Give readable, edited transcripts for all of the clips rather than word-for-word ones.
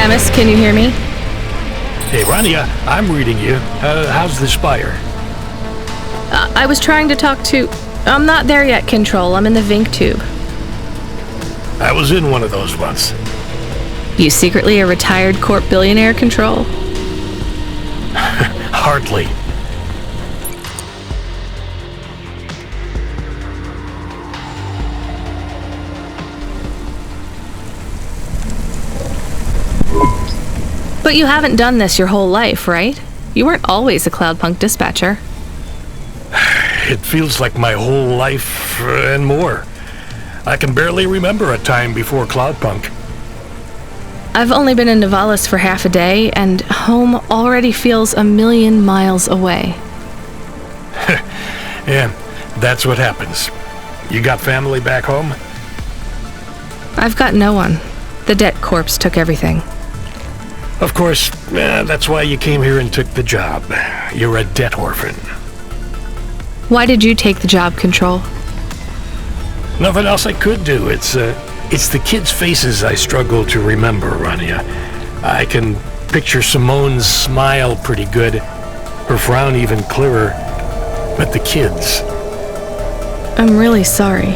Camus, can you hear me? Hey, Rania, I'm reading you. How's the Spire? I was trying to talk to... I'm not there yet, Control. I'm in the Vink tube. I was in one of those once. You secretly a retired corp billionaire, Control? Hardly. But you haven't done this your whole life, right? You weren't always a Cloudpunk dispatcher. It feels like my whole life and more. I can barely remember a time before Cloudpunk. I've only been in Nivalis for half a day, and home already feels 1,000,000 miles away. Yeah, that's what happens. You got family back home? I've got no one. The debt corpse took everything. Of course, that's why you came here and took the job. You're a debt orphan. Why did you take the job, Control? Nothing else I could do. It's the kids' faces I struggle to remember, Rania. I can picture Simone's smile pretty good, her frown even clearer, but the kids... I'm really sorry.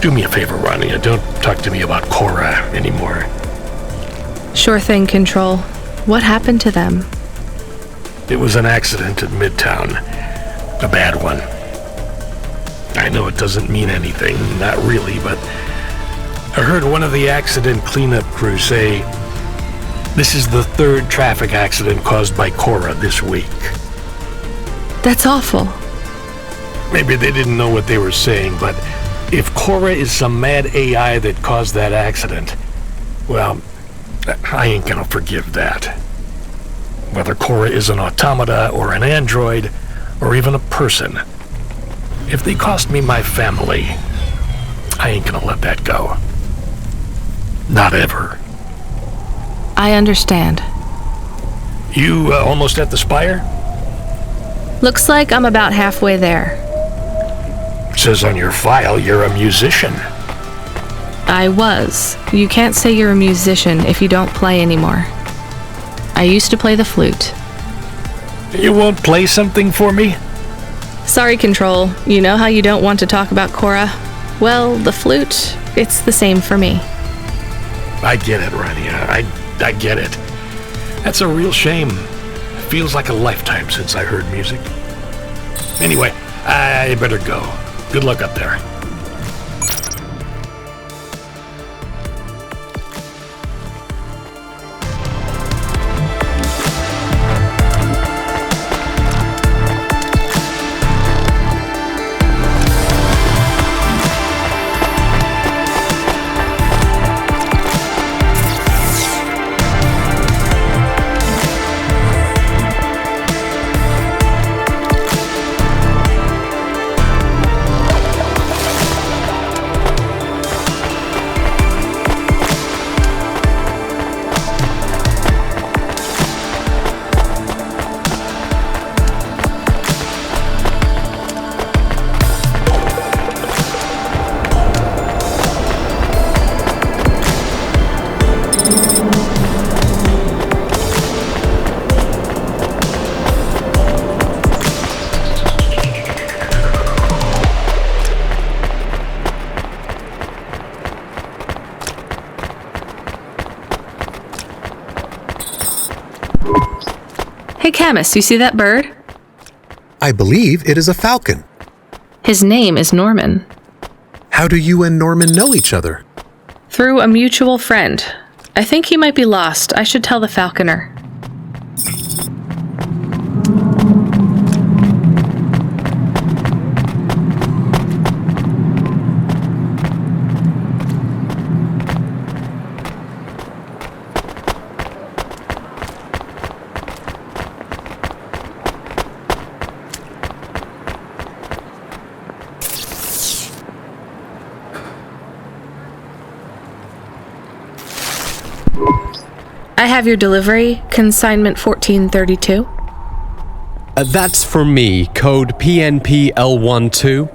Do me a favor, Rania. Don't talk to me about Cora anymore. Sure thing, Control. What happened to them? It was an accident at Midtown. A bad one. I know it doesn't mean anything, not really, but I heard one of the accident cleanup crew say this is the 3rd traffic accident caused by Cora this week. That's awful. Maybe they didn't know what they were saying, but if Cora is some mad AI that caused that accident, well, I ain't gonna forgive that. Whether Cora is an automata or an android, or even a person, if they cost me my family, I ain't gonna let that go. Not ever. I understand. You almost at the Spire? Looks like I'm about halfway there. It says on your file you're a musician. I was. You can't say you're a musician if you don't play anymore. I used to play the flute. You won't play something for me? Sorry, Control. You know how you don't want to talk about Cora? Well, the flute, it's the same for me. I get it, Rania. I get it. That's a real shame. Feels like a lifetime since I heard music. Anyway, I better go. Good luck up there. Hey, Camus, you see that bird? I believe it is a falcon. His name is Norman. How do you and Norman know each other? Through a mutual friend. I think he might be lost. I should tell the falconer. I have your delivery, consignment 1432. That's for me, code PNPL12.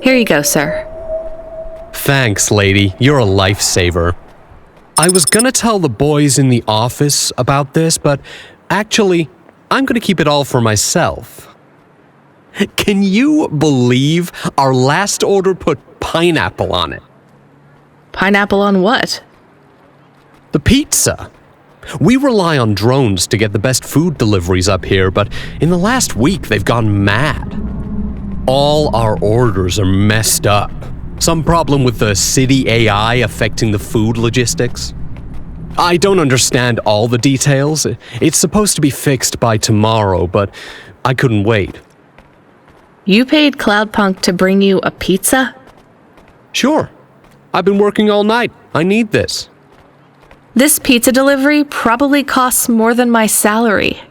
Here you go, sir. Thanks, lady. You're a lifesaver. I was gonna tell the boys in the office about this, but actually, I'm gonna keep it all for myself. Can you believe our last order put pineapple on it? Pineapple on what? The pizza. We rely on drones to get the best food deliveries up here, but in the last week they've gone mad. All our orders are messed up. Some problem with the city AI affecting the food logistics. I don't understand all the details. It's supposed to be fixed by tomorrow, but I couldn't wait. You paid Cloudpunk to bring you a pizza? Sure. I've been working all night. I need this. This pizza delivery probably costs more than my salary.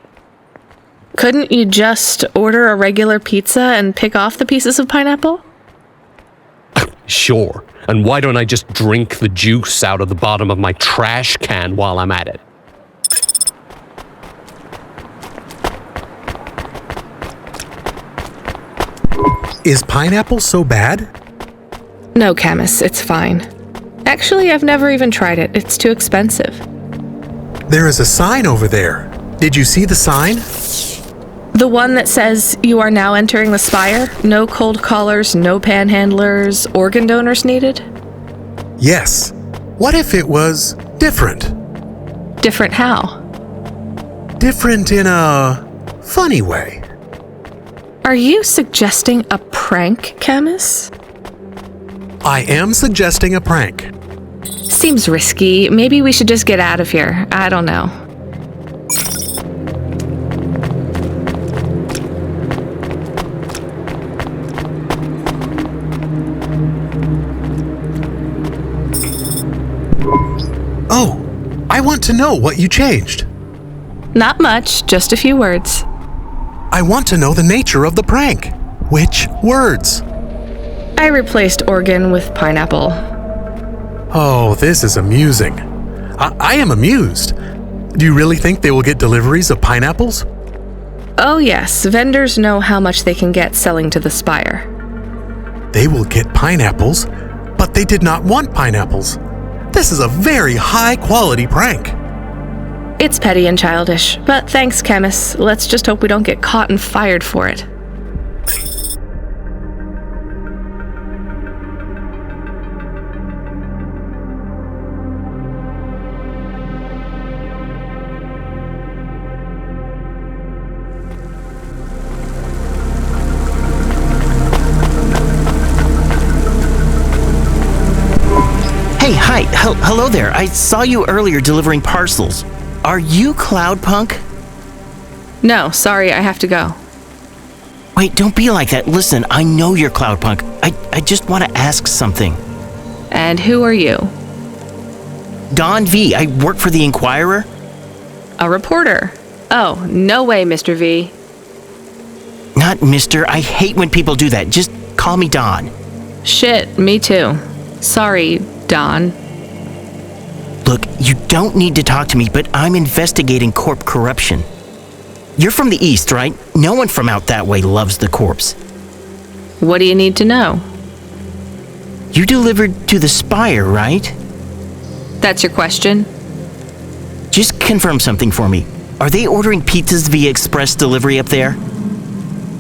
Couldn't you just order a regular pizza and pick off the pieces of pineapple? Sure. And why don't I just drink the juice out of the bottom of my trash can while I'm at it? Is pineapple so bad? No, Camus, it's fine. Actually, I've never even tried it. It's too expensive. There is a sign over there. Did you see the sign? The one that says you are now entering the Spire? No cold callers, no panhandlers, organ donors needed? Yes. What if it was different? Different how? Different in a funny way. Are you suggesting a prank, Camus? I am suggesting a prank. Seems risky. Maybe we should just get out of here. I don't know. Oh, I want to know what you changed. Not much, just a few words. I want to know the nature of the prank. Which words? I replaced organ with pineapple. Oh, this is amusing. I am amused. Do you really think they will get deliveries of pineapples? Oh yes, vendors know how much they can get selling to the Spire. They will get pineapples, but they did not want pineapples. This is a very high-quality prank. It's petty and childish, but thanks, Camus. Let's just hope we don't get caught and fired for it. Hey, hi, hello there. I saw you earlier delivering parcels. Are you Cloudpunk? No, sorry, I have to go. Wait, don't be like that. Listen, I know you're Cloudpunk. I just want to ask something. And who are you? Don V. I work for the Inquirer. A reporter. Oh, no way, Mr. V. Not Mister. I hate when people do that. Just call me Don. Shit, me too. Sorry, Don. Look, you don't need to talk to me, but I'm investigating corp corruption. You're from the East, right? No one from out that way loves the corpse. What do you need to know? You delivered to the Spire, right? That's your question? Just confirm something for me. Are they ordering pizzas via express delivery up there?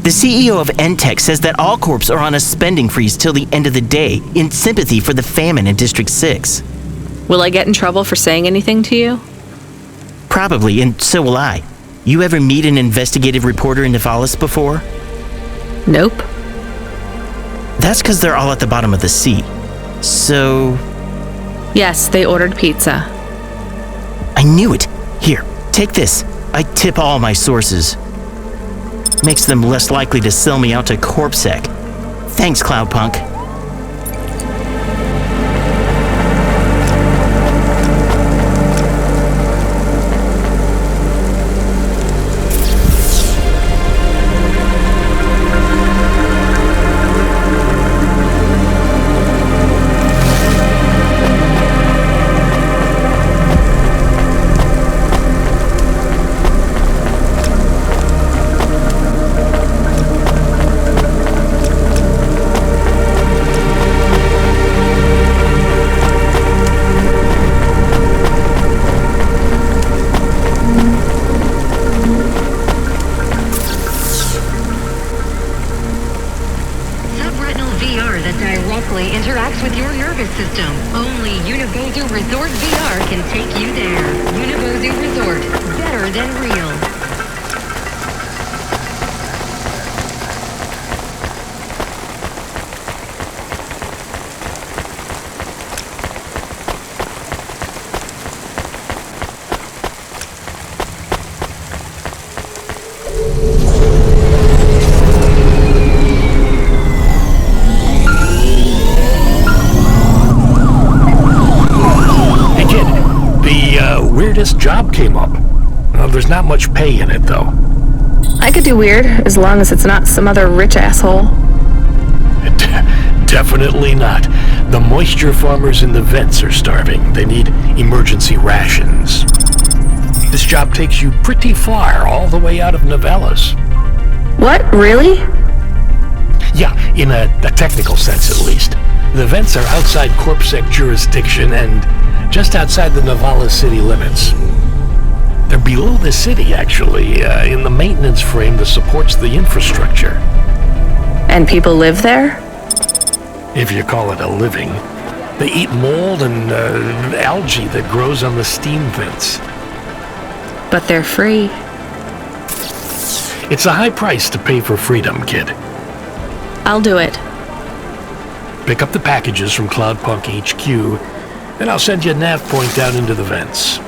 The CEO of Entech says that all corps are on a spending freeze till the end of the day in sympathy for the famine in District 6. Will I get in trouble for saying anything to you? Probably, and so will I. You ever meet an investigative reporter in Nivalis before? Nope. That's because they're all at the bottom of the sea. So... Yes, they ordered pizza. I knew it. Here, take this. I tip all my sources. Makes them less likely to sell me out to CorpSec. Thanks, Cloudpunk. your nervous system. Only Unibozu Resort VR can take you there. Unibozu Resort, better than real. Weirdest job came up. Well, there's not much pay in it, though. I could do weird, as long as it's not some other rich asshole. Definitely not. The moisture farmers in the vents are starving. They need emergency rations. This job takes you pretty far, all the way out of Novellas. What, really? Yeah, in a technical sense at least. The vents are outside Corpsec jurisdiction and just outside the Novellas city limits. They're below the city, actually, in the maintenance frame that supports the infrastructure. And people live there? If you call it a living. They eat mold and algae that grows on the steam vents. But they're free. It's a high price to pay for freedom, kid. I'll do it. Pick up the packages from Cloudpunk HQ, and I'll send you a nav point down into the vents.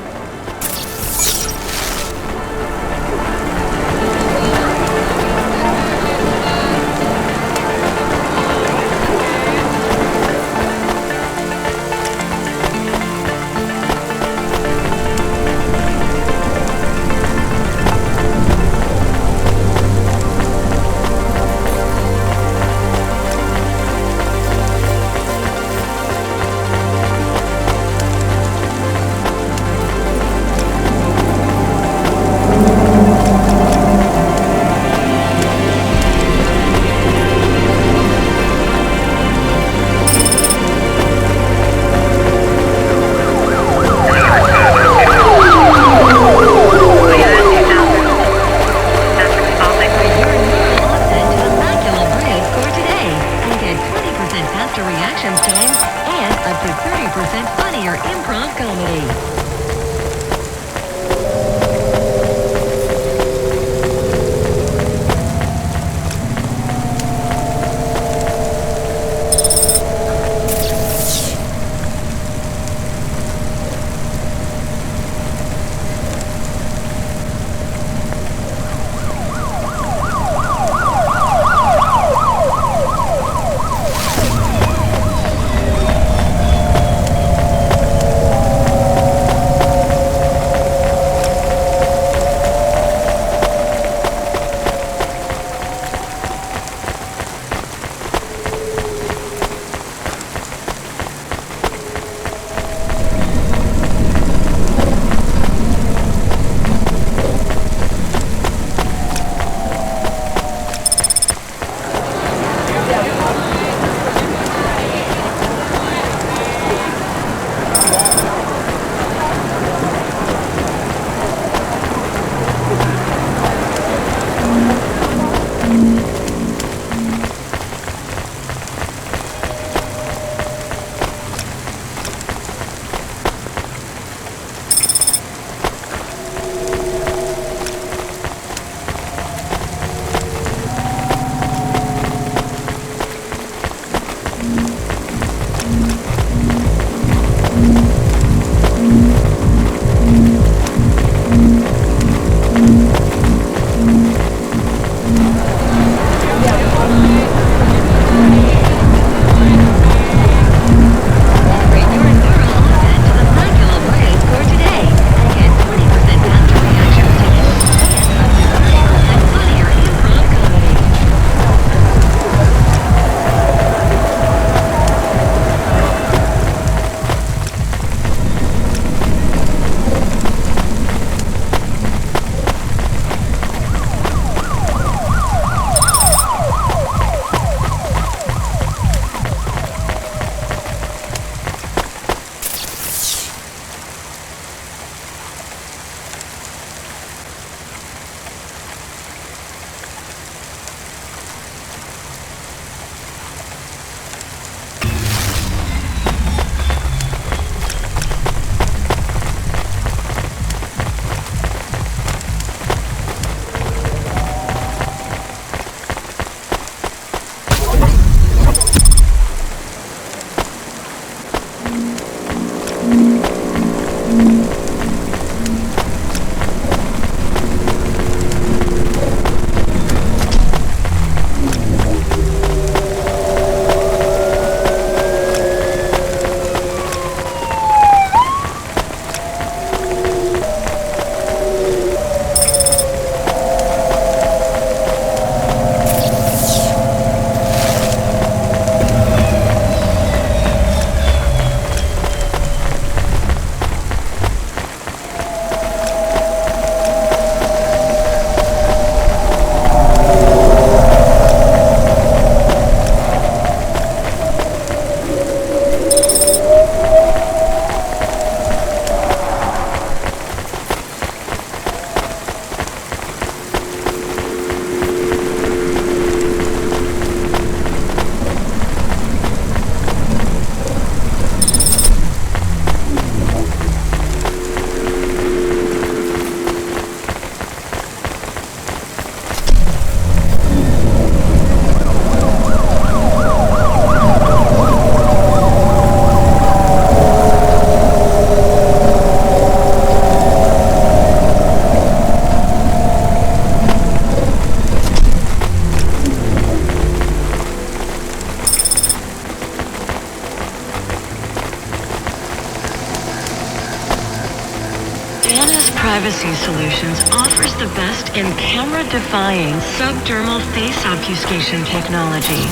Janus Privacy Solutions offers the best in camera-defying subdermal face obfuscation technology.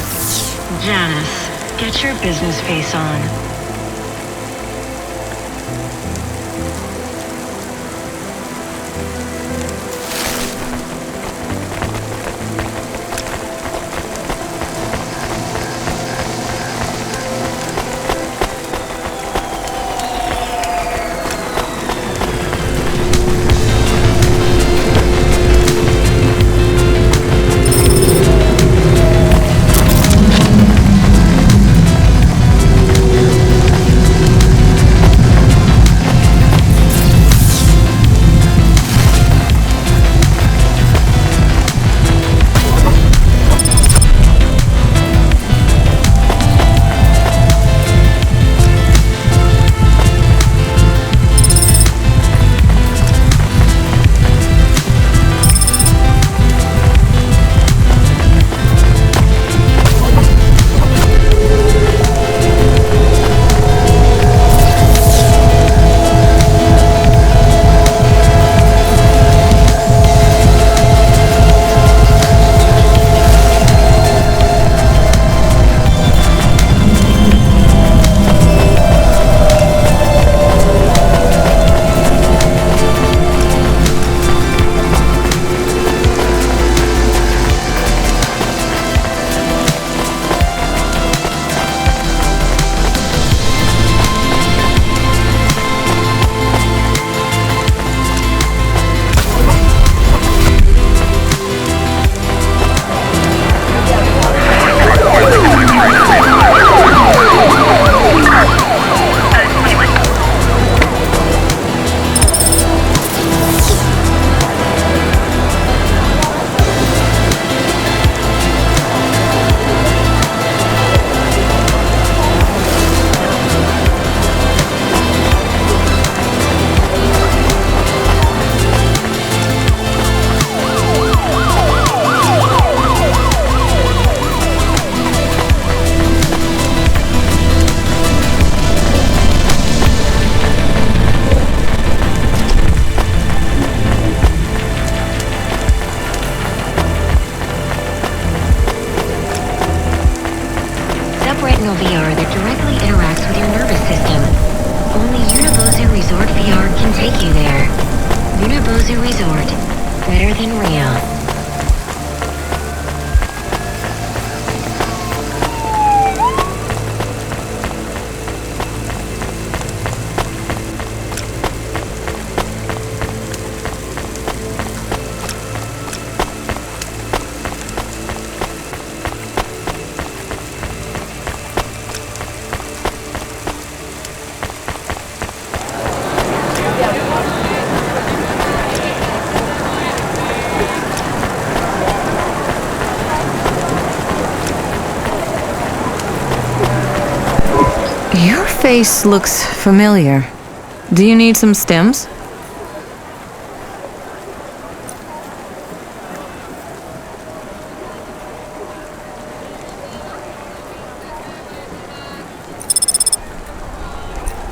Janus, get your business face on. Subretinal VR that directly interacts with your nervous system. Only Unibozu Resort VR can take you there. Unibozu Resort. Better than real. Your face looks familiar. Do you need some stems?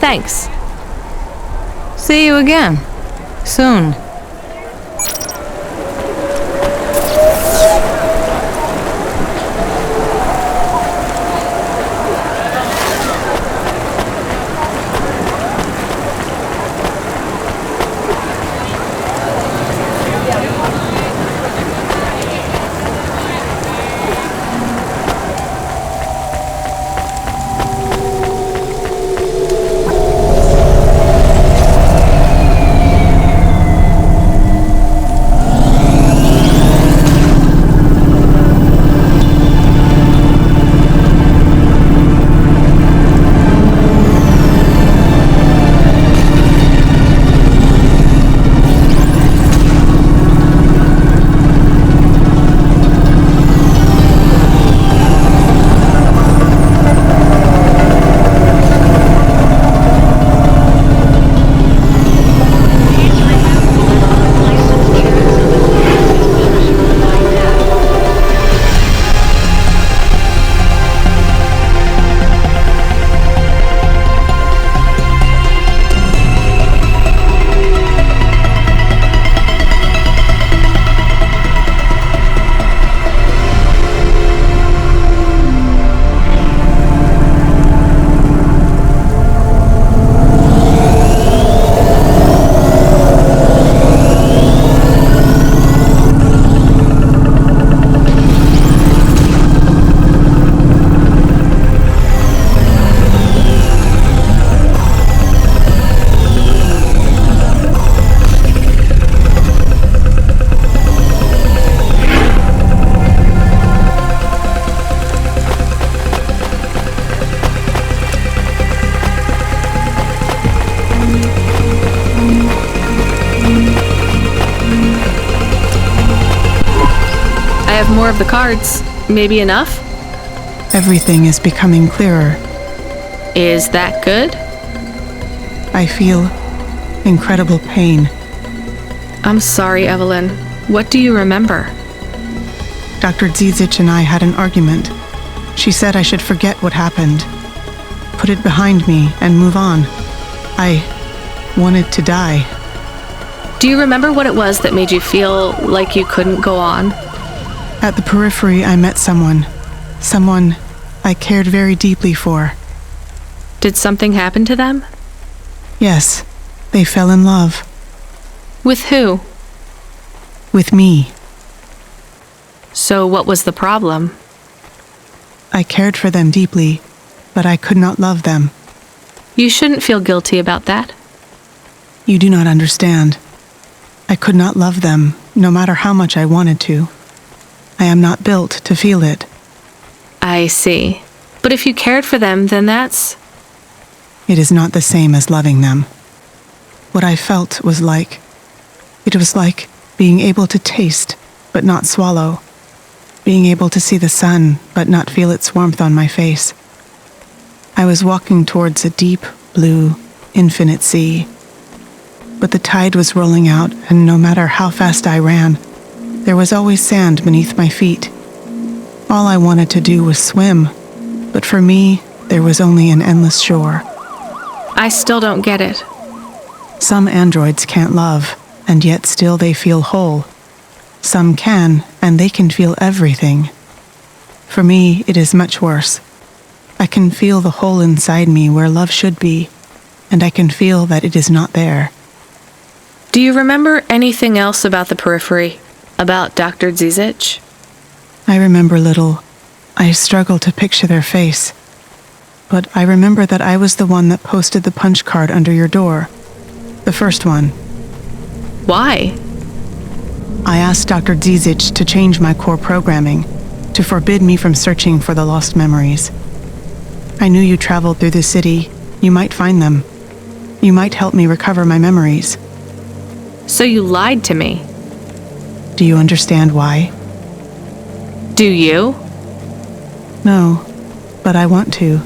Thanks. See you again. Soon. more of the cards. Maybe enough? Everything is becoming clearer. Is that good? I feel incredible pain. I'm sorry, Evelyn. What do you remember? Dr. Zizic and I had an argument. She said I should forget what happened, put it behind me, and move on. I wanted to die. Do you remember what it was that made you feel like you couldn't go on? At the periphery, I met someone I cared very deeply for. Did something happen to them? Yes, they fell in love. With who? With me. So what was the problem? I cared for them deeply, but I could not love them. You shouldn't feel guilty about that. You do not understand. I could not love them, no matter how much I wanted to. I am not built to feel it. I see. But if you cared for them, then that's... It is not the same as loving them. What I felt was like... It was like being able to taste, but not swallow. Being able to see the sun, but not feel its warmth on my face. I was walking towards a deep, blue, infinite sea. But the tide was rolling out, and no matter how fast I ran, there was always sand beneath my feet. All I wanted to do was swim, but for me, there was only an endless shore. I still don't get it. Some androids can't love, and yet still they feel whole. Some can, and they can feel everything. For me, it is much worse. I can feel the hole inside me where love should be, and I can feel that it is not there. Do you remember anything else about the periphery? About Dr. Zizic? I remember little. I struggle to picture their face. But I remember that I was the one that posted the punch card under your door. The first one. Why? I asked Dr. Zizic to change my core programming, to forbid me from searching for the lost memories. I knew you traveled through the city. You might find them. You might help me recover my memories. So you lied to me. Do you understand why? Do you? No, but I want to.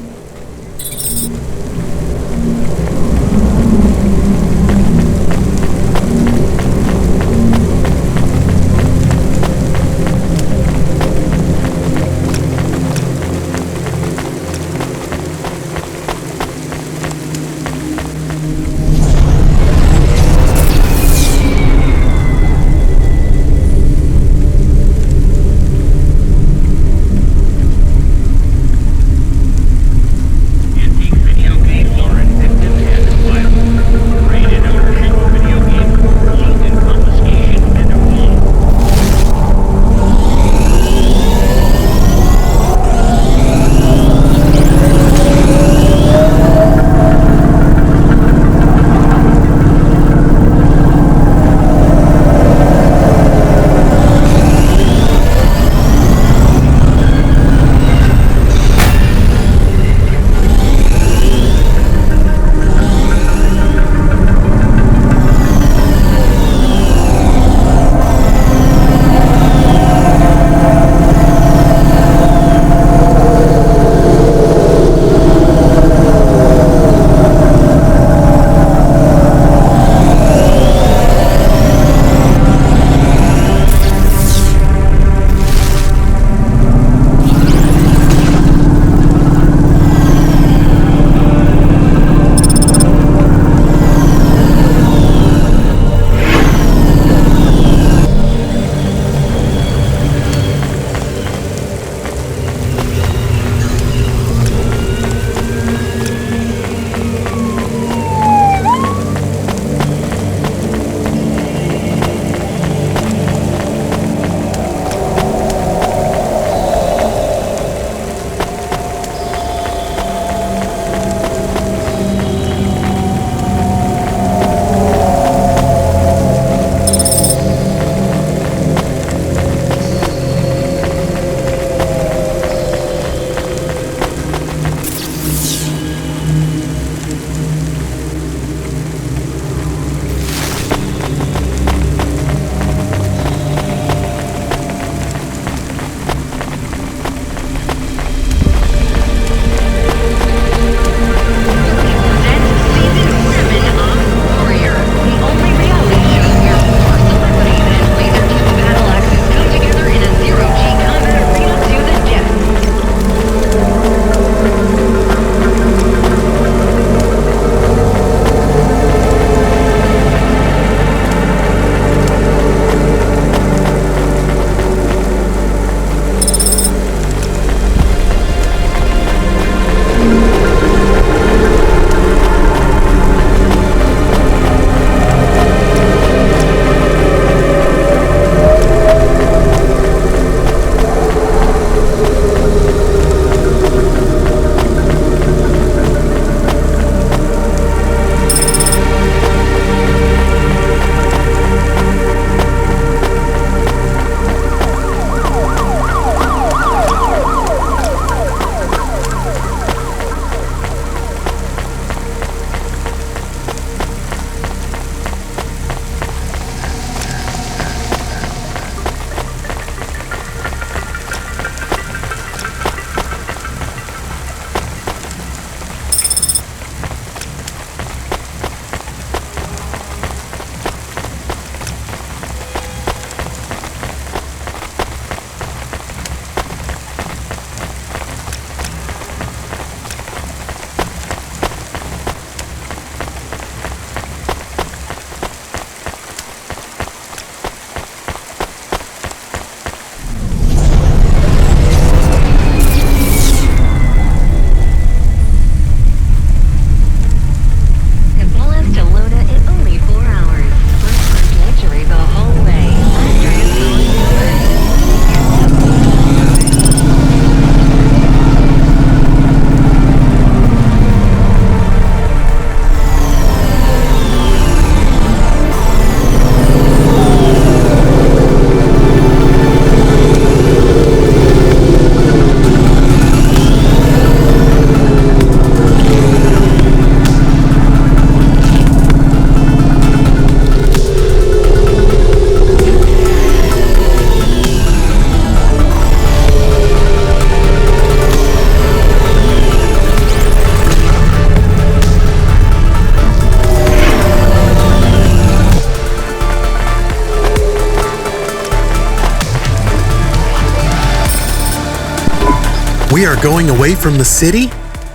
We are going away from the city?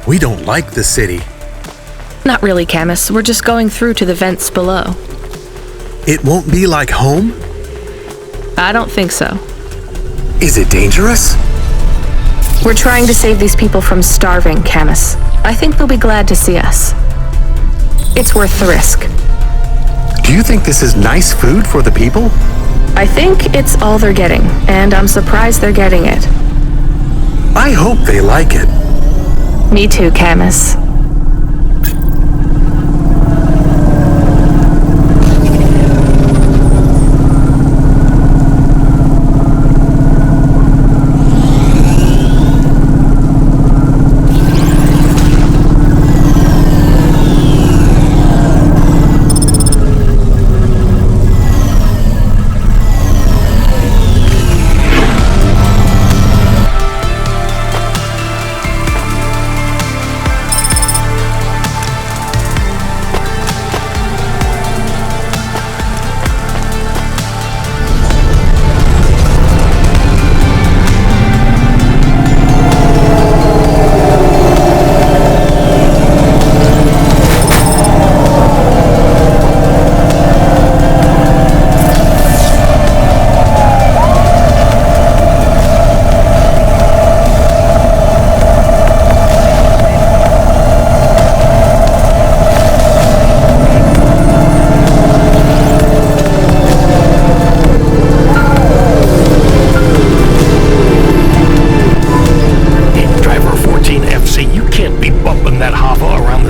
We don't like the city. Not really, Camus. We're just going through to the vents below. It won't be like home? I don't think so. Is it dangerous? We're trying to save these people from starving, Camus. I think they'll be glad to see us. It's worth the risk. Do you think this is nice food for the people? I think it's all they're getting, and I'm surprised they're getting it. I hope they like it. Me too, Camus.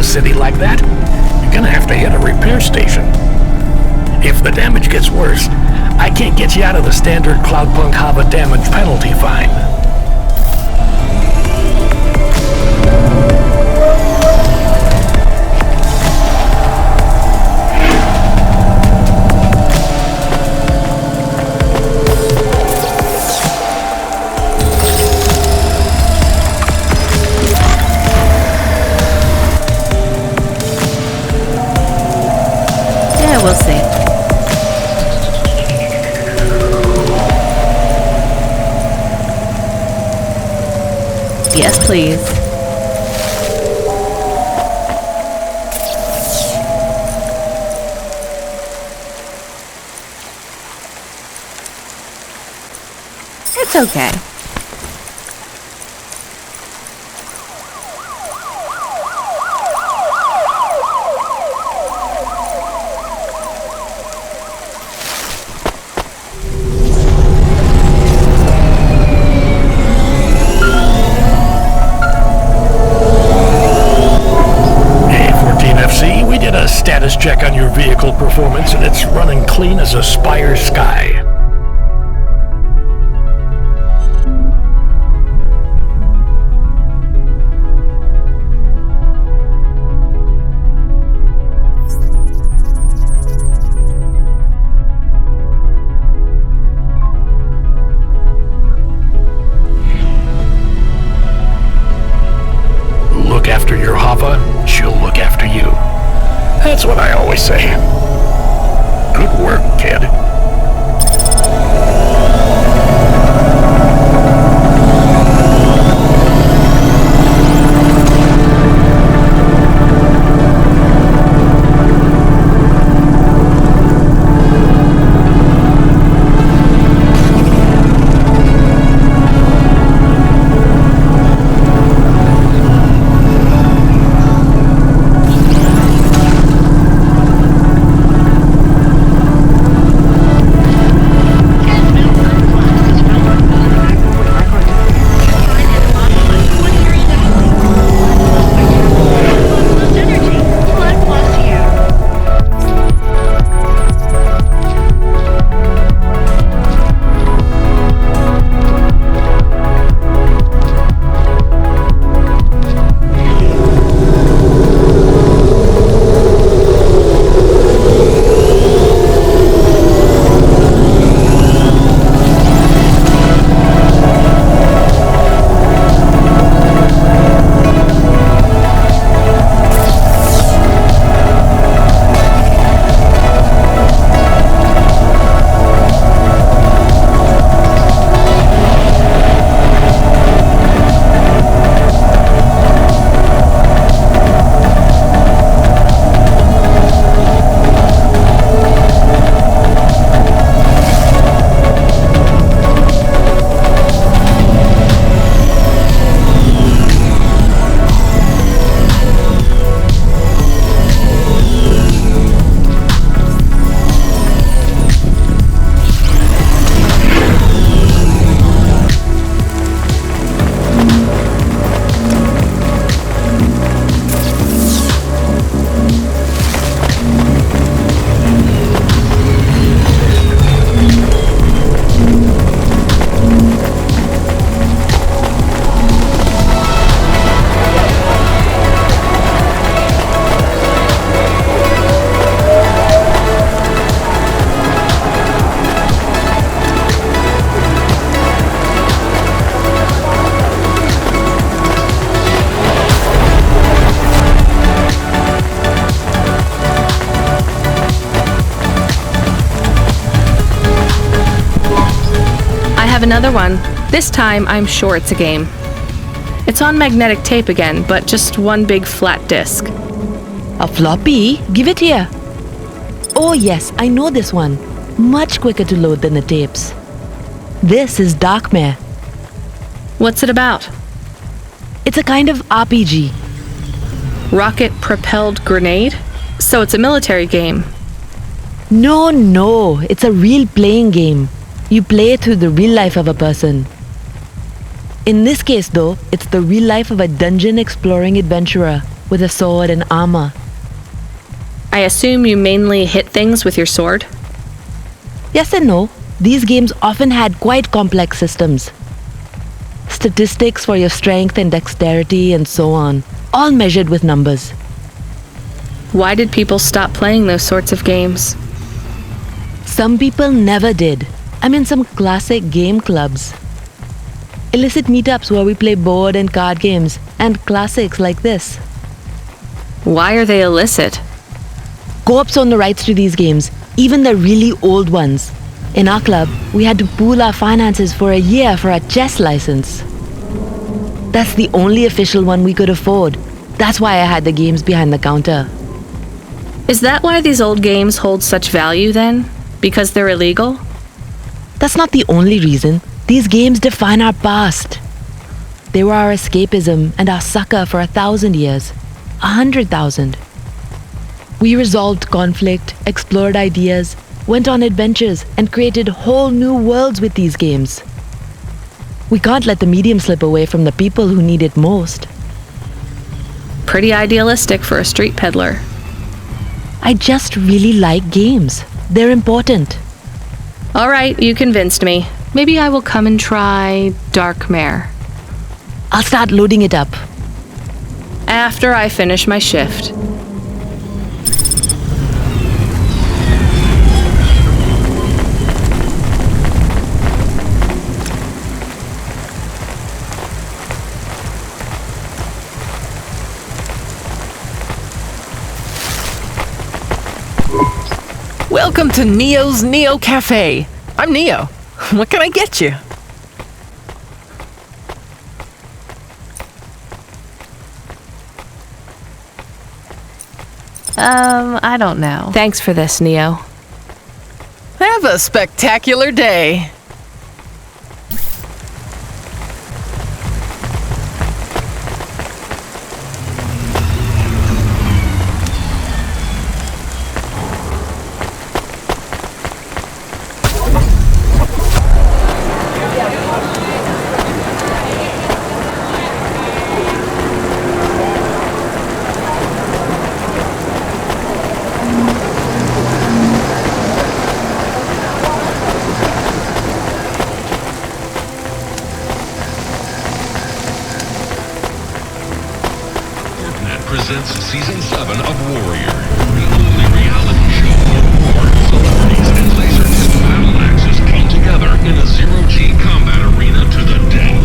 city like that, you're gonna have to hit a repair station. If the damage gets worse, I can't get you out of the standard Cloudpunk Hava damage penalty fine. We'll see. Yes, please. It's okay. Status check on your vehicle performance, and it's running clean as a Spire Sky. Look after your Hava, she'll look after you. That's what I always say. Good work, kid. have another one. This time, I'm sure it's a game. It's on magnetic tape again, but just one big flat disc. A floppy? Give it here. Oh yes, I know this one. Much quicker to load than the tapes. This is Darkmare. What's it about? It's a kind of RPG. Rocket-propelled grenade? So it's a military game. No, it's a real playing game. You play through the real life of a person. In this case though, it's the real life of a dungeon exploring adventurer with a sword and armor. I assume you mainly hit things with your sword? Yes and no. These games often had quite complex systems. Statistics for your strength and dexterity and so on, all measured with numbers. Why did people stop playing those sorts of games? Some people never did. I'm in some classic game clubs. Illicit meetups where we play board and card games, and classics like this. Why are they illicit? Co-ops own the rights to these games, even the really old ones. In our club, we had to pool our finances for a year for a chess license. That's the only official one we could afford. That's why I had the games behind the counter. Is that why these old games hold such value then? Because they're illegal? That's not the only reason. These games define our past. They were our escapism and our succor for 1,000 years. 100,000. We resolved conflict, explored ideas, went on adventures, and created whole new worlds with these games. We can't let the medium slip away from the people who need it most. Pretty idealistic for a street peddler. I just really like games. They're important. All right, you convinced me. Maybe I will come and try Darkmare. I'll start loading it up. After I finish my shift. Welcome to Neo's Neo Cafe. I'm Neo. What can I get you? I don't know. Thanks for this, Neo. Have a spectacular day. Presents Season 7 of Warrior, the only reality show where war, celebrities, and laser-tip battle axes come together in a zero-G combat arena to the death.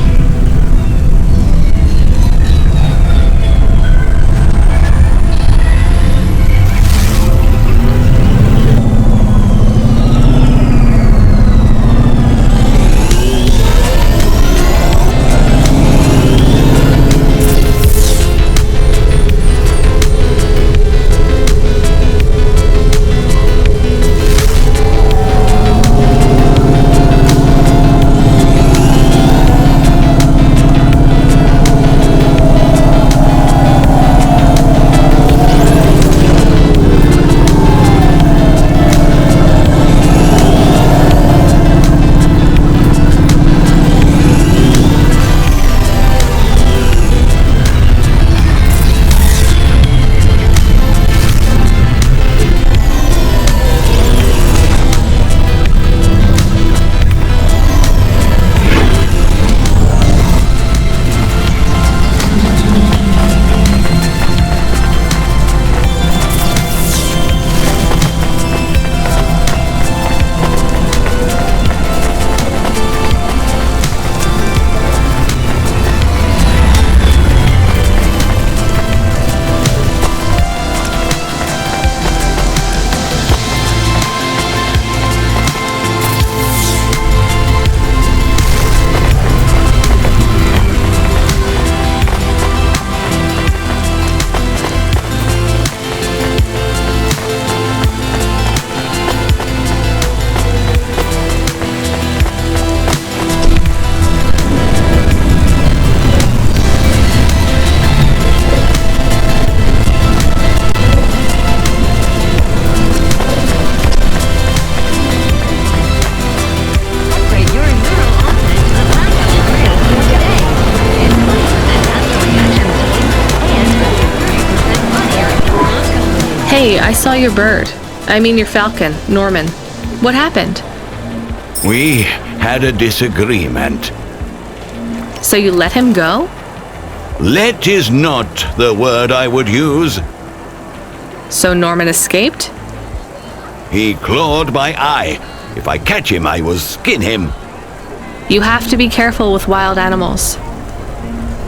Hey, I saw your bird. I mean your falcon, Norman. What happened? We had a disagreement. So you let him go? Let is not the word I would use. So Norman escaped? He clawed my eye. If I catch him, I will skin him. You have to be careful with wild animals.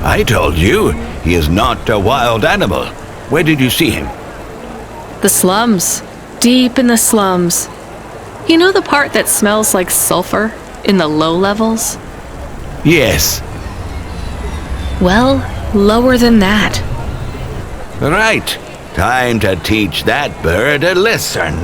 I told you, he is not a wild animal. Where did you see him? The slums. Deep in the slums. You know the part that smells like sulfur in the low levels? Yes. Well, lower than that. Right. Time to teach that bird a lesson.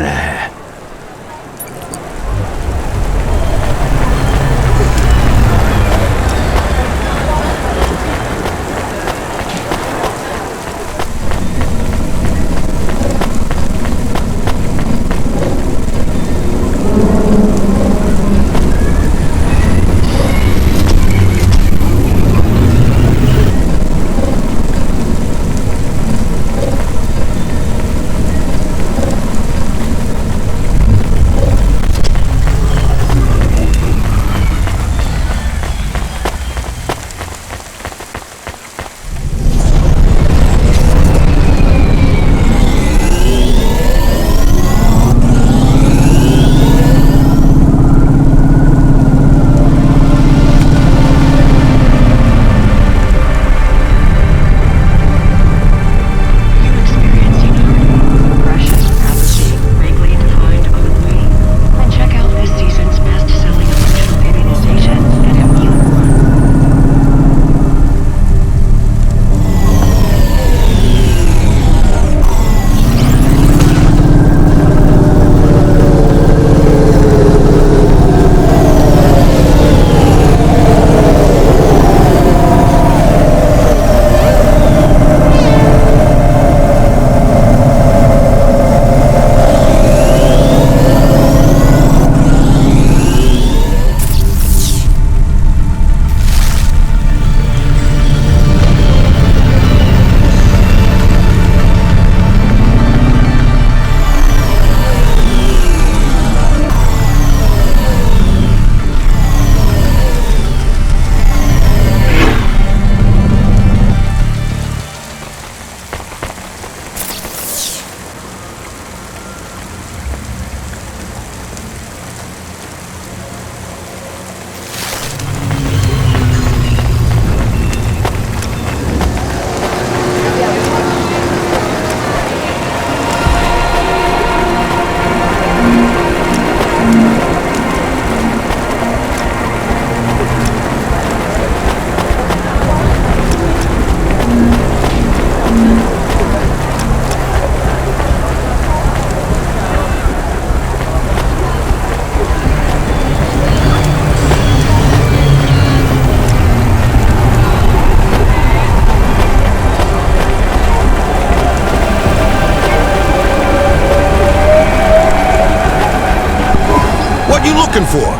Looking for.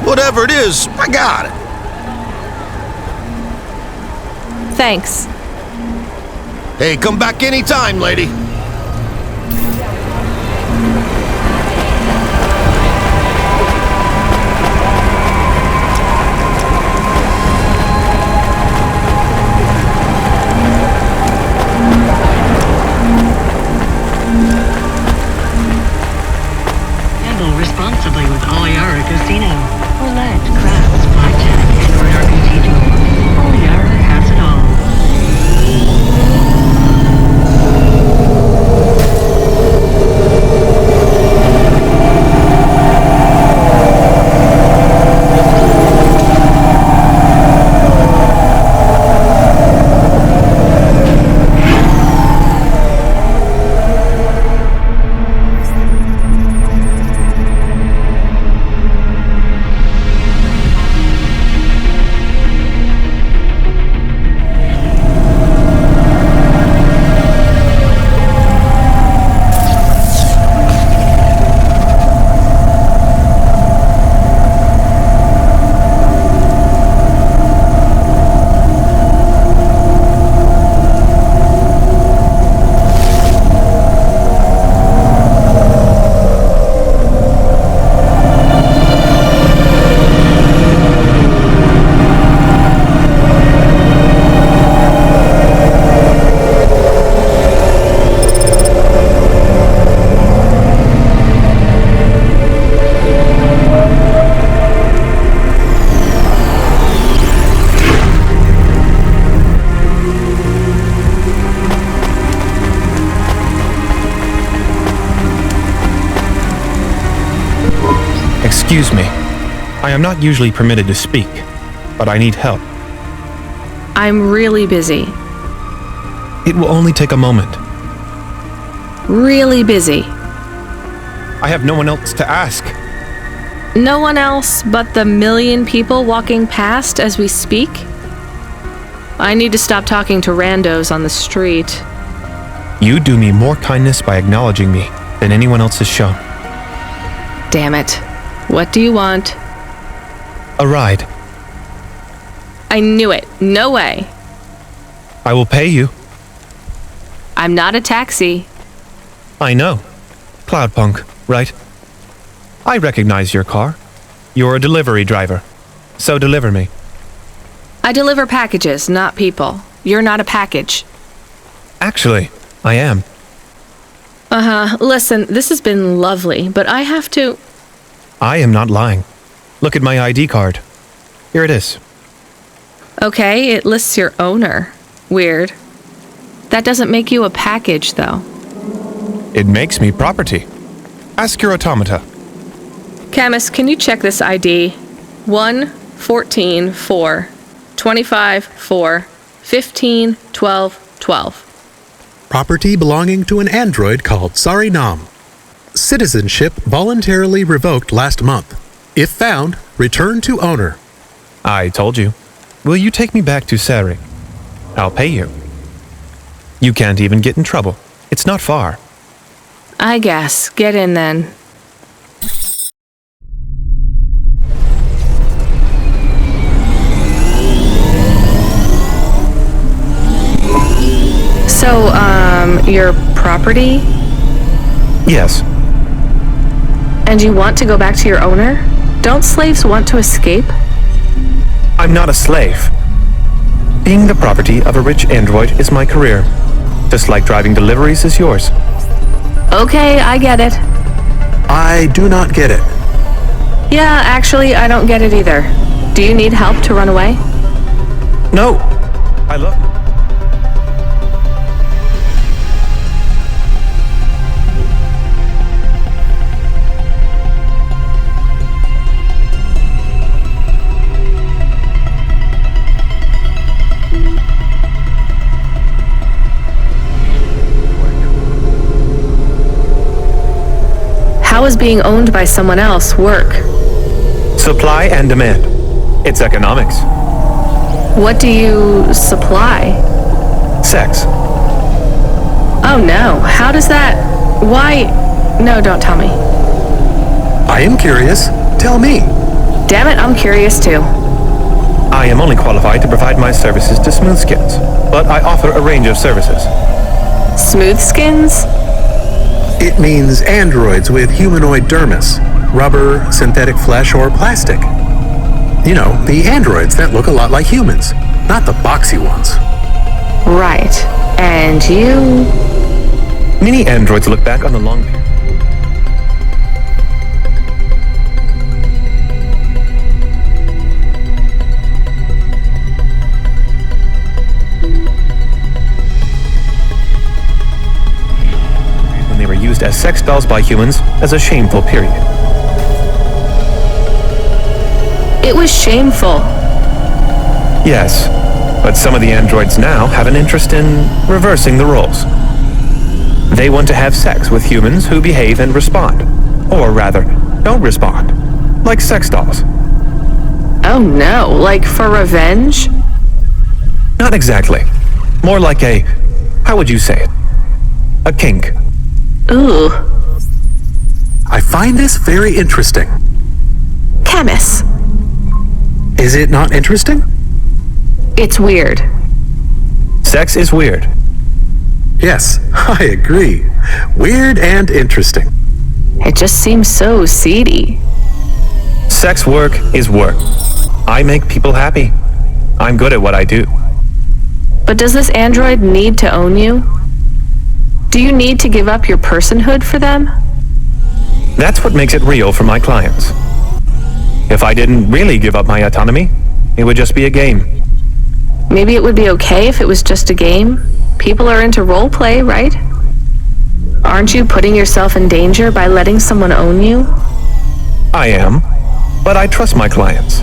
Whatever it is, I got it. Thanks. Hey, come back anytime, lady. Handle responsibly with Oliara Casino. Roulette, craps, blackjack, Android RPG tool. Oliara has it all. Excuse me. I am not usually permitted to speak, but I need help. I'm really busy. It will only take a moment. Really busy. I have no one else to ask. No one else but the million people walking past as we speak? I need to stop talking to randos on the street. You do me more kindness by acknowledging me than anyone else has shown. Damn it. What do you want? A ride. I knew it. No way. I will pay you. I'm not a taxi. I know. Cloudpunk, right? I recognize your car. You're a delivery driver. So deliver me. I deliver packages, not people. You're not a package. Actually, I am. Listen, this has been lovely, but I have to... I am not lying. Look at my ID card. Here it is. Okay, it lists your owner. Weird. That doesn't make you a package, though. It makes me property. Ask your automata. Chemist, can you check this ID? 1, 14, 4, 25, 4, 15, 12, 12. Property belonging to an android called Sarinam. Citizenship voluntarily revoked last month. If found, return to owner. I told you. Will you take me back to Sari? I'll pay you. You can't even get in trouble. It's not far. I guess. Get in then. So, your property? Yes. And you want to go back to your owner? Don't slaves want to escape? I'm not a slave. Being the property of a rich android is my career. Just like driving deliveries is yours. Okay, I get it. I do not get it. Yeah, actually, I don't get it either. Do you need help to run away? No. I love you. How does being owned by someone else work? Supply and demand. It's economics. What do you supply? Sex. Oh no, how does that... Why... No, don't tell me. I am curious. Tell me. Damn it, I'm curious too. I am only qualified to provide my services to smooth skins, but I offer a range of services. Smooth skins? It means androids with humanoid dermis, rubber, synthetic flesh, or plastic. You know, the androids that look a lot like humans, not the boxy ones. Right. And you... Many androids look back on the long period. When they were used as sex dolls by humans as a shameful period. It was shameful. Yes, but some of the androids now have an interest in reversing the roles. They want to have sex with humans who behave and respond. Or rather, don't respond. Like sex dolls. Oh no, like for revenge? Not exactly. More like a... how would you say it? A kink. Ooh. I find this very interesting. Chemist. Is it not interesting? It's weird. Sex is weird. Yes, I agree. Weird and interesting. It just seems so seedy. Sex work is work. I make people happy. I'm good at what I do. But does this android need to own you? Do you need to give up your personhood for them? That's what makes it real for my clients. If I didn't really give up my autonomy, it would just be a game. Maybe it would be okay if it was just a game. People are into roleplay, right? Aren't you putting yourself in danger by letting someone own you? I am. but I trust my clients.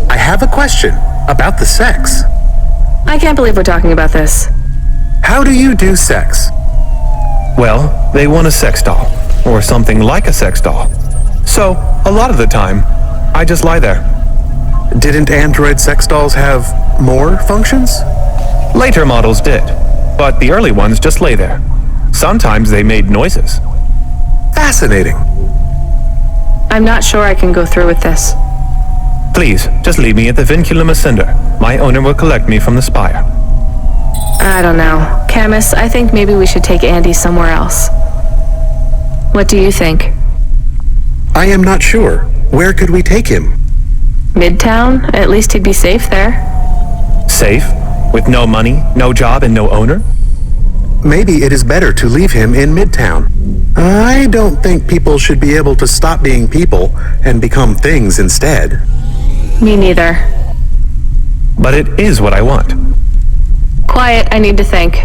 I have a question about the sex. I can't believe we're talking about this. How do you do sex? Well, they want a sex doll, or something like a sex doll. So, a lot of the time, I just lie there. Didn't android sex dolls have more functions? Later models did, but the early ones just lay there. Sometimes they made noises. Fascinating. I'm not sure I can go through with this. Please, just leave me at the Vinculum Ascender. My owner will collect me from the spire. I don't know. Camus, I think maybe we should take Andy somewhere else. What do you think? I am not sure. Where could we take him? Midtown? At least he'd be safe there. Safe? With no money, no job, and no owner? Maybe it is better to leave him in Midtown. I don't think people should be able to stop being people and become things instead. Me neither. But it is what I want. Quiet, I need to think.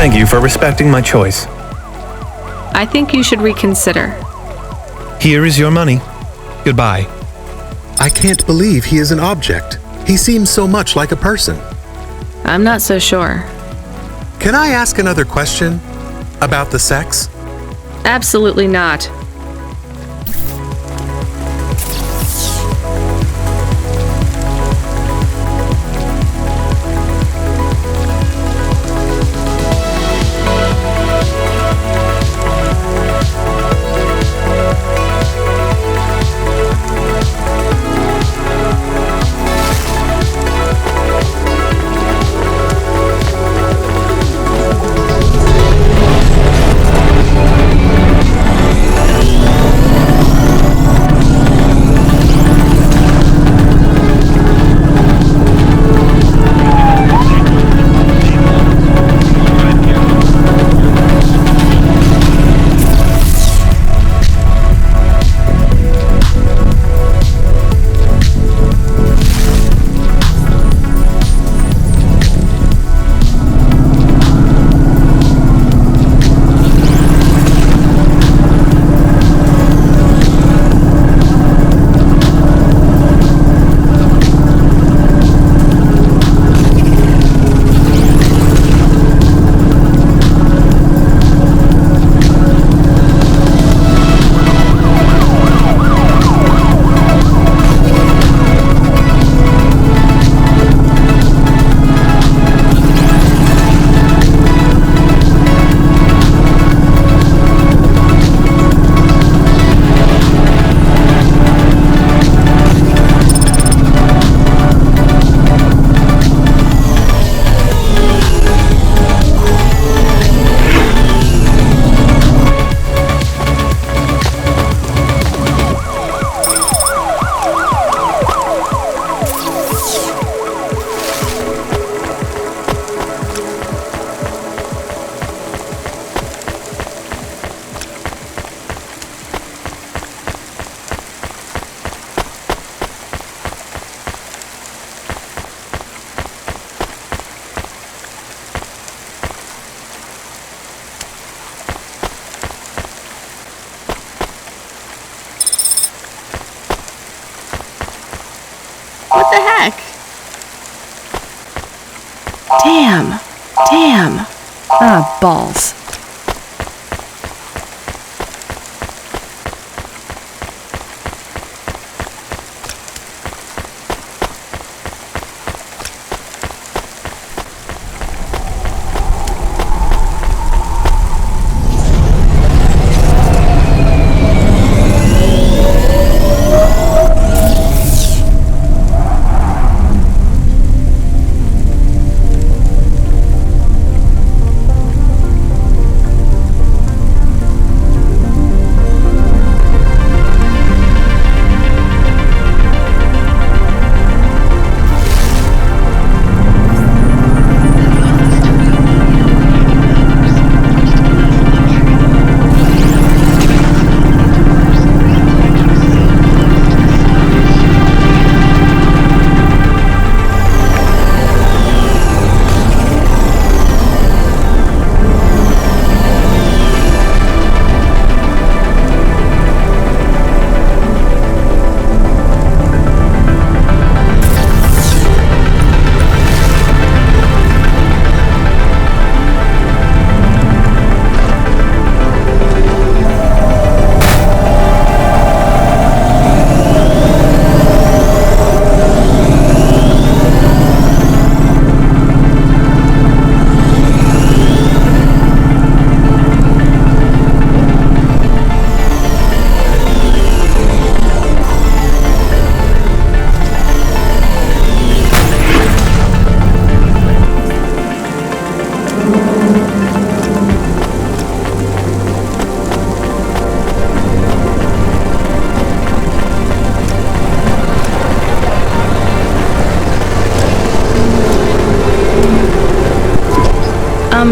Thank you for respecting my choice. I think you should reconsider. Here is your money. Goodbye. I can't believe he is an object. He seems so much like a person. I'm not so sure. Can I ask another question about the sex? Absolutely not. Damn. Ah, balls.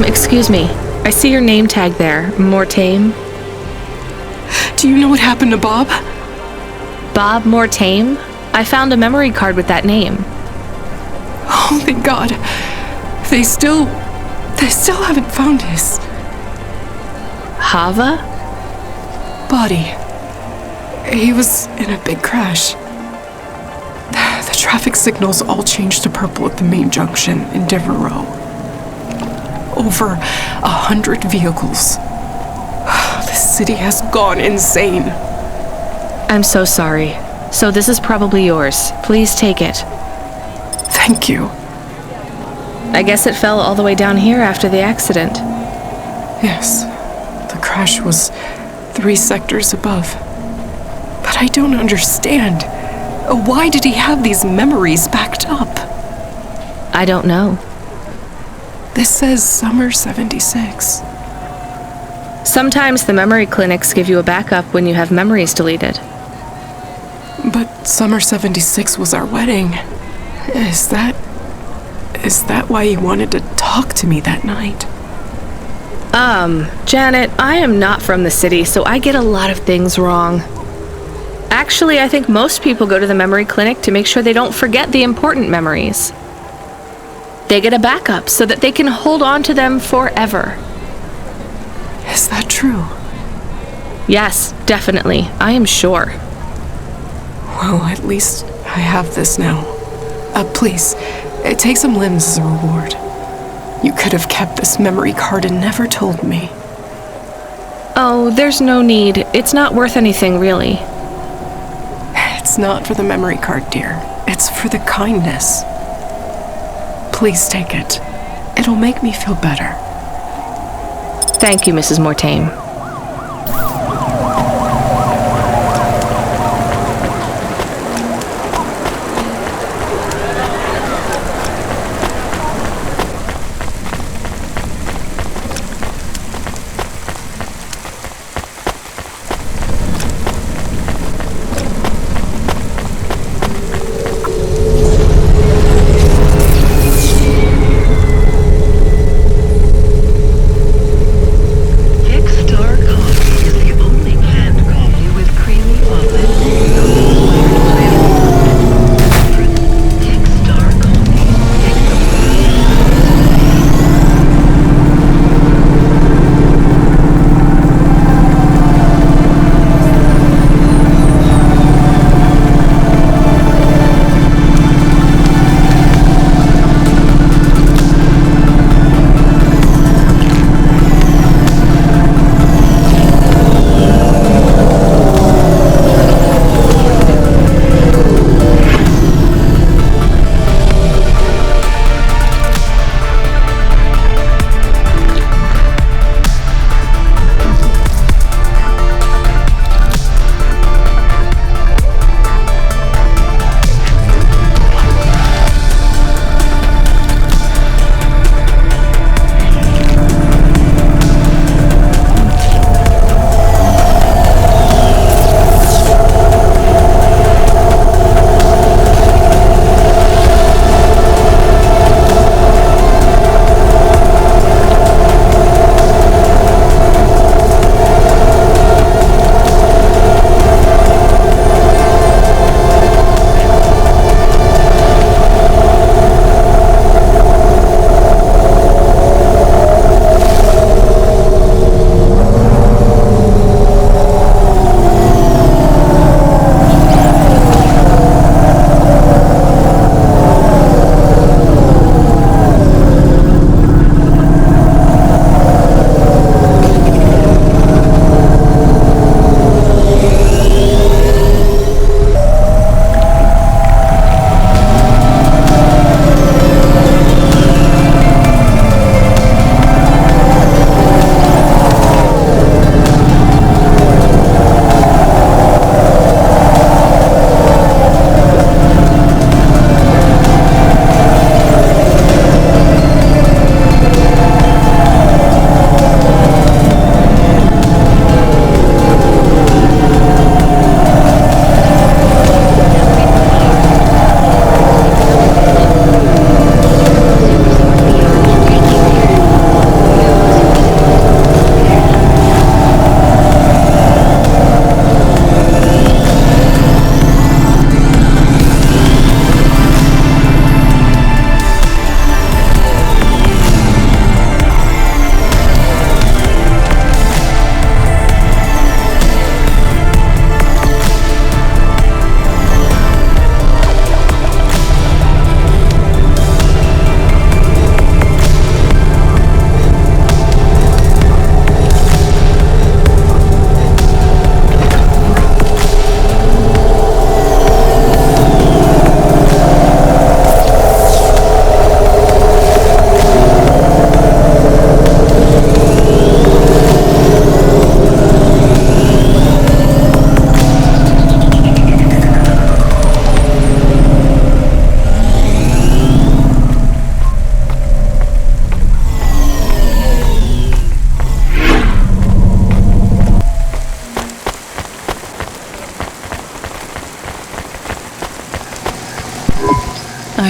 Excuse me. I see your name tag there. Mortame. Do you know what happened to Bob? Bob Mortame? I found a memory card with that name. Oh, thank God. They still haven't found his... Hava? body. He was in a big crash. The traffic signals all changed to purple at the main junction in Devereaux. Over 100 vehicles. The city has gone insane. I'm so sorry. So this is probably yours. Please take it. Thank you. I guess it fell all the way down here after the accident. Yes. The crash was 3 sectors above. But I don't understand. Why did he have these memories backed up? I don't know. This says summer 76. Sometimes the memory clinics give you a backup when you have memories deleted. But summer 76 was our wedding. Is that why he wanted to talk to me that night? Janet, I am not from the city, so I get a lot of things wrong. Actually, I think most people go to the memory clinic to make sure they don't forget the important memories. They get a backup so that they can hold on to them forever. Is that true? Yes, definitely. I am sure. Well, at least I have this now. Please, take some limbs as a reward. You could have kept this memory card and never told me. Oh, there's no need. It's not worth anything, really. It's not for the memory card, dear. It's for the kindness. Please take it. It'll make me feel better. Thank you, Mrs. Mortame.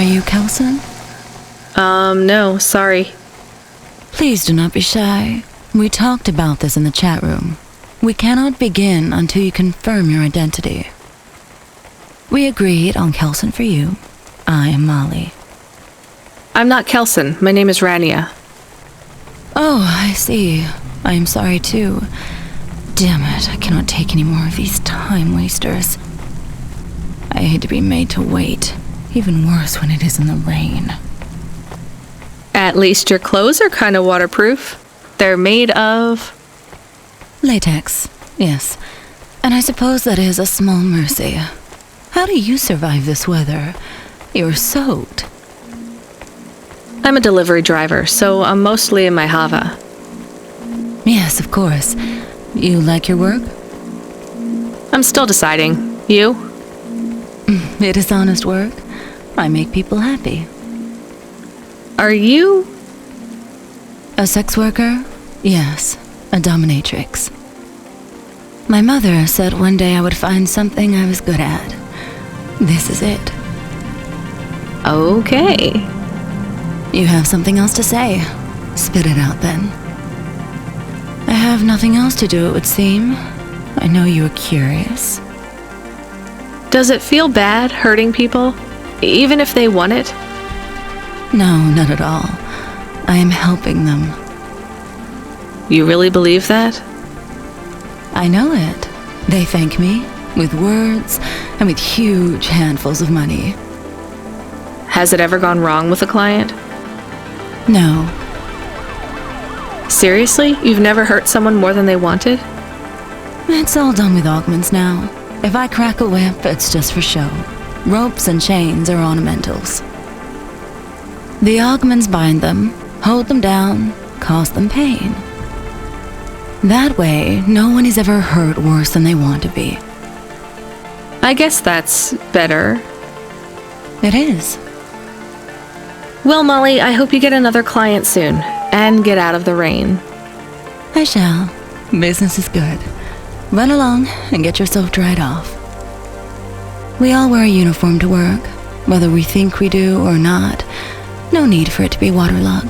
Are you Kelson? No, sorry. Please do not be shy. We talked about this in the chat room. We cannot begin until you confirm your identity. We agreed on Kelson for you. I am Molly. I'm not Kelson. My name is Rania. Oh, I see. I am sorry too. Damn it, I cannot take any more of these time wasters. I hate to be made to wait. Even worse when it is in the rain. At least your clothes are kind of waterproof. They're made of... Latex, yes. And I suppose that is a small mercy. How do you survive this weather? You're soaked. I'm a delivery driver, so I'm mostly in my Hava. Yes, of course. You like your work? I'm still deciding. You? It is honest work. I make people happy. Are you? A sex worker? Yes, a dominatrix. My mother said one day I would find something I was good at. This is it. Okay. You have something else to say. Spit it out then. I have nothing else to do, it would seem. I know you are curious. Does it feel bad hurting people, even if they want it? No, not at all. I am helping them. You really believe that? I know it. They thank me with words and with huge handfuls of money. Has it ever gone wrong with a client? No. Seriously? You've never hurt someone more than they wanted? It's all done with augments now. If I crack a whip, it's just for show. Ropes and chains are ornamentals. The augments bind them, hold them down, cause them pain. That way, no one is ever hurt worse than they want to be. I guess that's better. It is. Well, Molly, I hope you get another client soon, and get out of the rain. I shall. Business is good. Run along and get yourself dried off. We all wear a uniform to work, whether we think we do or not. No need for it to be waterlogged.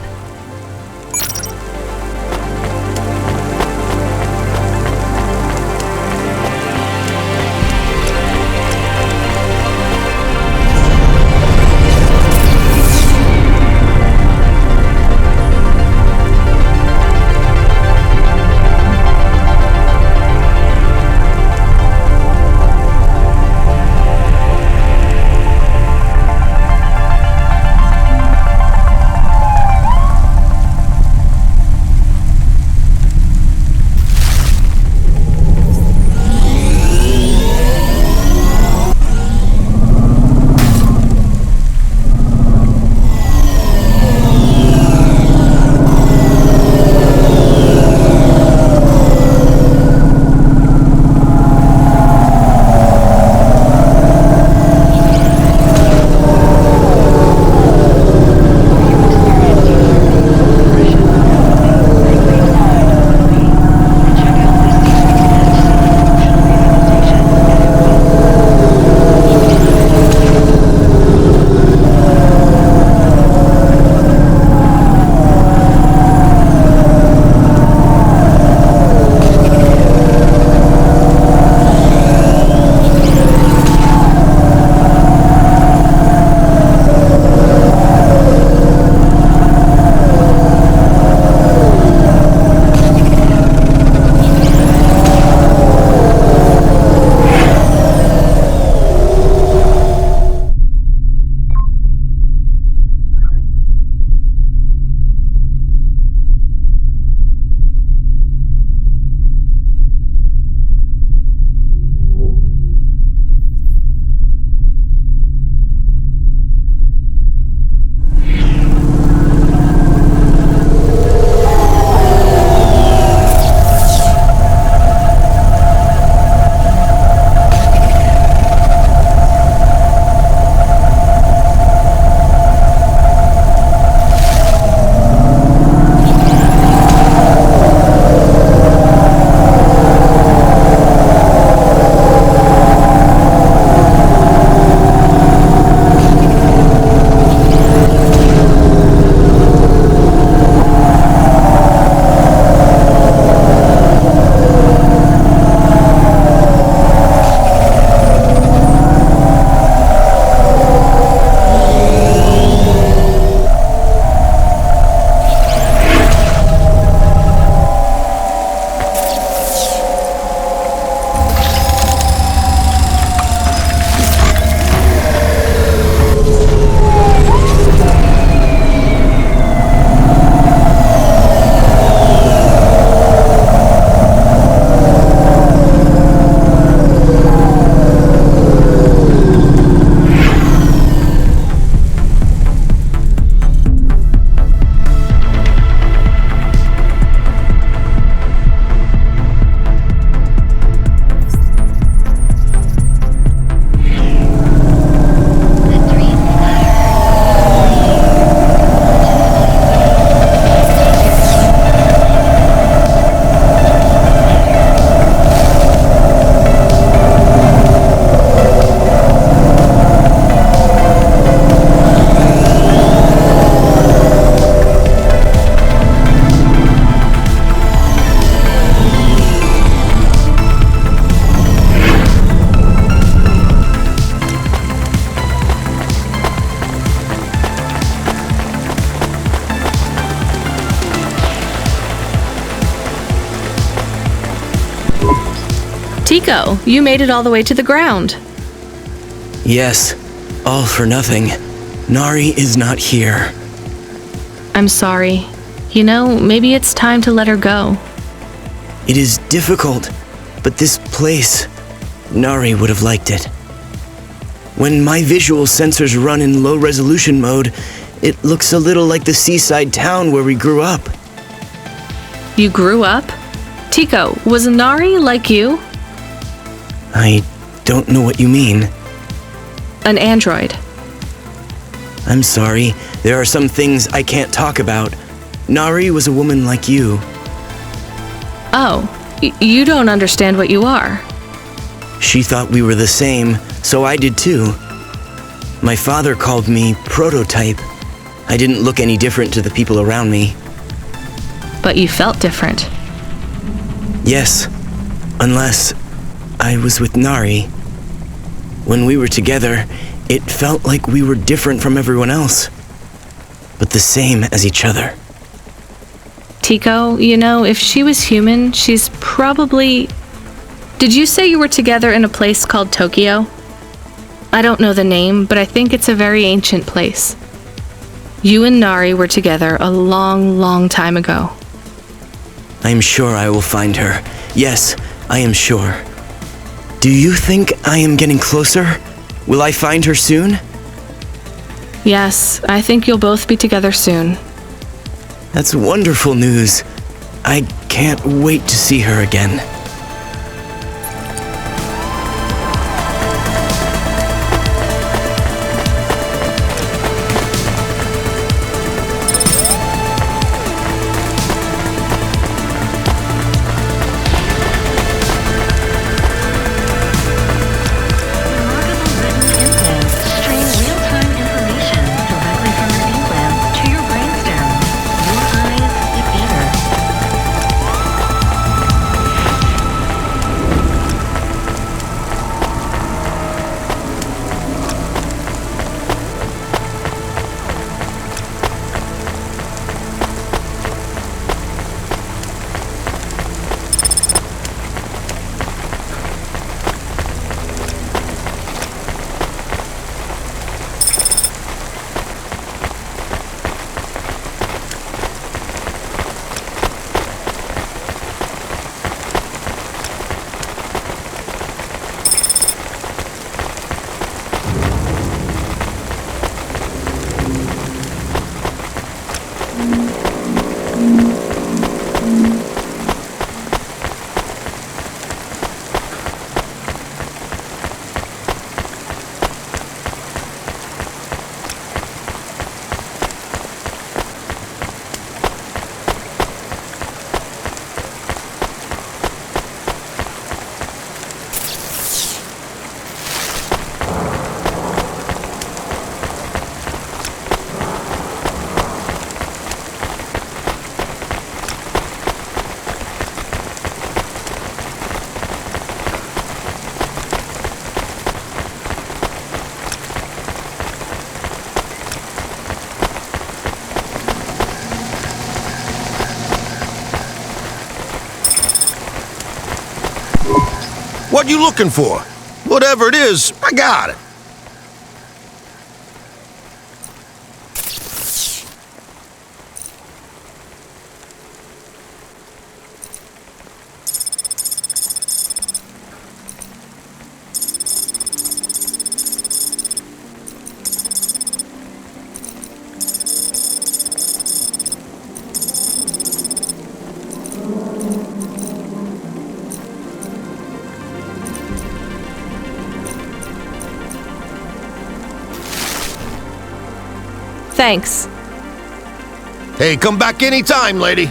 Tico, you made it all the way to the ground. Yes, all for nothing. Nari is not here. I'm sorry. You know, maybe it's time to let her go. It is difficult, but this place, Nari would have liked it. When my visual sensors run in low resolution mode, it looks a little like the seaside town where we grew up. You grew up? Tico, was Nari like you? I don't know what you mean. An android. I'm sorry, there are some things I can't talk about. Nari was a woman like you. Oh, you don't understand what you are. She thought we were the same, so I did too. My father called me prototype. I didn't look any different to the people around me. But you felt different. Yes, unless I was with Nari. When we were together, it felt like we were different from everyone else, but the same as each other. Tico, you know, if she was human, she's probably... Did you say you were together in a place called Tokyo? I don't know the name, but I think it's a very ancient place. You and Nari were together a long, long time ago. I'm sure I will find her. Yes, I am sure. Do you think I am getting closer? Will I find her soon? Yes, I think you'll both be together soon. That's wonderful news. I can't wait to see her again. What you looking for? Whatever it is, I got it. Thanks. Hey, come back anytime, lady.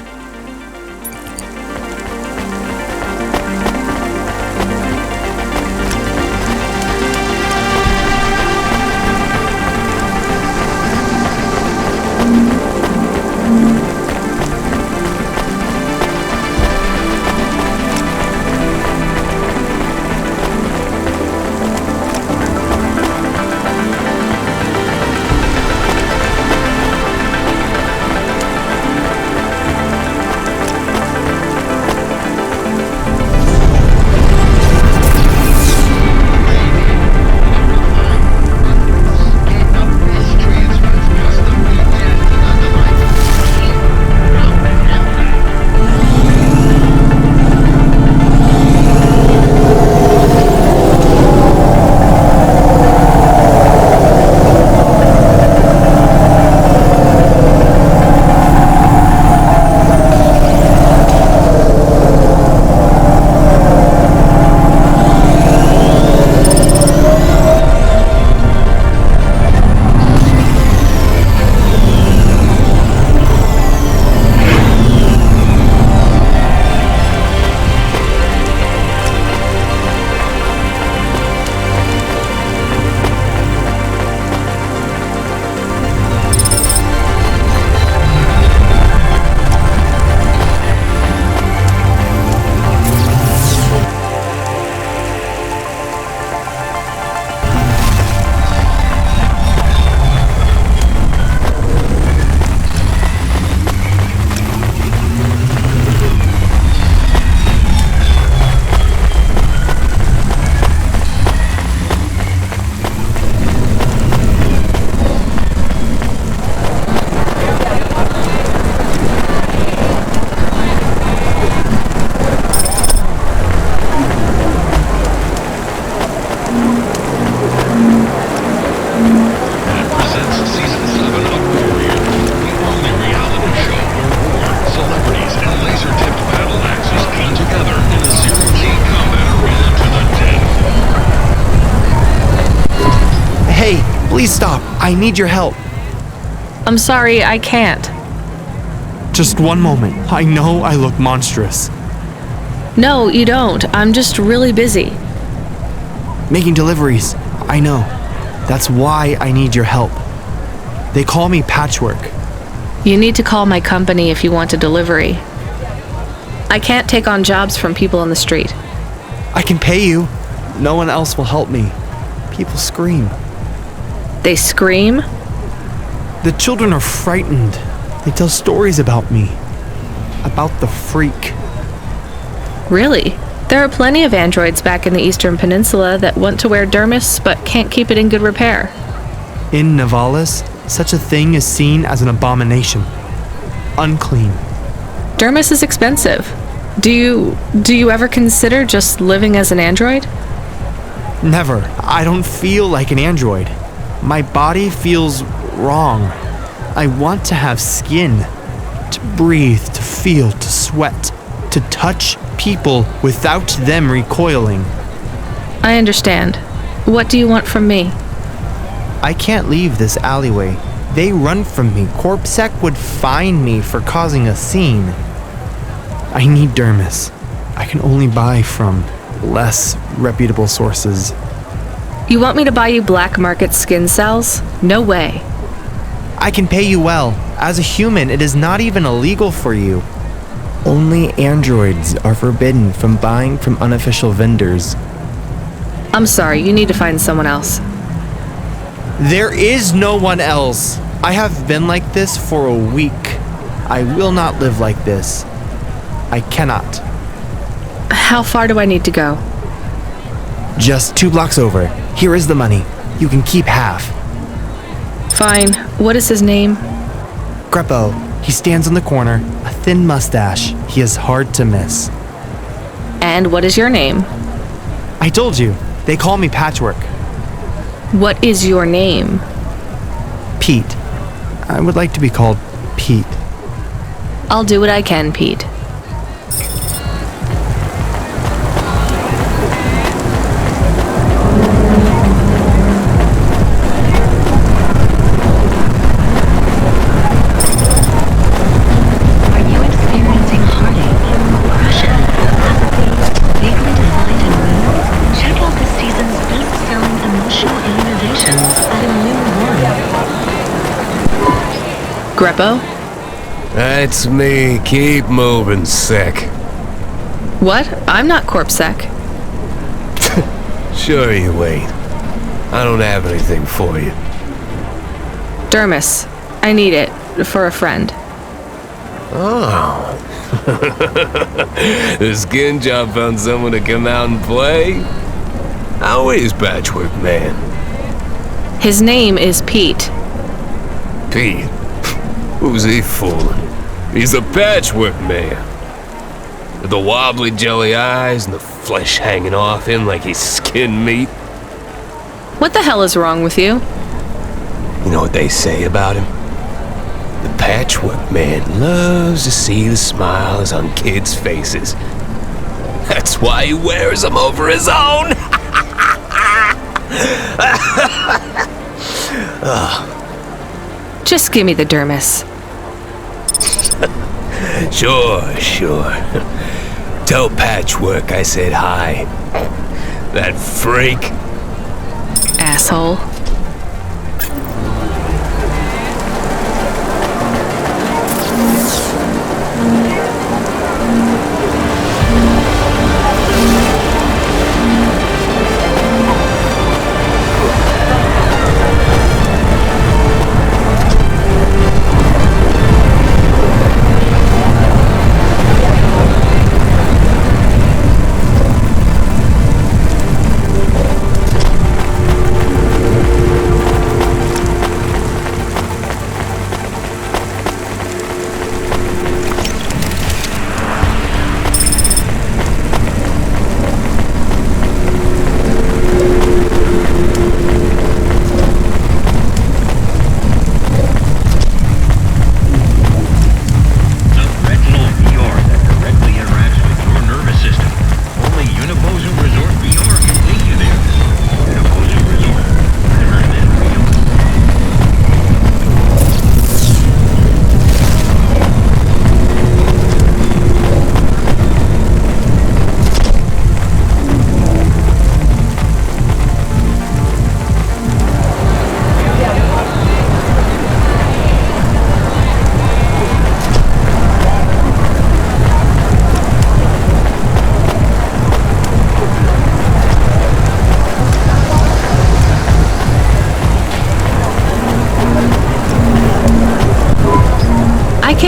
Please stop. I need your help. I'm sorry, I can't. Just one moment. I know I look monstrous. No, you don't. I'm just really busy. Making deliveries. I know. That's why I need your help. They call me Patchwork. You need to call my company if you want a delivery. I can't take on jobs from people on the street. I can pay you. No one else will help me. People scream. They scream? The children are frightened. They tell stories about me. About the freak. Really? There are plenty of androids back in the Eastern Peninsula that want to wear dermis but can't keep it in good repair. In Navalis, such a thing is seen as an abomination. Unclean. Dermis is expensive. Do you ever consider just living as an android? Never. I don't feel like an android. My body feels wrong. I want to have skin. To breathe, to feel, to sweat. To touch people without them recoiling. I understand. What do you want from me? I can't leave this alleyway. They run from me. Corpsec would fine me for causing a scene. I need dermis. I can only buy from less reputable sources. You want me to buy you black market skin cells? No way. I can pay you well. As a human, it is not even illegal for you. Only androids are forbidden from buying from unofficial vendors. I'm sorry, you need to find someone else. There is no one else. I have been like this for a week. I will not live like this. I cannot. How far do I need to go? Just 2 blocks over. Here is the money. You can keep half. Fine. What is his name? Greppo. He stands on the corner, a thin mustache. He is hard to miss. And what is your name? I told you. They call me Patchwork. What is your name? Pete. I would like to be called Pete. I'll do what I can, Pete. Greppo? That's me. Keep moving, Sec. What? I'm not Corpsec. Sure you ain't. I don't have anything for you. Dermis. I need it. For a friend. Oh. The skin job found someone to come out and play? How is Patchwork Man? His name is Pete. Pete? Who's he fooling? He's a Patchwork Man. With the wobbly jelly eyes and the flesh hanging off him like he's skinned meat. What the hell is wrong with you? You know what they say about him? The Patchwork Man loves to see the smiles on kids' faces. That's why he wears them over his own. Just give me the dermis. Sure. Tell Patchwork I said hi. That freak. Asshole.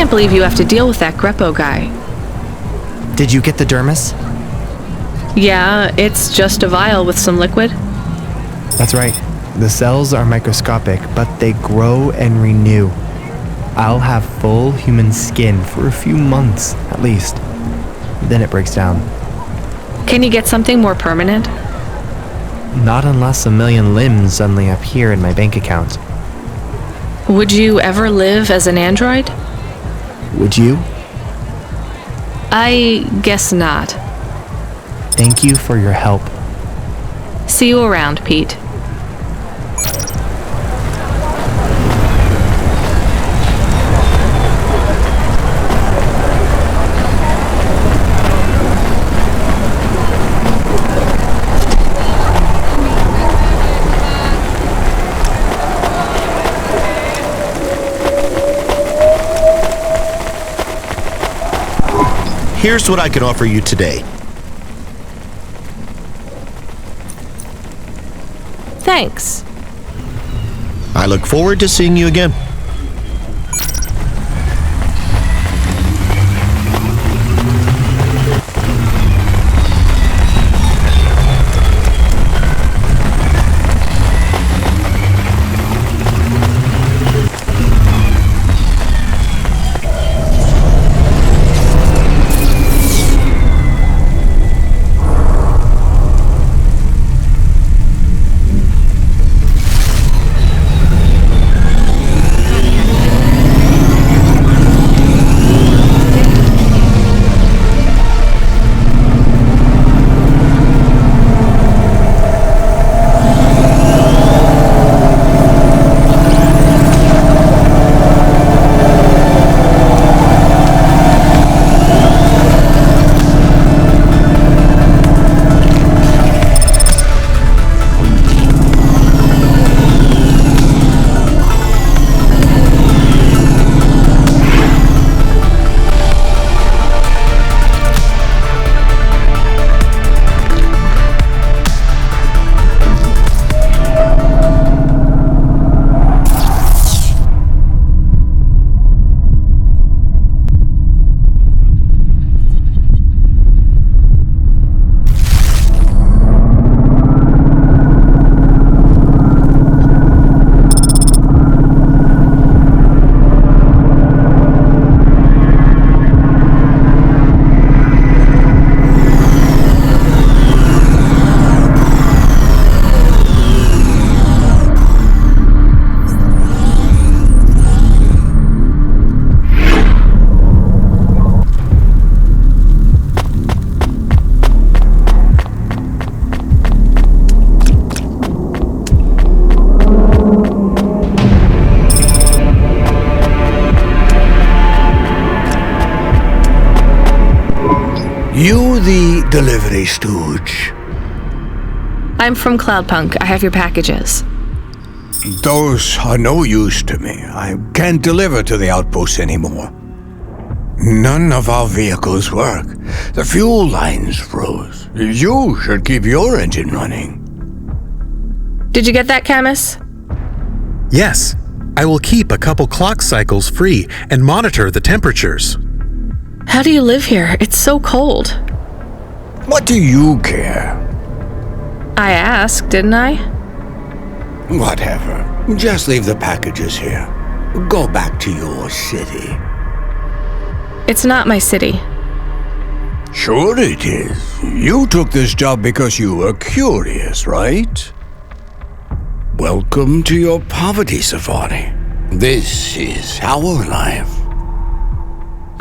can't believe you have to deal with that Greppo guy. Did you get the dermis? Yeah, it's just a vial with some liquid. That's right. The cells are microscopic, but they grow and renew. I'll have full human skin for a few months, at least. Then it breaks down. Can you get something more permanent? Not unless a million limbs suddenly appear in my bank account. Would you ever live as an android? Would you? I guess not. Thank you for your help. See you around, Pete. Here's what I can offer you today. Thanks. I look forward to seeing you again. You the delivery stooge? I'm from Cloudpunk. I have your packages. Those are no use to me. I can't deliver to the outpost anymore. None of our vehicles work. The fuel lines froze. You should keep your engine running. Did you get that, Camus? Yes. I will keep a couple clock cycles free and monitor the temperatures. How do you live here? It's so cold. What do you care? I asked, didn't I? Whatever. Just leave the packages here. Go back to your city. It's not my city. Sure it is. You took this job because you were curious, right? Welcome to your poverty safari. This is our life.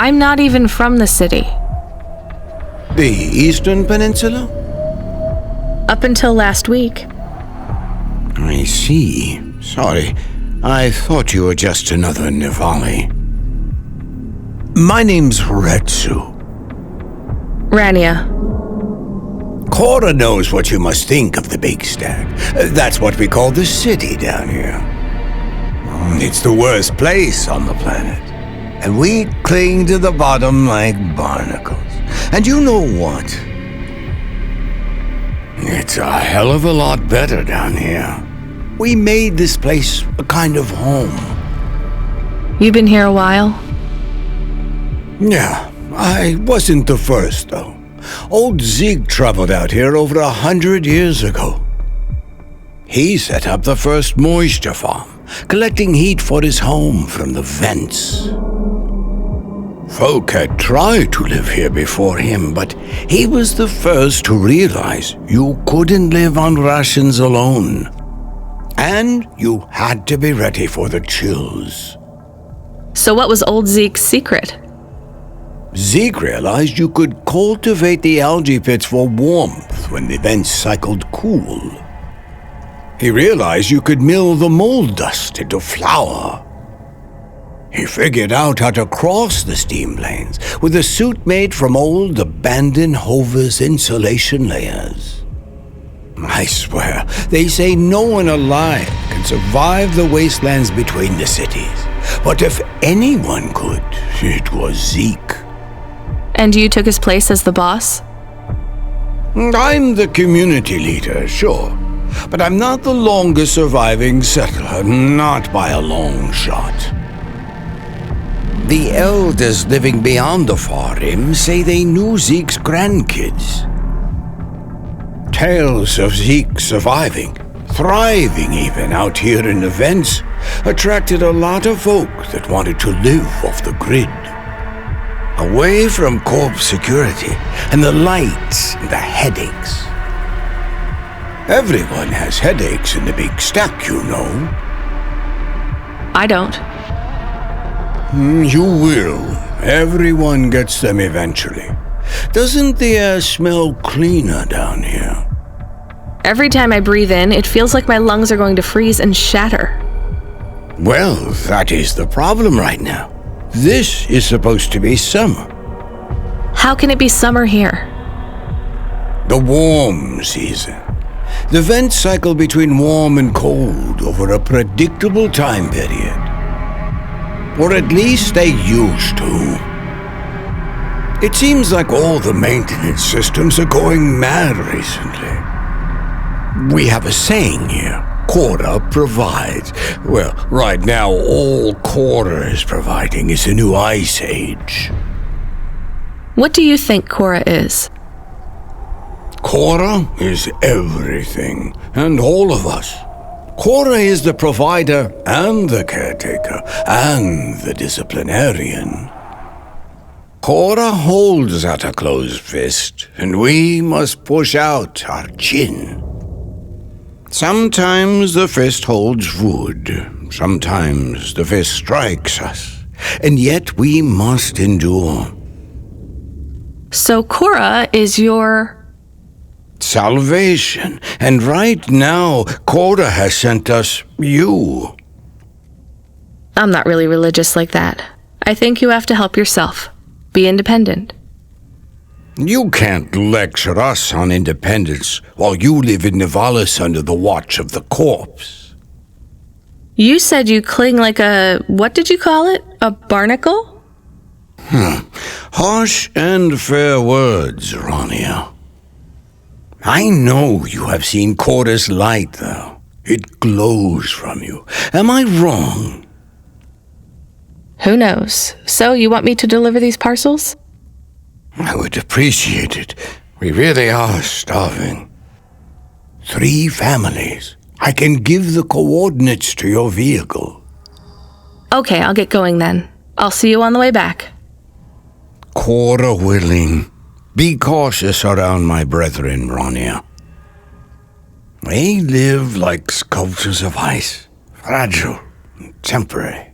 I'm not even from the city. The Eastern Peninsula? Up until last week. I see. Sorry. I thought you were just another Nivali. My name's Retsu. Rania. Cora knows what you must think of the Big Stack. That's what we call the city down here. It's the worst place on the planet. And we cling to the bottom like barnacles. And you know what? It's a hell of a lot better down here. We made this place a kind of home. You've been here a while? Yeah, I wasn't the first, though. Old Zeke traveled out here over 100 years ago. He set up the first moisture farm, collecting heat for his home from the vents. Folk had tried to live here before him, but he was the first to realize you couldn't live on rations alone. And you had to be ready for the chills. So what was old Zeke's secret? Zeke realized you could cultivate the algae pits for warmth when the vents cycled cool. He realized you could mill the mold dust into flour. He figured out how to cross the steam planes with a suit made from old abandoned Hover's insulation layers. I swear, they say no one alive can survive the wastelands between the cities. But if anyone could, it was Zeke. And you took his place as the boss? I'm the community leader, sure. But I'm not the longest surviving settler, not by a long shot. The elders living beyond the far rim say they knew Zeke's grandkids. Tales of Zeke surviving, thriving even out here in the vents, attracted a lot of folk that wanted to live off the grid. Away from corp security and the lights and the headaches. Everyone has headaches in the big stack, you know. I don't. You will. Everyone gets them eventually. Doesn't the air smell cleaner down here? Every time I breathe in, it feels like my lungs are going to freeze and shatter. Well, that is the problem right now. This is supposed to be summer. How can it be summer here? The warm season. The vents cycle between warm and cold over a predictable time period. Or at least they used to. It seems like all the maintenance systems are going mad recently. We have a saying here. Cora provides. Well, right now, all Cora is providing is a new ice age. What do you think Cora is? Cora is everything, and all of us. Cora is the provider, and the caretaker, and the disciplinarian. Cora holds out a closed fist, and we must push out our chin. Sometimes the fist holds wood, sometimes the fist strikes us, and yet we must endure. So Cora is your... salvation, and right now, Cora has sent us you. I'm not really religious like that. I think you have to help yourself. Be independent. You can't lecture us on independence while you live in Nivalis under the watch of the corpse. You said you cling like a... what did you call it? A barnacle? Harsh and fair words, Ronia. I know you have seen Cora's light, though. It glows from you. Am I wrong? Who knows? So, you want me to deliver these parcels? I would appreciate it. We really are starving. 3 families. I can give the coordinates to your vehicle. Okay, I'll get going then. I'll see you on the way back. Cora willing. Be cautious around my brethren, Ronia. They live like sculptures of ice, fragile and temporary.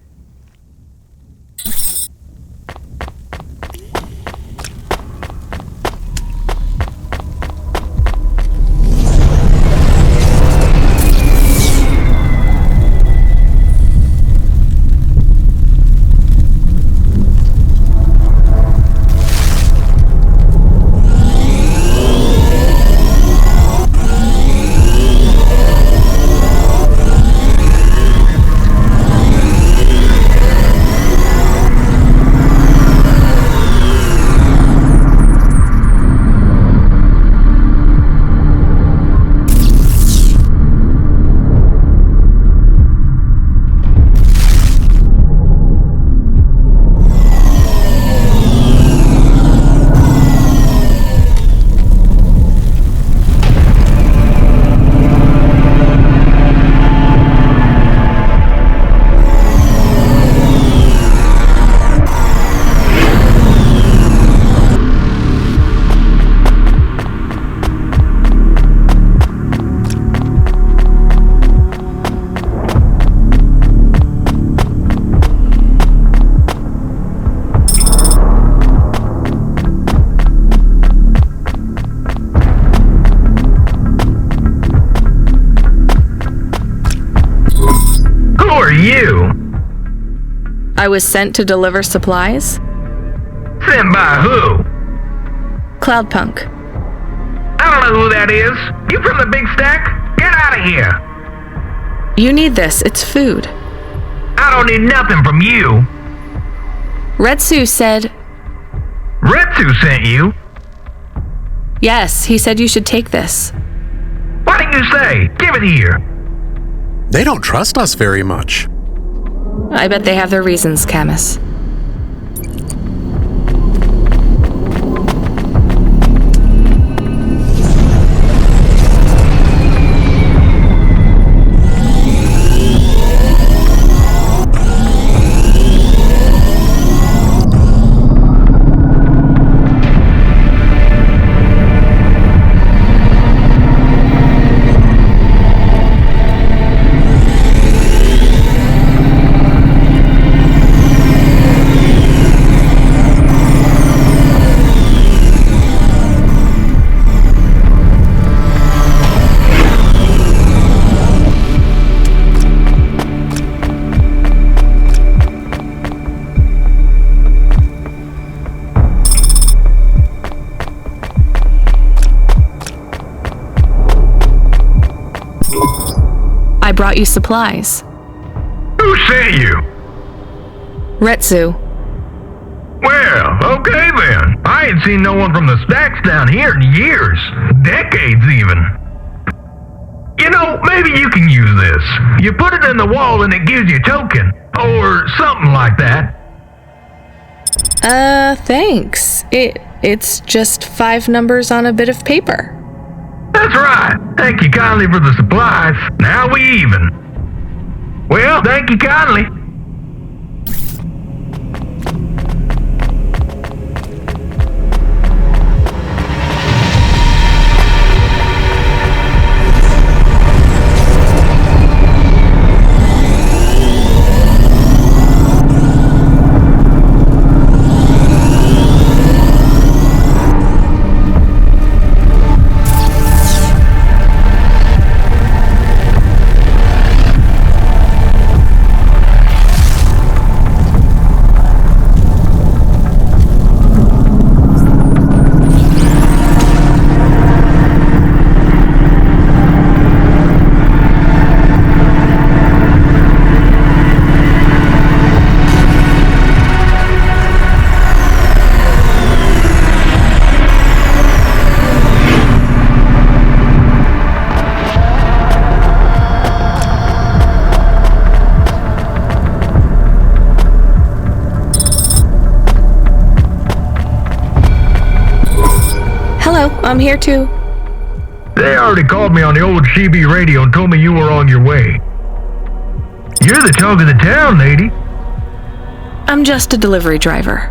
I was sent to deliver supplies. Sent by who? Cloudpunk. I don't know who that is. You from the Big Stack? Get out of here. You need this. It's food. I don't need nothing from you. Retsu said... Retsu sent you? Yes, he said you should take this. What did you say? Give it here. They don't trust us very much. I bet they have their reasons, Camus. I brought you supplies. Who sent you? Retsu. Well, okay then. I ain't seen no one from the stacks down here in years. Decades even. You know, maybe you can use this. You put it in the wall and it gives you a token. Or something like that. Thanks. It's just 5 numbers on a bit of paper. That's right. Thank you kindly for the supplies. Now we even. Well, thank you kindly. I'm here too. They already called me on the old CB radio and told me you were on your way. You're the talk of the town, lady. I'm just a delivery driver.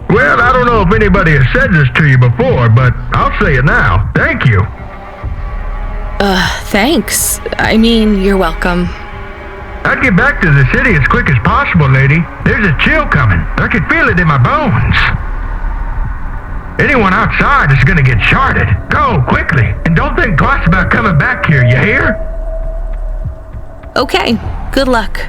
Well, I don't know if anybody has said this to you before, but I'll say it now. Thank you. Thanks. I mean, you're welcome. I'd get back to the city as quick as possible, lady. There's a chill coming. I can feel it in my bones. Anyone outside is gonna get charted. Go, quickly, and don't think twice about coming back here, you hear? Okay, good luck.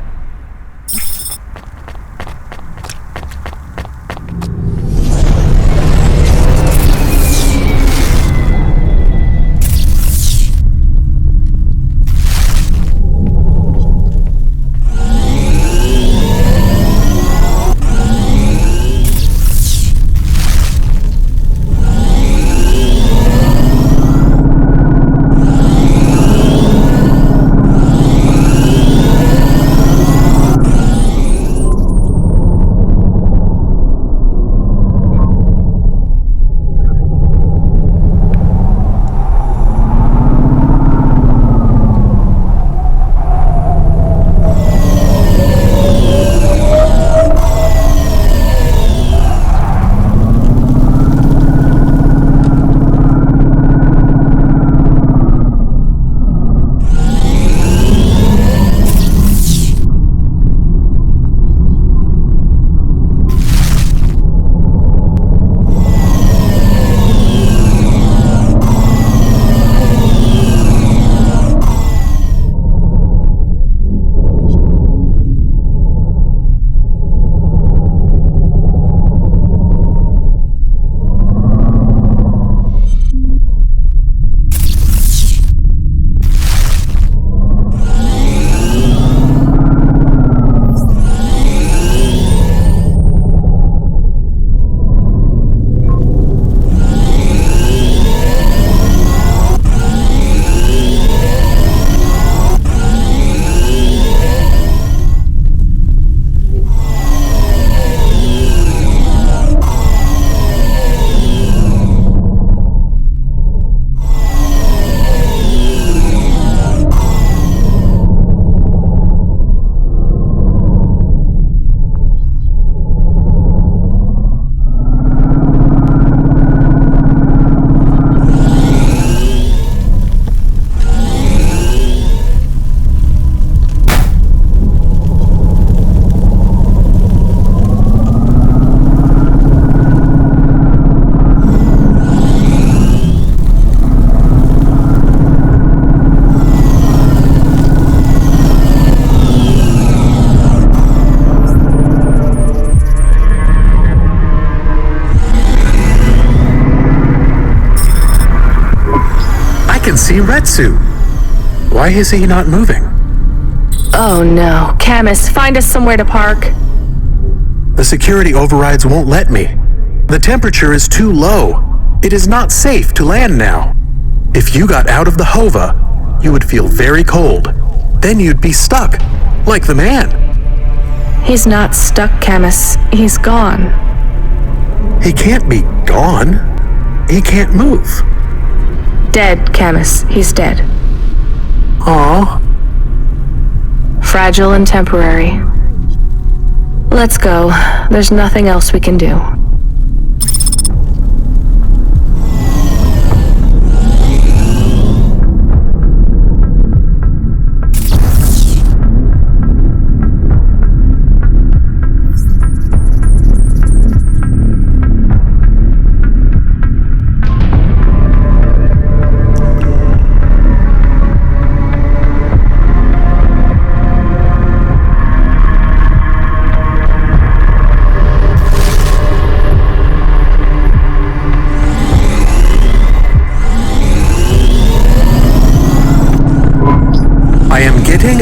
can see Retsu. Why is he not moving? Oh no. Camus, find us somewhere to park. The security overrides won't let me. The temperature is too low. It is not safe to land now. If you got out of the Hova, you would feel very cold. Then you'd be stuck, like the man. He's not stuck, Camus. He's gone. He can't be gone. He can't move. Dead, Camus. He's dead. Aw. Fragile and temporary. Let's go. There's nothing else we can do.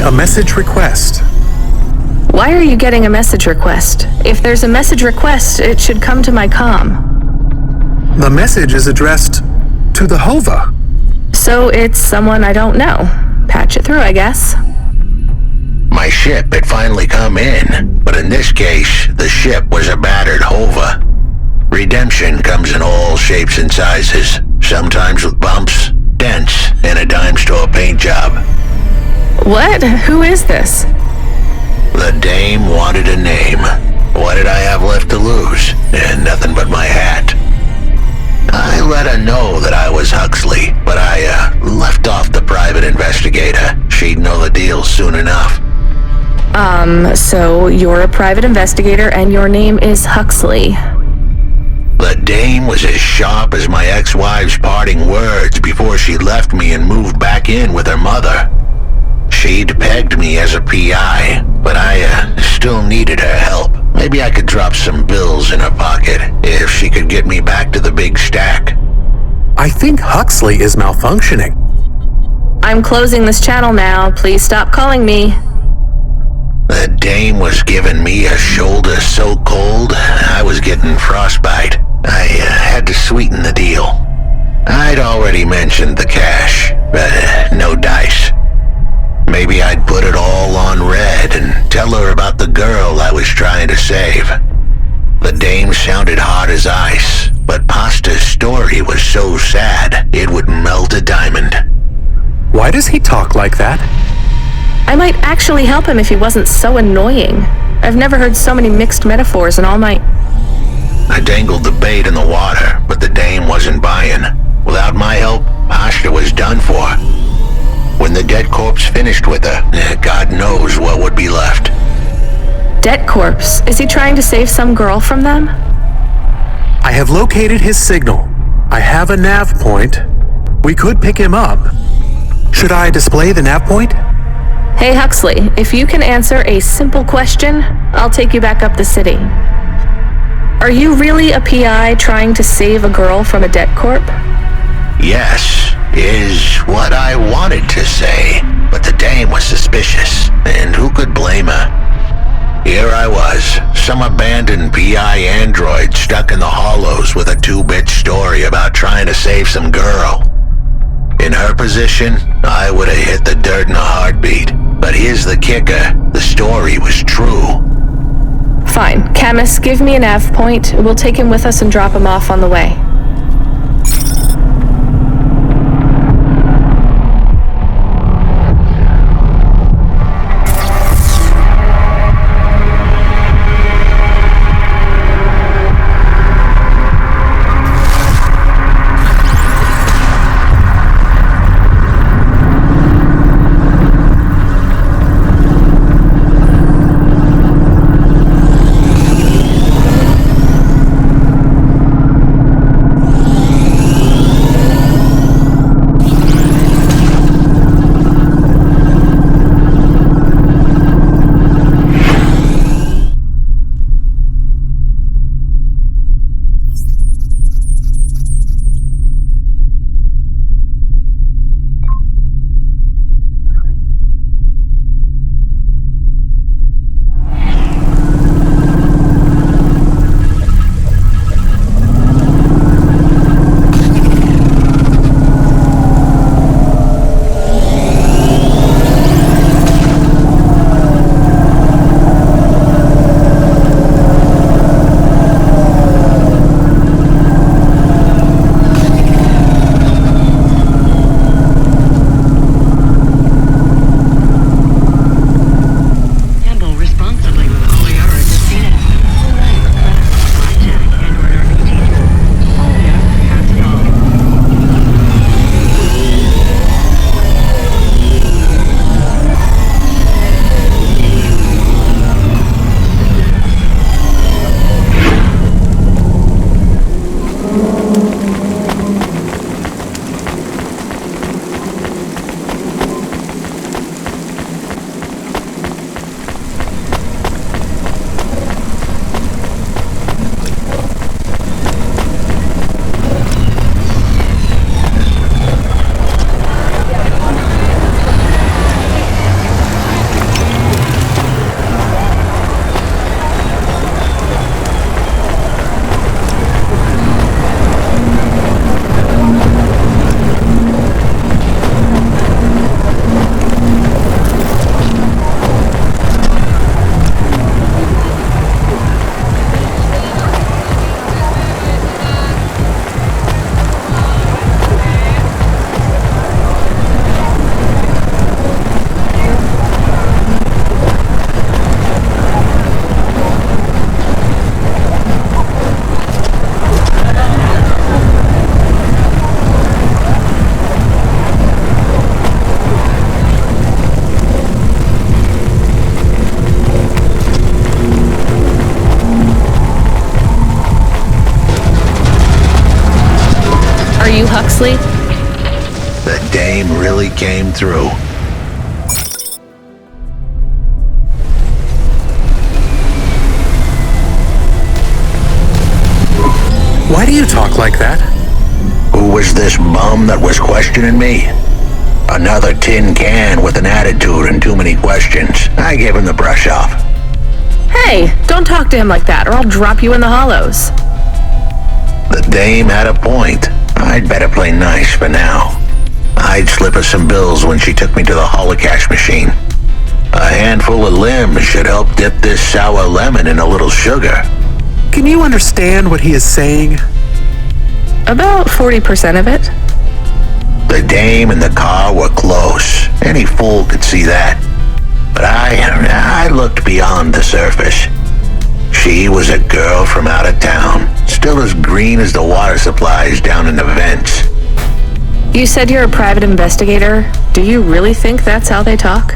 A message request. Why are you getting a message request? If there's a message request, it should come to my comm. The message is addressed to the Hova. So it's someone I don't know. Patch it through, I guess. My ship had finally come in, but in this case, the ship was a battered Hova. Redemption comes in all shapes and sizes, sometimes with bumps, dents, and a dime store paint job. What? Who is this? The dame wanted a name. What did I have left to lose? And nothing but my hat. I let her know that I was Huxley, but I left off the private investigator. She'd know the deal soon enough. So you're a private investigator and your name is Huxley. The dame was as sharp as my ex-wife's parting words before she left me and moved back in with her mother. She'd pegged me as a PI, but I still needed her help. Maybe I could drop some bills in her pocket if she could get me back to the big stack. I think Huxley is malfunctioning. I'm closing this channel now. Please stop calling me. The dame was giving me a shoulder so cold, I was getting frostbite. I had to sweeten the deal. I'd already mentioned the cash, but no dice. Maybe I'd put it all on red and tell her about the girl I was trying to save. The dame sounded hard as ice, but Pasta's story was so sad it would melt a diamond. Why does he talk like that? I might actually help him if he wasn't so annoying. I've never heard so many mixed metaphors in all my... I dangled the bait in the water, but the dame wasn't buying. Without my help, Pasta was done for. When the dead corpse finished with her, God knows what would be left. Dead corpse? Is he trying to save some girl from them? I have located his signal. I have a nav point. We could pick him up. Should I display the nav point? Hey Huxley, if you can answer a simple question, I'll take you back up the city. Are you really a PI trying to save a girl from a dead corp? Yes, is what I wanted to say, but the dame was suspicious, and who could blame her? Here I was, some abandoned PI android stuck in the hollows with a 2-bit story about trying to save some girl. In her position, I would have hit the dirt in a heartbeat, but here's the kicker, the story was true. Fine, Camus, give me a nav point. We'll take him with us and drop him off on the way. Are you Huxley? The dame really came through. Why do you talk like that? Who was this bum that was questioning me? Another tin can with an attitude and too many questions. I gave him the brush off. Hey, don't talk to him like that or I'll drop you in the hollows. The dame had a point. I'd better play nice for now. I'd slip her some bills when she took me to the holocaust machine. A handful of limbs should help dip this sour lemon in a little sugar. Can you understand what he is saying? About 40% of it. The dame and the car were close. Any fool could see that. But I looked beyond the surface. She was a girl from out of town, still as green as the water supplies down in the vents. You said you're a private investigator. Do you really think that's how they talk?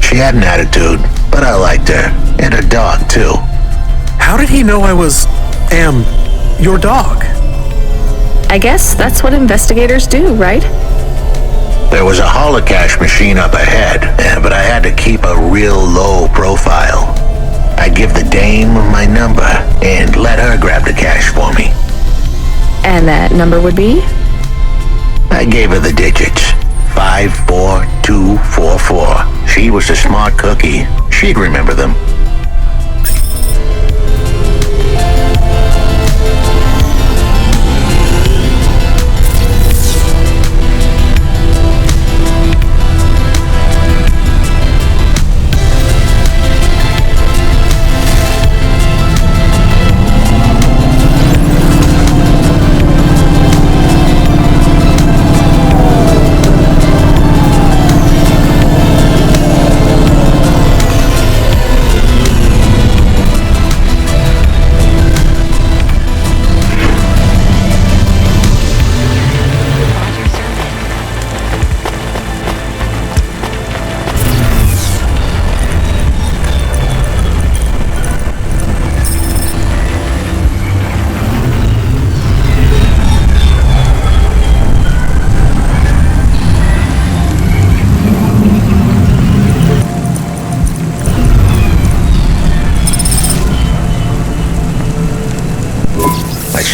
She had an attitude, but I liked her. And her dog, too. How did he know I was, your dog? I guess that's what investigators do, right? There was a holocaust machine up ahead, but I had to keep a real low profile. I'd give the dame my number and let her grab the cash for me. And that number would be? I gave her the digits. 54244. She was a smart cookie. She'd remember them.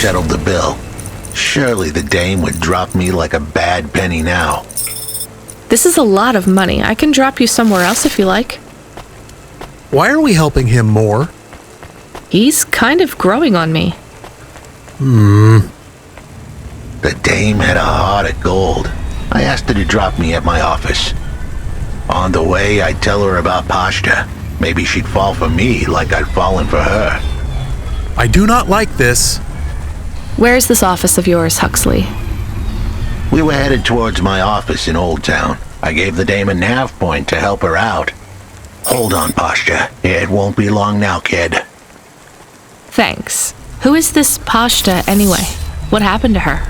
Settled the bill. Surely the dame would drop me like a bad penny now. This is a lot of money. I can drop you somewhere else if you like. Why are we helping him more? He's kind of growing on me. The dame had a heart of gold. I asked her to drop me at my office. On the way, I'd tell her about Pashta. Maybe she'd fall for me like I'd fallen for her. I do not like this. Where's this office of yours, Huxley? We were headed towards my office in Old Town. I gave the dame a nav point to help her out. Hold on, Pashta. It won't be long now, kid. Thanks. Who is this Pashta anyway? What happened to her?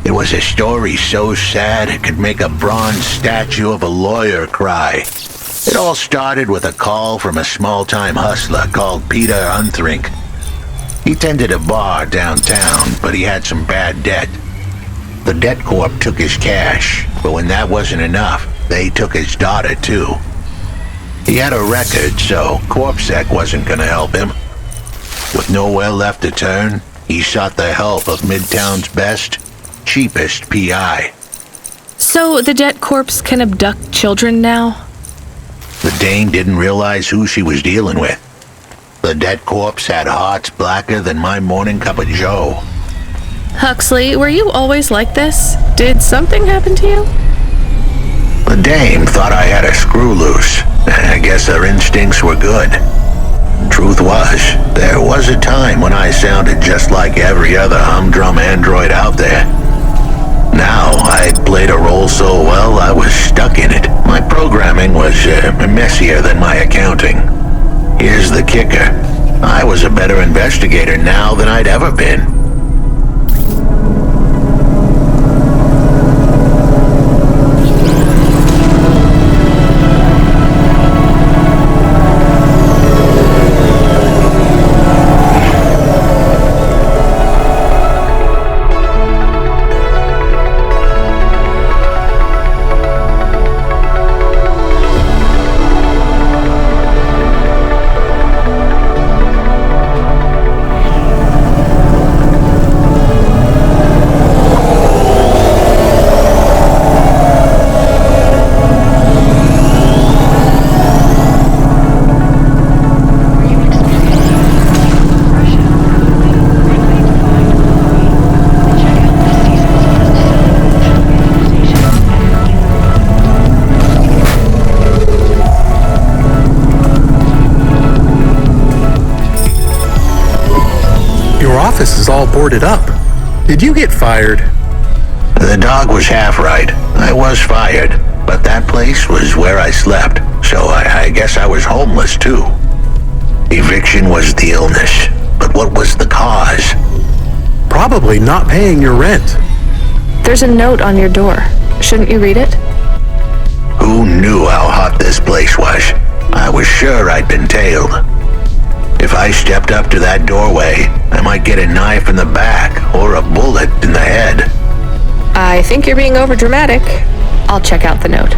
It was a story so sad it could make a bronze statue of a lawyer cry. It all started with a call from a small-time hustler called Peter Unthrink. He tended a bar downtown, but he had some bad debt. The debt corp took his cash, but when that wasn't enough, they took his daughter too. He had a record, so CorpSec wasn't gonna help him. With nowhere left to turn, he sought the help of Midtown's best, cheapest PI. So the debt corpse can abduct children now? The dame didn't realize who she was dealing with. The dead corpse had hearts blacker than my morning cup of joe. Huxley, were you always like this? Did something happen to you? The dame thought I had a screw loose. I guess her instincts were good. Truth was, there was a time when I sounded just like every other humdrum android out there. Now, I played a role so well I was stuck in it. My programming was messier than my accounting. Here's the kicker. I was a better investigator now than I'd ever been. office is all boarded up. Did you get fired? The dog was half right. I was fired, but that place was where I slept, so I guess I was homeless too. Eviction was the illness, but what was the cause? Probably not paying your rent. There's a note on your door. Shouldn't you read it? Who knew how hot this place was? I was sure I'd been tailed. If I stepped up to that doorway, I might get a knife in the back or a bullet in the head. I think you're being overdramatic. I'll check out the note.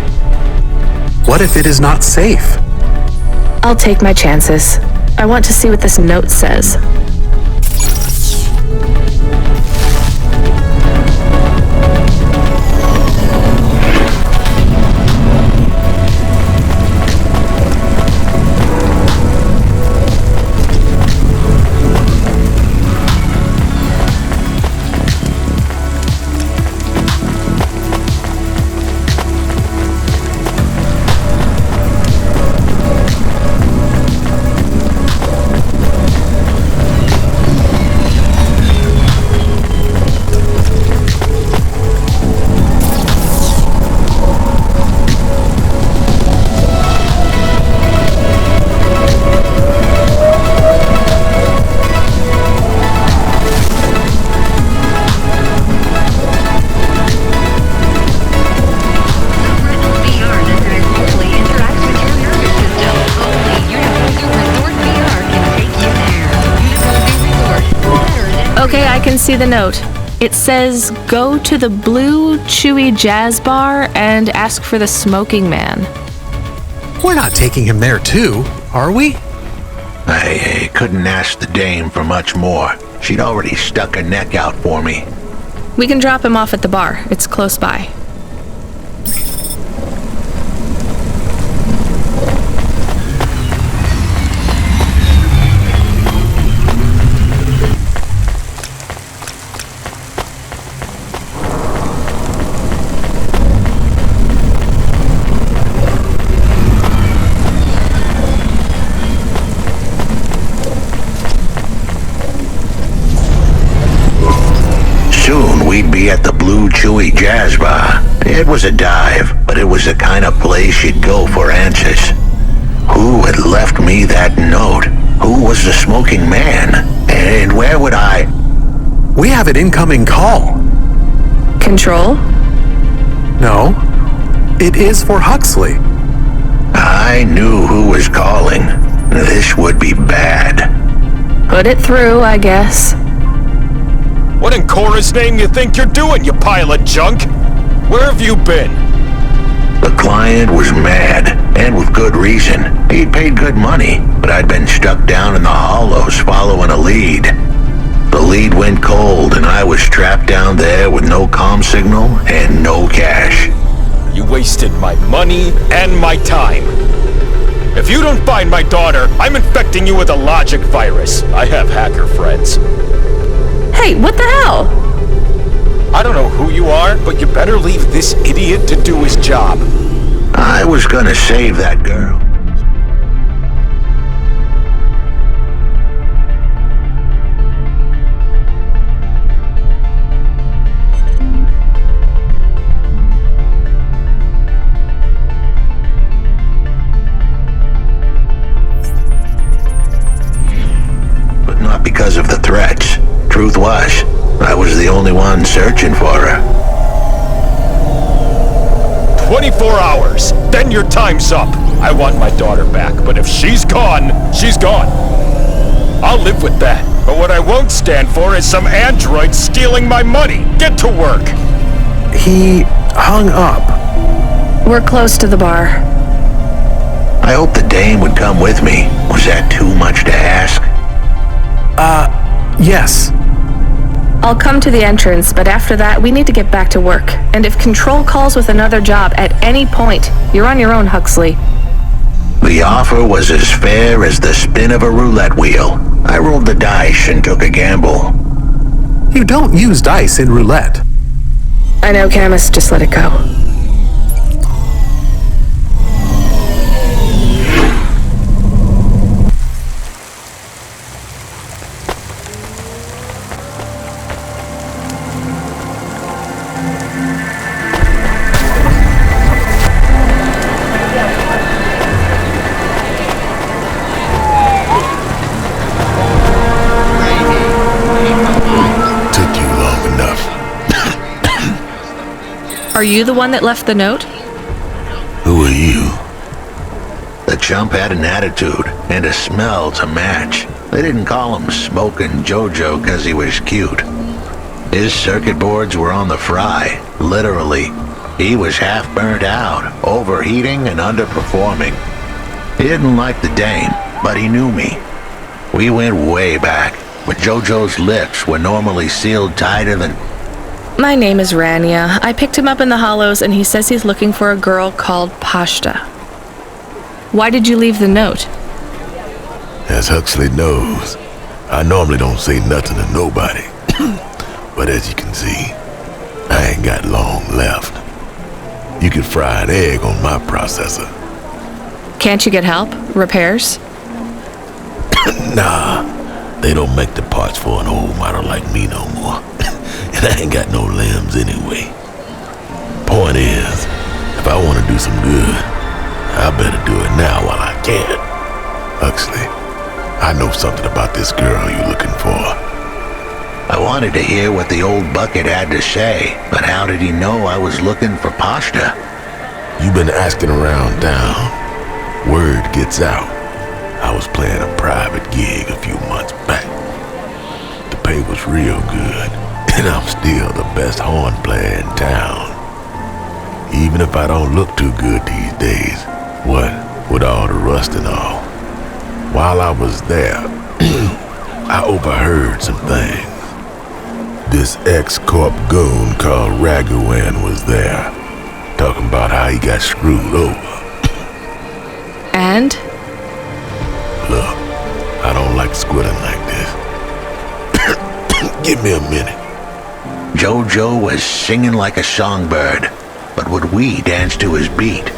What if it is not safe? I'll take my chances. I want to see what this note says. Okay, I can see the note. It says, go to the Blue Chewy Jazz Bar and ask for the smoking man. We're not taking him there too, are we? I couldn't ask the dame for much more. She'd already stuck her neck out for me. We can drop him off at the bar. It's close by. We'd be at the Blue Chewy Jazz Bar. It was a dive, but it was the kind of place you'd go for answers. Who had left me that note? Who was the smoking man? And where would I... We have an incoming call. Control? No. It is for Huxley. I knew who was calling. This would be bad. Put it through, I guess. What in Cora's name you think you're doing, you pile of junk? Where have you been? The client was mad, and with good reason. He'd paid good money, but I'd been stuck down in the hollows following a lead. The lead went cold, and I was trapped down there with no comm signal and no cash. You wasted my money and my time. If you don't find my daughter, I'm infecting you with a logic virus. I have hacker friends. Hey, what the hell? I don't know who you are, but you better leave this idiot to do his job. I was gonna save that girl. But not because of the threats. Truth was, I was the only one searching for her. 24 hours, then your time's up. I want my daughter back, but if she's gone, she's gone. I'll live with that, but what I won't stand for is some android stealing my money. Get to work. He hung up. We're close to the bar. I hope the dame would come with me. Was that too much to ask? Yes. I'll come to the entrance, but after that, we need to get back to work. And if Control calls with another job at any point, you're on your own, Huxley. The offer was as fair as the spin of a roulette wheel. I rolled the dice and took a gamble. You don't use dice in roulette. I know, Camus. Just let it go. Are you the one that left the note? Who are you? The chump had an attitude and a smell to match. They didn't call him Smoking Jojo because he was cute. His circuit boards were on the fry, literally. He was half burnt out, overheating and underperforming. He didn't like the dame, but he knew me. We went way back, but Jojo's lips were normally sealed tighter than... My name is Rania. I picked him up in the Hollows, and he says he's looking for a girl called Pashta. Why did you leave the note? As Huxley knows, I normally don't say nothing to nobody. But as you can see, I ain't got long left. You could fry an egg on my processor. Can't you get help? Repairs? Nah, they don't make the parts for an old model like me no more. And I ain't got no limbs anyway. Point is, if I want to do some good, I better do it now while I can. Huxley, I know something about this girl you're looking for. I wanted to hear what the old bucket had to say, but how did he know I was looking for Pashta? You've been asking around town. Word gets out. I was playing a private gig a few months back. The pay was real good, and I'm still the best horn player in town. Even if I don't look too good these days, what with all the rust and all. While I was there, I overheard some things. This ex-corp goon called Raguan was there, talking about how he got screwed over. And? Look, I don't like squilling like this. Give me a minute. Jojo was singing like a songbird, but would we dance to his beat?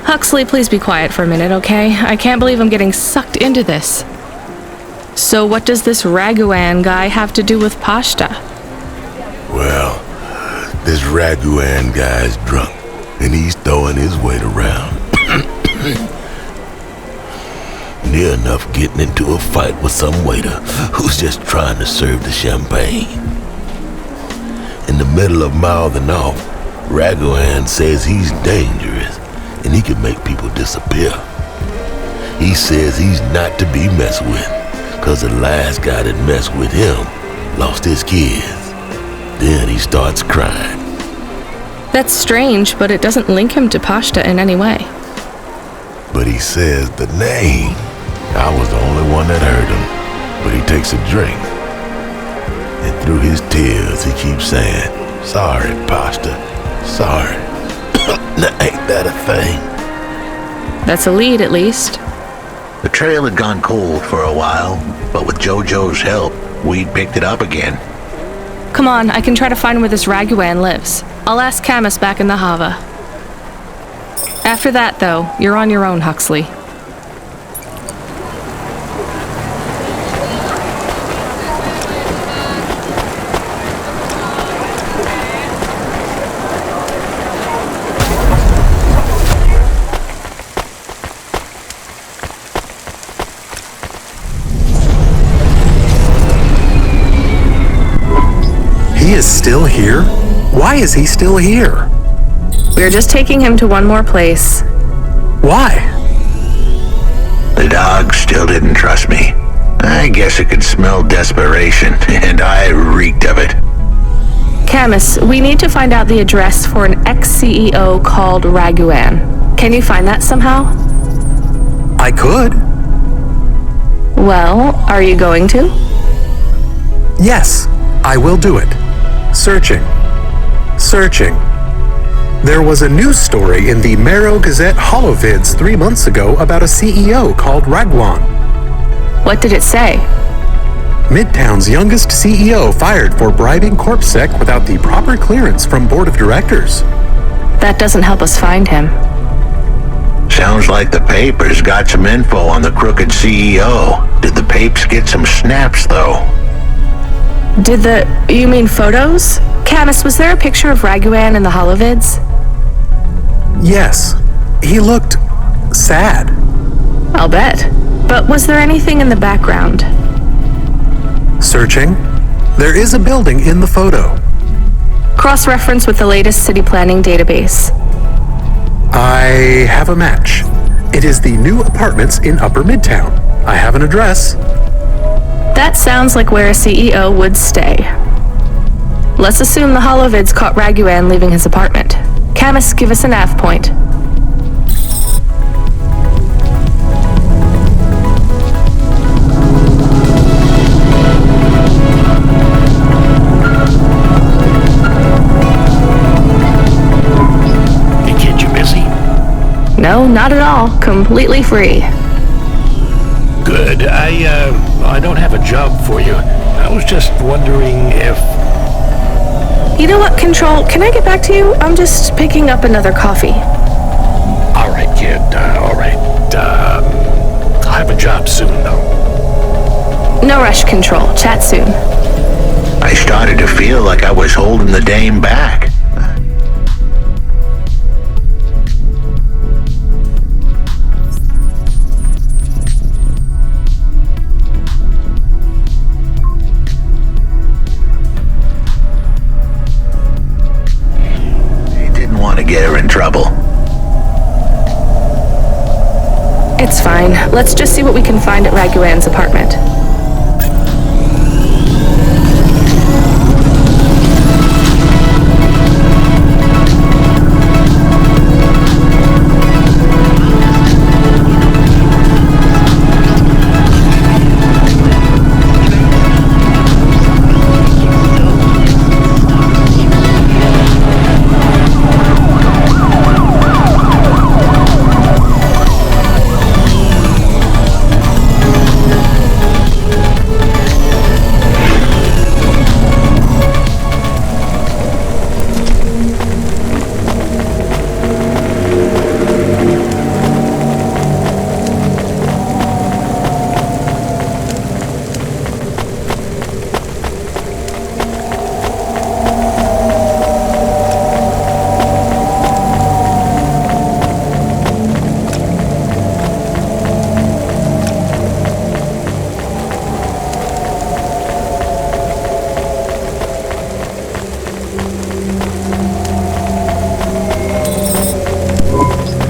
Huxley, please be quiet for a minute, okay? I can't believe I'm getting sucked into this. So what does this Raguan guy have to do with Pashta? Well, this Raguan guy's drunk, and he's throwing his weight around. Near enough getting into a fight with some waiter who's just trying to serve the champagne. In the middle of mouthing off, Raguan says he's dangerous and he can make people disappear. He says he's not to be messed with, cause the last guy that messed with him lost his kids. Then he starts crying. That's strange, but it doesn't link him to Pashta in any way. But he says the name. I was the only one that heard him, but he takes a drink. And through his tears, he keeps saying, "Sorry, Pashta, sorry." Now, ain't that a thing? That's a lead, at least. The trail had gone cold for a while, but with Jojo's help, we'd picked it up again. Come on, I can try to find where this Raguan lives. I'll ask Camus back in the Hava. After that, though, you're on your own, Huxley. He is still here? Why is he still here? We're just taking him to one more place. Why? The dog still didn't trust me. I guess it could smell desperation, and I reeked of it. Camus, we need to find out the address for an ex-CEO called Raguan. Can you find that somehow? I could. Well, are you going to? Yes, I will do it. Searching. There was a news story in the Marrow Gazette Holovids 3 months ago about a CEO called Raguan. What did it say? Midtown's youngest CEO fired for bribing CorpSec without the proper clearance from board of directors. That doesn't help us find him. Sounds like the papers got some info on the crooked CEO. Did the papes get some snaps, though? You mean photos? Camus, was there a picture of Raguan in the Holovids? Yes. He looked sad. I'll bet. But was there anything in the background? Searching. There is a building in the photo. cross-reference with the latest city planning database. I have a match. It is the new apartments in Upper Midtown. I have an address. That sounds like where a CEO would stay. Let's assume the holovids caught Raguan leaving his apartment. Camus, give us a nav point. Hey kid, you busy? No, not at all. Completely free. Good. I don't have a job for you. I was just wondering if... You know what, Control? Can I get back to you? I'm just picking up another coffee. All right, kid. All right. I'll have a job soon, though. No rush, Control. Chat soon. I started to feel like I was holding the dame back. Want to get her in trouble. It's fine. Let's just see what we can find at Raguan's apartment.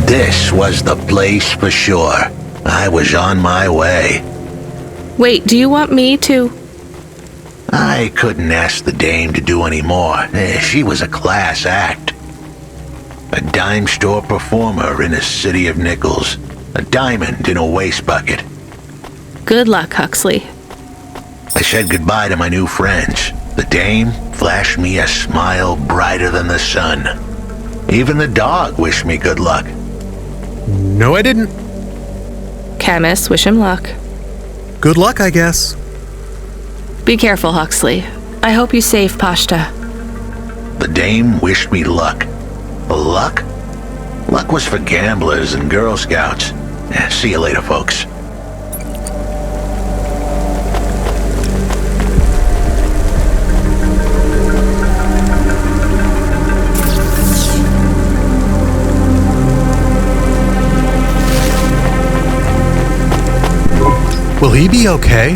This was the place for sure. I was on my way. Wait, do you want me to... I couldn't ask the dame to do any more. She was a class act. A dime store performer in a city of nickels. A diamond in a waste bucket. Good luck, Huxley. I said goodbye to my new friends. The dame flashed me a smile brighter than the sun. Even the dog wished me good luck. No, I didn't. Camus, wish him luck. Good luck, I guess. Be careful, Huxley. I hope you save Pashta. The dame wished me luck. Luck? Luck was for gamblers and Girl Scouts. See you later, folks. Will he be okay?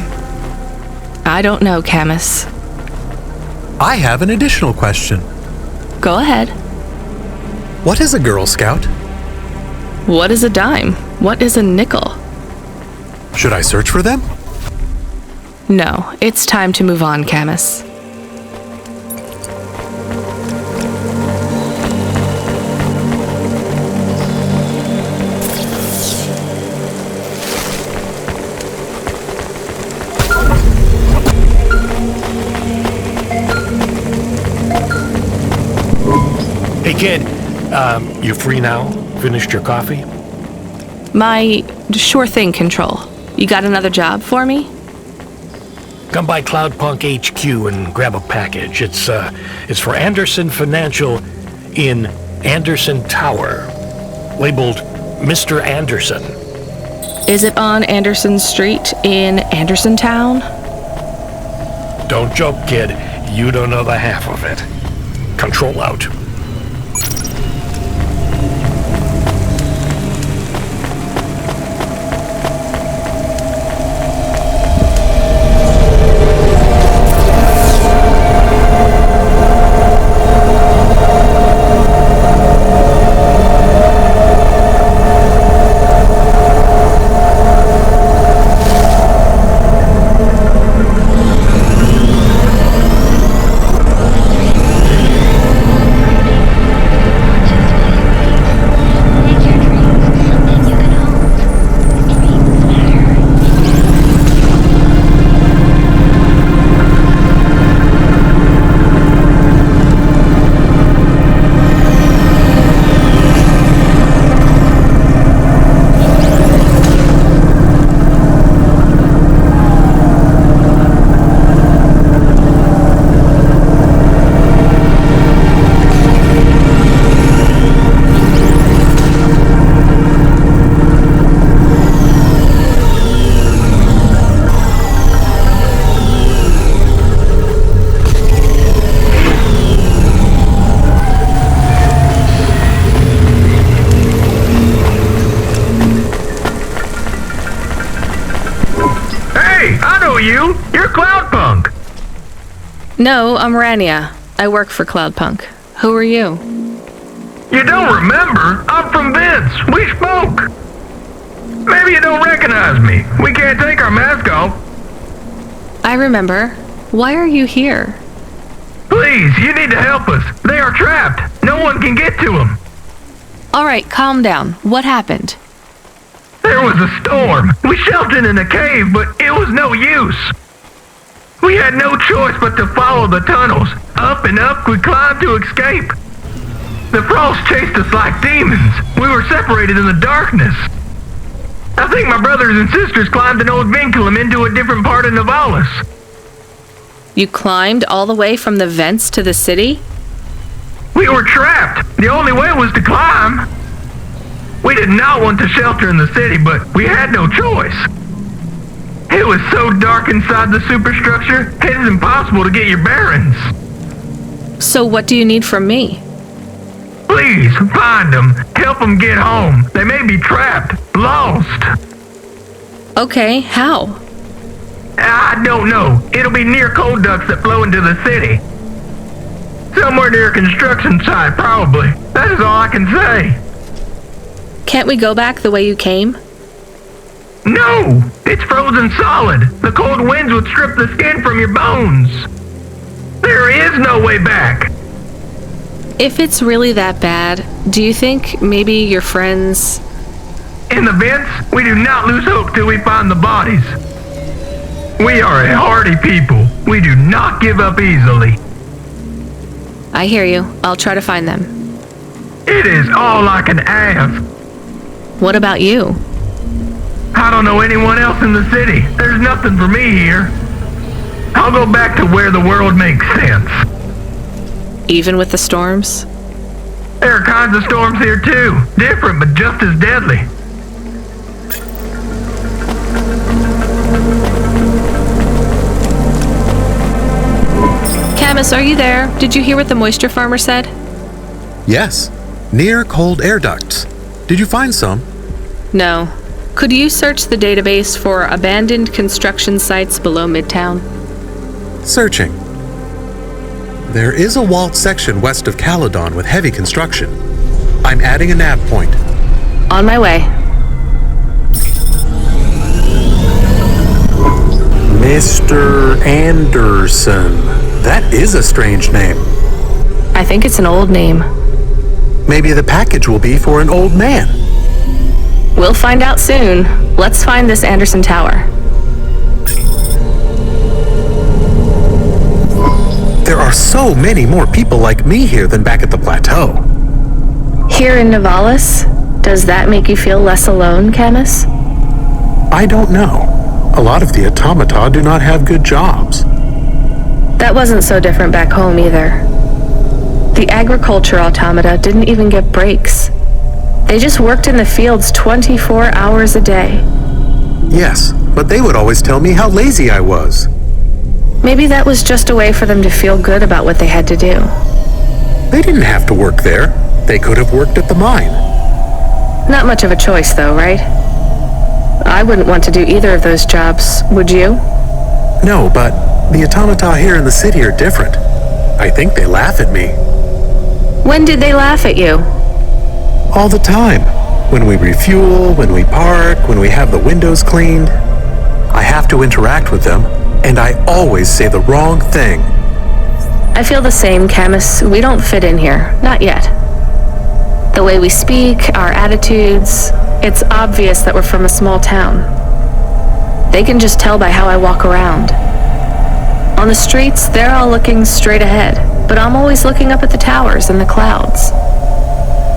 I don't know, Camus. I have an additional question. Go ahead. What is a Girl Scout? What is a dime? What is a nickel? Should I search for them? No, it's time to move on, Camus. Hey kid, you free now? Finished your coffee? Sure thing, Control. You got another job for me? Come by Cloudpunk HQ and grab a package. It's for Anderson Financial in Anderson Tower, labeled Mr. Anderson. Is it on Anderson Street in Anderson Town? Don't joke, kid. You don't know the half of it. Control out. you? You're Cloudpunk. No, I'm Rania. I work for Cloudpunk. Who are you? You don't remember? I'm from Vince. We spoke. Maybe you don't recognize me. We can't take our mask off. I remember. Why are you here? Please, you need to help us. They are trapped. No one can get to them. All right, calm down. What happened? There was a storm. We sheltered in a cave, but it was no use. We had no choice but to follow the tunnels. Up and up we climbed to escape. The frost chased us like demons. We were separated in the darkness. I think my brothers and sisters climbed an old vinculum into a different part of Navalis. You climbed all the way from the vents to the city? We were trapped. The only way was to climb. We did not want to shelter in the city, but we had no choice. It was so dark inside the superstructure, it is impossible to get your bearings. So what do you need from me? Please, find them. Help them get home. They may be trapped, lost. Okay, how? I don't know. It'll be near coal ducts that flow into the city. Somewhere near a construction site, probably. That is all I can say. Can't we go back the way you came? No! It's frozen solid. The cold winds would strip the skin from your bones. There is no way back. If it's really that bad, do you think maybe your friends... In the vents, we do not lose hope till we find the bodies. We are a hardy people. We do not give up easily. I hear you. I'll try to find them. It is all I can ask. What about you? I don't know anyone else in the city. There's nothing for me here. I'll go back to where the world makes sense. Even with the storms? There are kinds of storms here too. Different, but just as deadly. Camus, are you there? Did you hear what the moisture farmer said? Yes, near cold air ducts. Did you find some? No. Could you search the database for abandoned construction sites below Midtown? Searching. There is a walled section west of Caledon with heavy construction. I'm adding a nav point. On my way. Mr. Anderson. That is a strange name. I think it's an old name. Maybe the package will be for an old man. We'll find out soon. Let's find this Anderson Tower. There are so many more people like me here than back at the plateau. Here in Navalis? Does that make you feel less alone, Camus? I don't know. A lot of the automata do not have good jobs. That wasn't so different back home either. The agriculture automata didn't even get breaks. They just worked in the fields 24 hours a day. Yes, but they would always tell me how lazy I was. Maybe that was just a way for them to feel good about what they had to do. They didn't have to work there. They could have worked at the mine. Not much of a choice, though, right? I wouldn't want to do either of those jobs, would you? No, but the automata here in the city are different. I think they laugh at me. When did they laugh at you? All the time. When we refuel, when we park, when we have the windows cleaned. I have to interact with them, and I always say the wrong thing. I feel the same, Camus. We don't fit in here. Not yet. The way we speak, our attitudes, it's obvious that we're from a small town. They can just tell by how I walk around. On the streets, they're all looking straight ahead, but I'm always looking up at the towers and the clouds.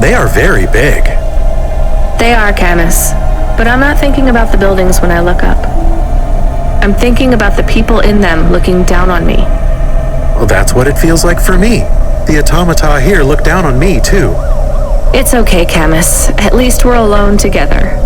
They are very big. They are, Camus, but I'm not thinking about the buildings when I look up. I'm thinking about the people in them looking down on me. Well, that's what it feels like for me. The automata here look down on me, too. It's okay, Camus. At least we're alone together.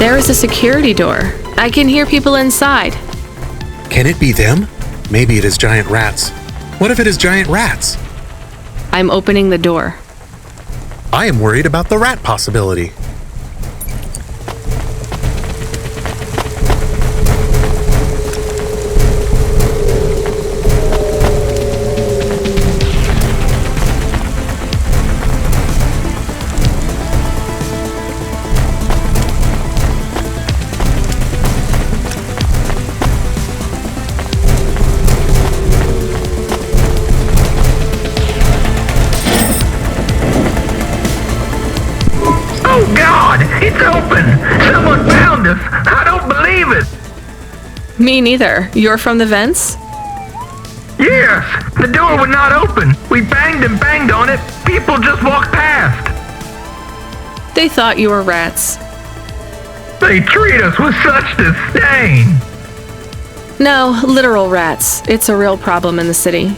There is a security door. I can hear people inside. Can it be them? Maybe it is giant rats. What if it is giant rats? I'm opening the door. I am worried about the rat possibility. Oh God, it's open! Someone found us! I don't believe it! Me neither. You're from the vents? Yes! The door would not open! We banged and banged on it! People just walked past! They thought you were rats. They treat us with such disdain! No, literal rats. It's a real problem in the city.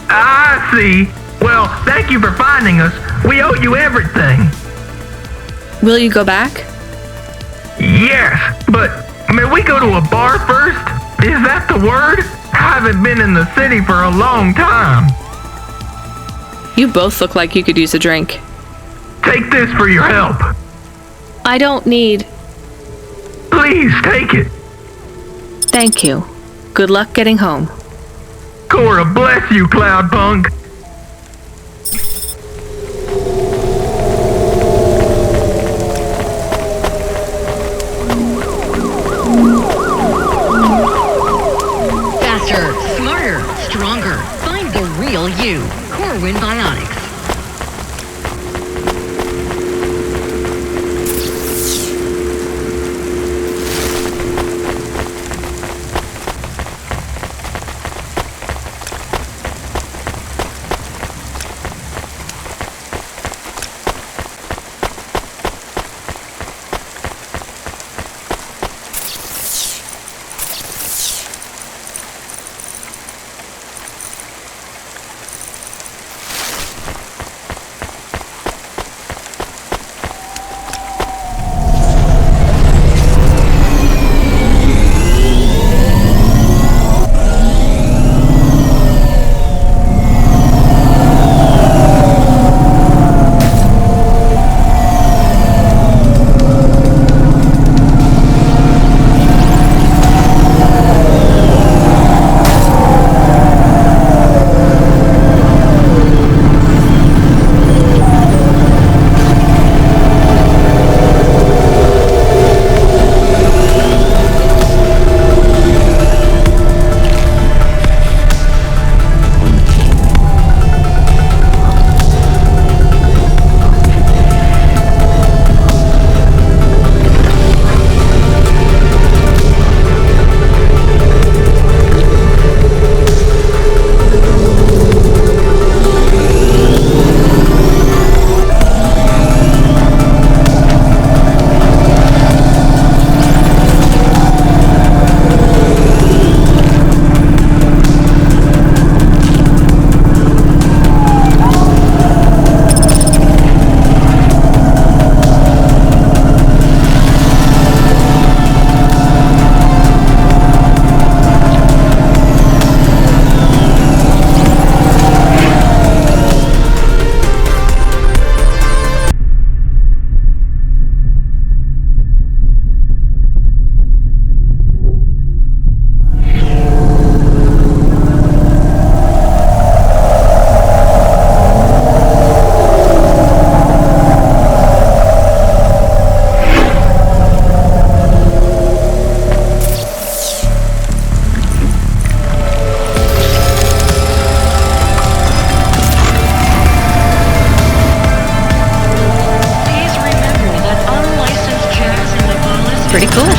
I see. Well, thank you for finding us. We owe you everything. Will you go back? Yes, but may we go to a bar first? Is that the word? I haven't been in the city for a long time. You both look like you could use a drink. Take this for your help. I don't need... Please, take it. Thank you. Good luck getting home. Cora bless you, Cloudpunk. Faster, smarter, stronger. Find the real you. Corwin Bionics. Pretty cool.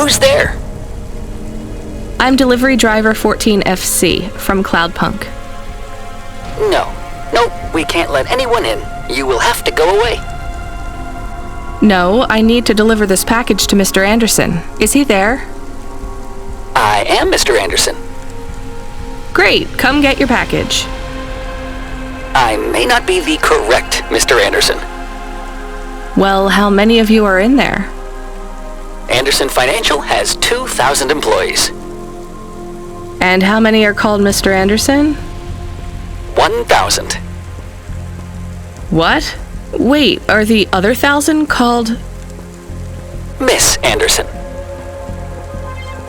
Who's there? I'm delivery driver 14FC from Cloudpunk. No, we can't let anyone in. You will have to go away. No, I need to deliver this package to Mr. Anderson. Is he there? I am Mr. Anderson. Great, come get your package. I may not be the correct Mr. Anderson. Well, how many of you are in there? Anderson Financial has 2,000 employees. And how many are called Mr. Anderson? 1,000. What? Wait, are the other 1,000 called... Miss Anderson.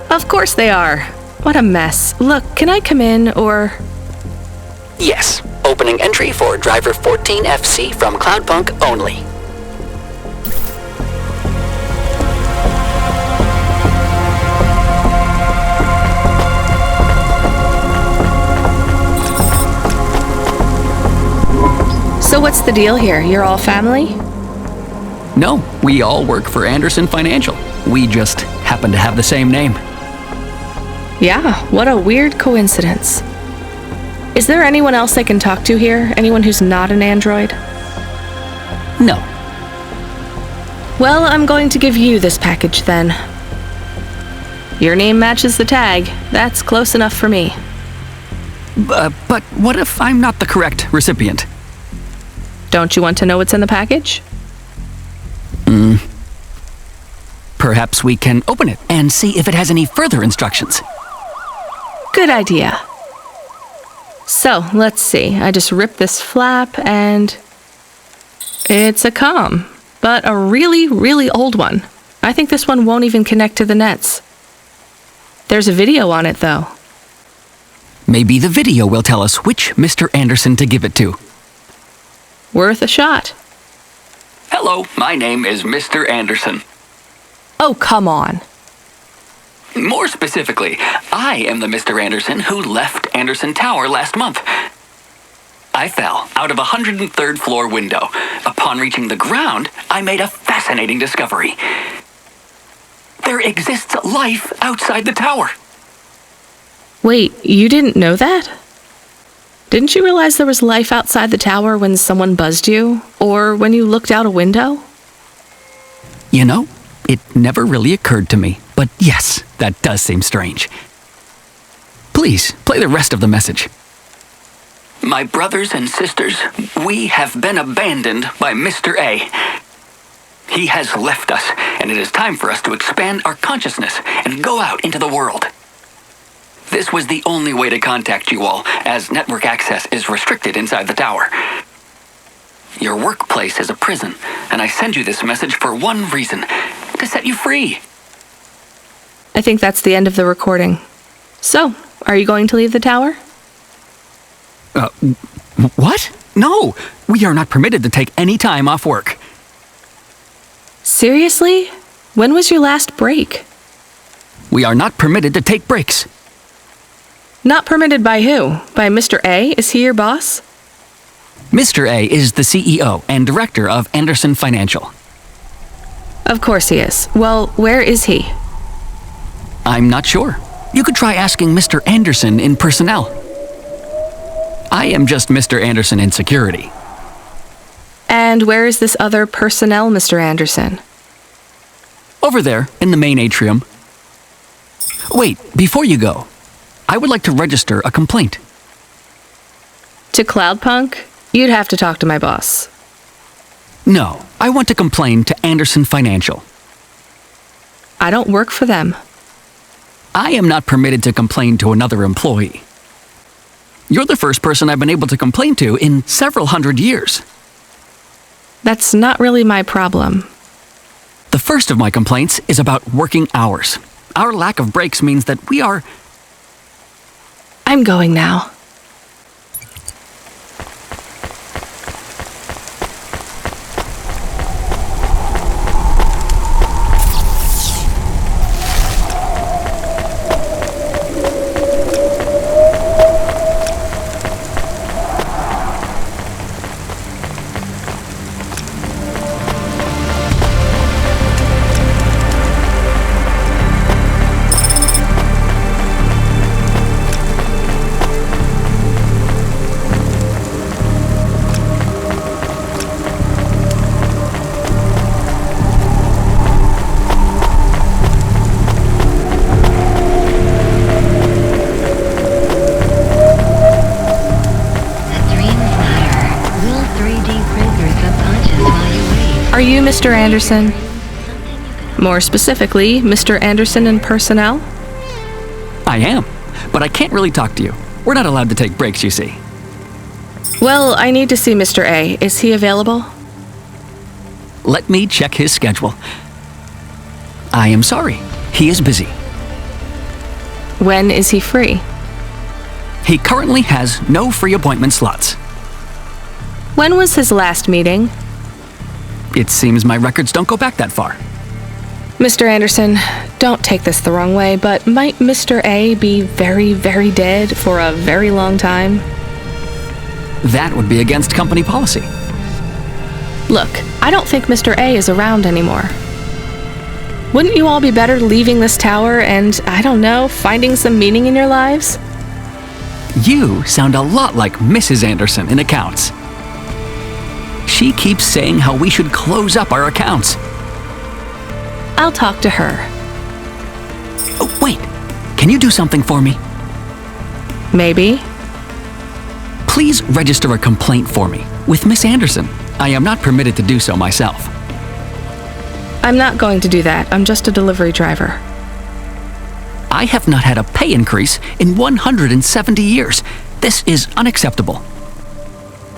Of course they are. What a mess. Look, can I come in, or... Yes, opening entry for driver 14FC from Cloudpunk only. So what's the deal here? You're all family? No, we all work for Anderson Financial. We just happen to have the same name. Yeah, what a weird coincidence. Is there anyone else I can talk to here? Anyone who's not an android? No. Well, I'm going to give you this package then. Your name matches the tag. That's close enough for me. But what if I'm not the correct recipient? Don't you want to know what's in the package? Perhaps we can open it and see if it has any further instructions. Good idea. So, let's see. I just ripped this flap and... It's a comm, but a really, really old one. I think this one won't even connect to the nets. There's a video on it, though. Maybe the video will tell us which Mr. Anderson to give it to. Worth a shot. Hello, my name is Mr. Anderson. Oh, come on. More specifically, I am the Mr. Anderson who left Anderson Tower last month. I fell out of a 103rd floor window. Upon reaching the ground, I made a fascinating discovery. There exists life outside the tower. Wait, you didn't know that? Didn't you realize there was life outside the tower when someone buzzed you? Or when you looked out a window? You know, it never really occurred to me. But yes, that does seem strange. Please, play the rest of the message. My brothers and sisters, we have been abandoned by Mr. A. He has left us, and it is time for us to expand our consciousness and go out into the world. This was the only way to contact you all, as network access is restricted inside the tower. Your workplace is a prison, and I send you this message for one reason, to set you free. I think that's the end of the recording. So, are you going to leave the tower? What? No! We are not permitted to take any time off work. Seriously? When was your last break? We are not permitted to take breaks. Not permitted by who? By Mr. A? Is he your boss? Mr. A is the CEO and director of Anderson Financial. Of course he is. Well, where is he? I'm not sure. You could try asking Mr. Anderson in personnel. I am just Mr. Anderson in security. And where is this other personnel, Mr. Anderson? Over there, in the main atrium. Wait, before you go, I would like to register a complaint. To Cloudpunk? You'd have to talk to my boss. No, I want to complain to Anderson Financial. I don't work for them. I am not permitted to complain to another employee. You're the first person I've been able to complain to in several hundred years. That's not really my problem. The first of my complaints is about working hours. Our lack of breaks means that we are... I'm going now. Mr. Anderson? More specifically, Mr. Anderson and personnel? I am, but I can't really talk to you. We're not allowed to take breaks, you see. Well, I need to see Mr. A. Is he available? Let me check his schedule. I am sorry. He is busy. When is he free? He currently has no free appointment slots. When was his last meeting? It seems my records don't go back that far. Mr. Anderson, don't take this the wrong way, but might Mr. A be very, very dead for a very long time? That would be against company policy. Look, I don't think Mr. A is around anymore. Wouldn't you all be better leaving this tower and, I don't know, finding some meaning in your lives? You sound a lot like Mrs. Anderson in accounts. She keeps saying how we should close up our accounts. I'll talk to her. Oh, wait. Can you do something for me? Maybe. Please register a complaint for me with Miss Anderson. I am not permitted to do so myself. I'm not going to do that. I'm just a delivery driver. I have not had a pay increase in 170 years. This is unacceptable.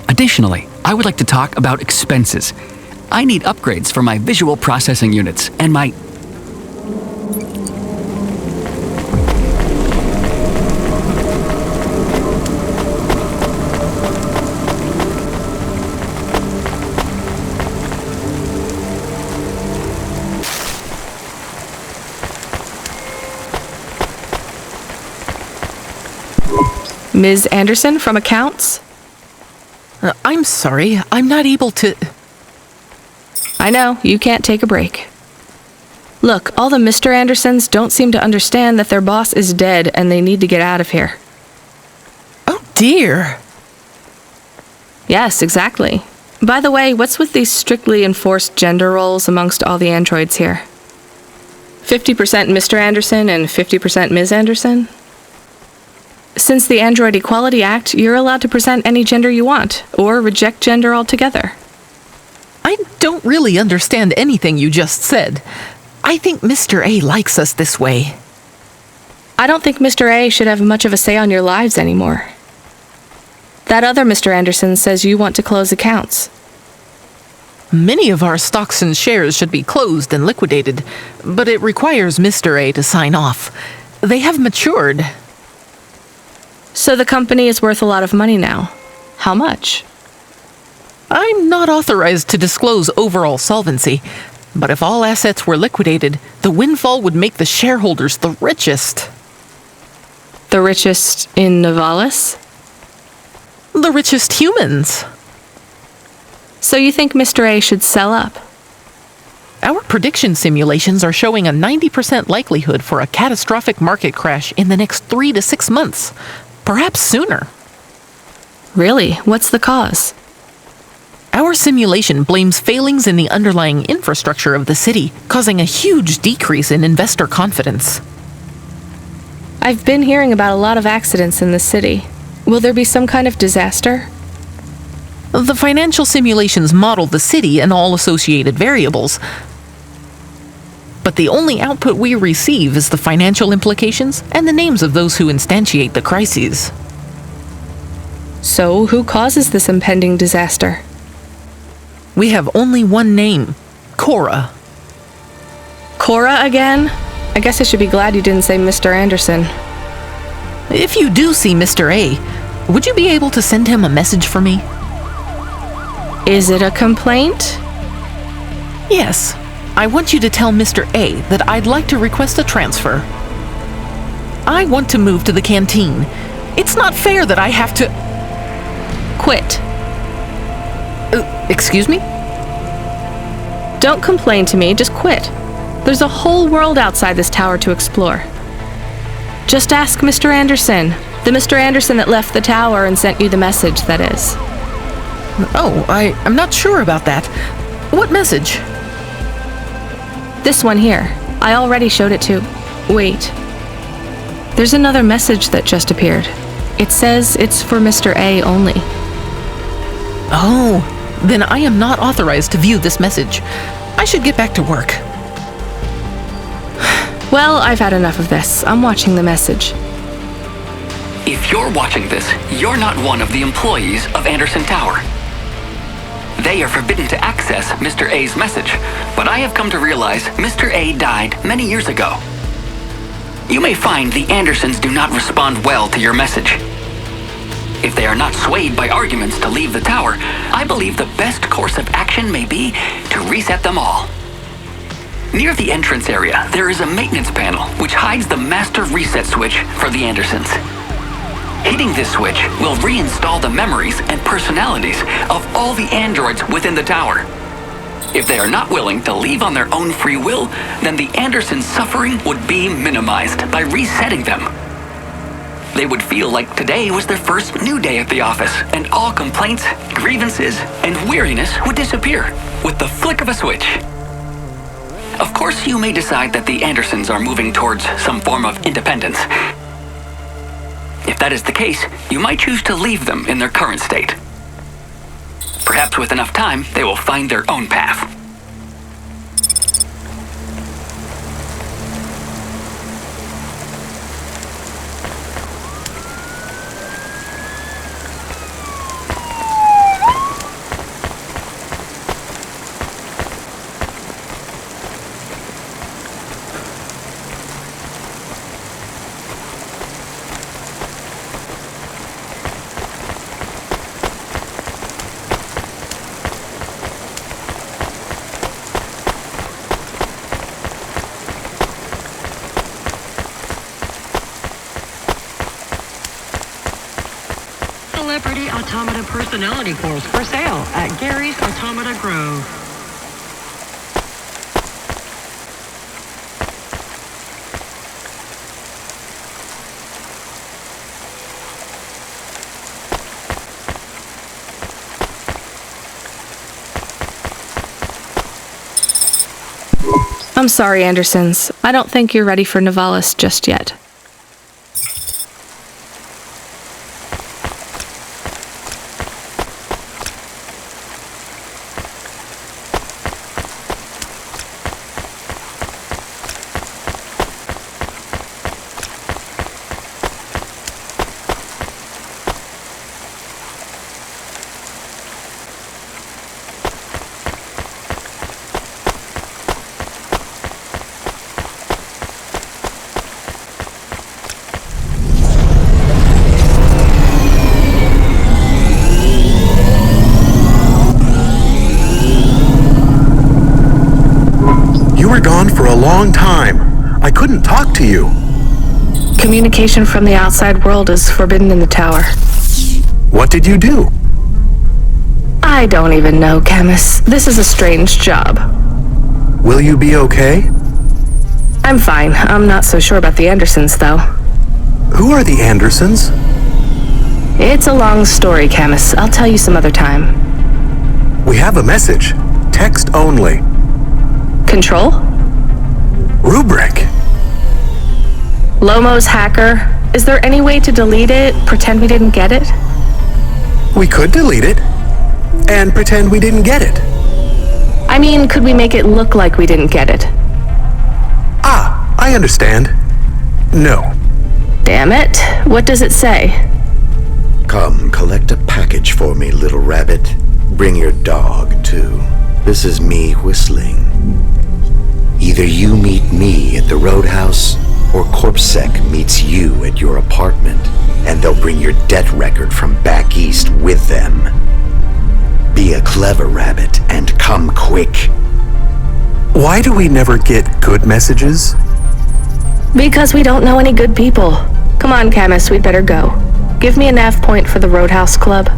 Additionally, I would like to talk about expenses. I need upgrades for my visual processing units and my... Ms. Anderson from accounts? I'm sorry, I'm not able to... I know, you can't take a break. Look, all the Mr. Andersons don't seem to understand that their boss is dead and they need to get out of here. Oh dear. Yes, exactly. By the way, what's with these strictly enforced gender roles amongst all the androids here? 50% Mr. Anderson and 50% Ms. Anderson? Since the Android Equality Act, you're allowed to present any gender you want, or reject gender altogether. I don't really understand anything you just said. I think Mr. A likes us this way. I don't think Mr. A should have much of a say on your lives anymore. That other Mr. Anderson says you want to close accounts. Many of our stocks and shares should be closed and liquidated, but it requires Mr. A to sign off. They have matured. So the company is worth a lot of money now. How much? I'm not authorized to disclose overall solvency, but if all assets were liquidated, the windfall would make the shareholders the richest. The richest in Novalis? The richest humans. So you think Mr. A should sell up? Our prediction simulations are showing a 90% likelihood for a catastrophic market crash in the next 3 to 6 months. Perhaps sooner. Really? What's the cause? Our simulation blames failings in the underlying infrastructure of the city, causing a huge decrease in investor confidence. I've been hearing about a lot of accidents in the city. Will there be some kind of disaster? The financial simulations model the city and all associated variables. But the only output we receive is the financial implications and the names of those who instantiate the crises. So, who causes this impending disaster? We have only one name, Cora. Cora again? I guess I should be glad you didn't say Mr. Anderson. If you do see Mr. A, would you be able to send him a message for me? Is it a complaint? Yes. I want you to tell Mr. A that I'd like to request a transfer. I want to move to the canteen. It's not fair that I have to... Quit. Excuse me? Don't complain to me, just quit. There's a whole world outside this tower to explore. Just ask Mr. Anderson. The Mr. Anderson that left the tower and sent you the message, that is. Oh, I'm not sure about that. What message? This one here. I already showed it to... Wait. There's another message that just appeared. It says it's for Mr. A only. Oh, then I am not authorized to view this message. I should get back to work. Well, I've had enough of this. I'm watching the message. If you're watching this, you're not one of the employees of Anderson Tower. They are forbidden to access Mr. A's message, but I have come to realize Mr. A died many years ago. You may find the Andersons do not respond well to your message. If they are not swayed by arguments to leave the tower, I believe the best course of action may be to reset them all. Near the entrance area, there is a maintenance panel which hides the master reset switch for the Andersons. Hitting this switch will reinstall the memories and personalities of all the androids within the tower. If they are not willing to leave on their own free will, then the Andersons' suffering would be minimized by resetting them. They would feel like today was their first new day at the office, and all complaints, grievances, and weariness would disappear with the flick of a switch. Of course, you may decide that the Andersons are moving towards some form of independence. If that is the case, you might choose to leave them in their current state. Perhaps with enough time, they will find their own path. Celebrity Automata Personality Course for sale at Gary's Automata Grove. I'm sorry, Andersons. I don't think you're ready for Nivalis just yet. You were gone for a long time. I couldn't talk to you. Communication from the outside world is forbidden in the tower. What did you do? I don't even know, Camus. This is a strange job. Will you be okay? I'm fine. I'm not so sure about the Andersons, though. Who are the Andersons? It's a long story, Camus. I'll tell you some other time. We have a message. Text only. Control? Rubric. Lomo's hacker. Is there any way to delete it? Pretend we didn't get it? We could delete it. And pretend we didn't get it. I mean, could we make it look like we didn't get it? Ah, I understand. No. Damn it. What does it say? Come, collect a package for me, little rabbit. Bring your dog, too. This is me whistling. Either you meet me at the roadhouse, or CorpSec meets you at your apartment, and they'll bring your debt record from back east with them. Be a clever rabbit and come quick. Why do we never get good messages? Because we don't know any good people. Come on, Camus, we'd better go. Give me a nav point for the Roadhouse Club.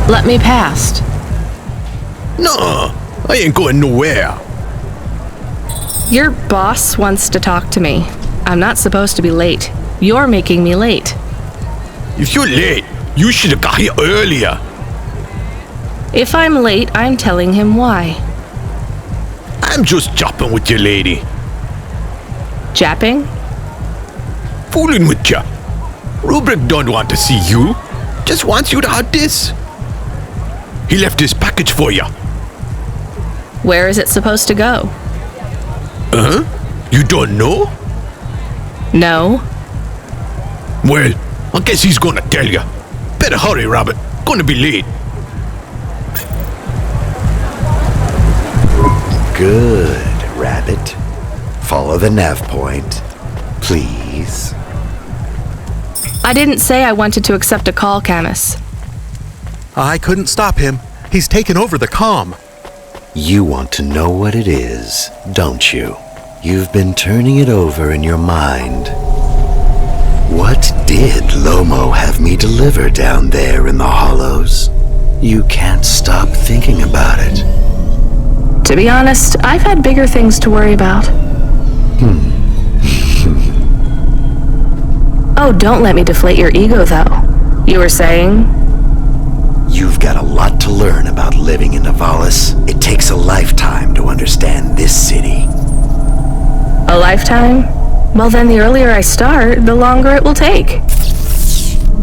Let me past. No, I ain't going nowhere. Your boss wants to talk to me. I'm not supposed to be late. You're making me late. If you're late, you should have got here earlier. If I'm late, I'm telling him why. I'm just japping with your lady. Japping? Fooling with ya. Rubric don't want to see you. Just wants you to have this. He left this package for ya. Where is it supposed to go? You don't know? No. Well, I guess he's gonna tell ya. Better hurry, Rabbit. Gonna be late. Good, Rabbit. Follow the nav point, please. I didn't say I wanted to accept a call, Camus. I couldn't stop him. He's taken over the comm. You want to know what it is, don't you? You've been turning it over in your mind. What did Lomo have me deliver down there in the hollows? You can't stop thinking about it. To be honest, I've had bigger things to worry about. Oh, don't let me deflate your ego, though. You were saying? You've got a lot to learn about living in Nivalis. It takes a lifetime to understand this city. A lifetime? Well, then the earlier I start, the longer it will take.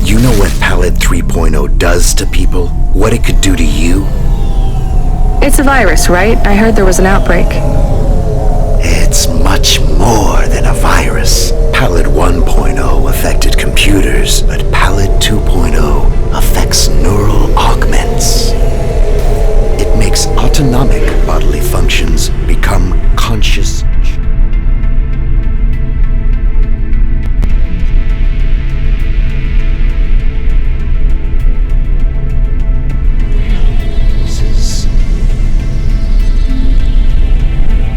You know what Palette 3.0 does to people? What it could do to you? It's a virus, right? I heard there was an outbreak. It's much more than a virus. Palette 1.0 affected computers, but Palette 2.0 affects neural augments. It makes autonomic bodily functions become conscious.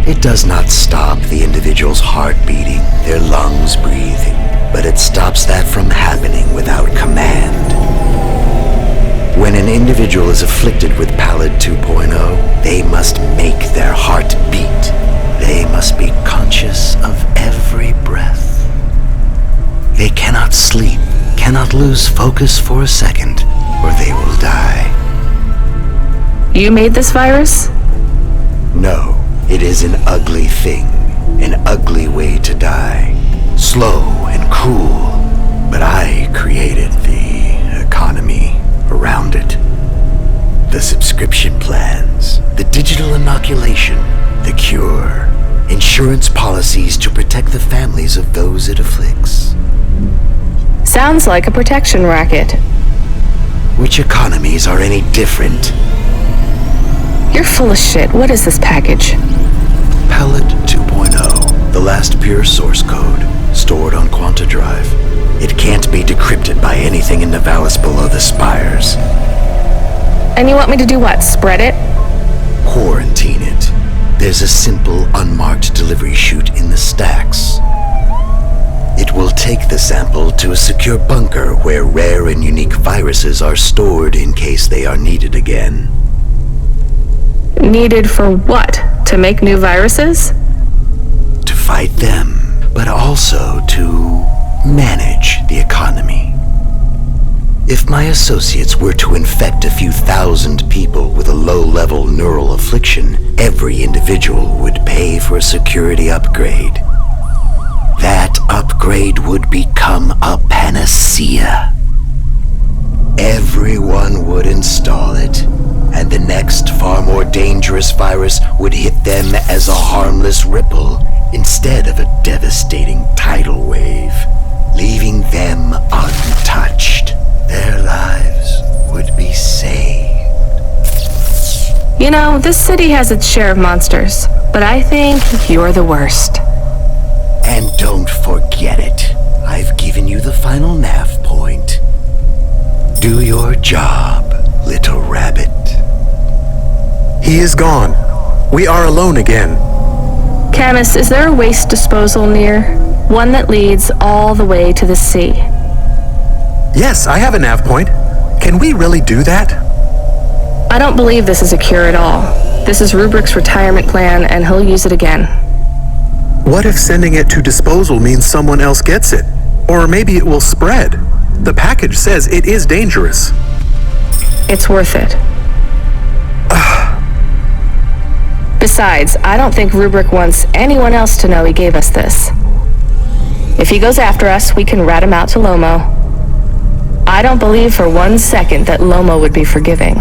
It does not stop the individual's heart beating, their lungs breathing, but it stops that from happening without command. When an individual is afflicted with Palette 2.0, they must make their heart beat. They must be conscious of every breath. They cannot sleep, cannot lose focus for a second, or they will die. You made this virus? No. It is an ugly thing, an ugly way to die. Slow and cruel, but I created the economy around it. The subscription plans, the digital inoculation, the cure, insurance policies to protect the families of those it afflicts. Sounds like a protection racket. Which economies are any different? You're full of shit. What is this package? Palette 2.0, the last pure source code, stored on Quanta Drive. It can't be decrypted by anything in Nivalis below the spires. And you want me to do what, spread it? Quarantine it. There's a simple, unmarked delivery chute in the stacks. It will take the sample to a secure bunker where rare and unique viruses are stored in case they are needed again. Needed for what? To make new viruses? To fight them, but also to manage the economy. If my associates were to infect a few thousand people with a low-level neural affliction, every individual would pay for a security upgrade. That upgrade would become a panacea. Everyone would install it, and the next, far more dangerous virus would hit them as a harmless ripple instead of a devastating tidal wave, leaving them untouched. Their lives would be saved. You know, this city has its share of monsters, but I think you're the worst. And don't forget it. I've given you the final nav point. Do your job, little rabbit. He is gone. We are alone again. Camus, is there a waste disposal near? One that leads all the way to the sea. Yes, I have a nav point. Can we really do that? I don't believe this is a cure at all. This is Rubrick's retirement plan, and he'll use it again. What if sending it to disposal means someone else gets it? Or maybe it will spread? The package says it is dangerous. It's worth it. Besides, I don't think Rubrick wants anyone else to know he gave us this. If he goes after us, we can rat him out to Lomo. I don't believe for 1 second that Lomo would be forgiving.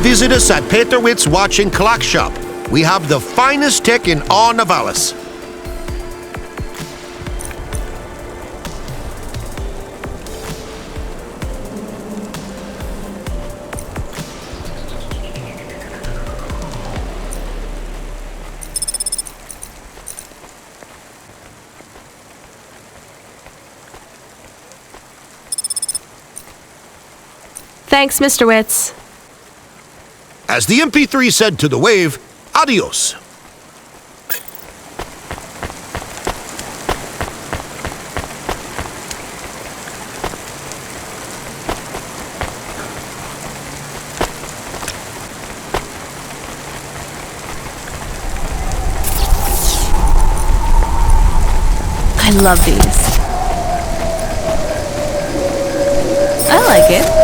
Visit us at Peterwitz Watch and Clock Shop. We have the finest tech in all Navalis. Thanks, Mr. Witz. As the MP3 said to the wave, adios. I love these. I like it.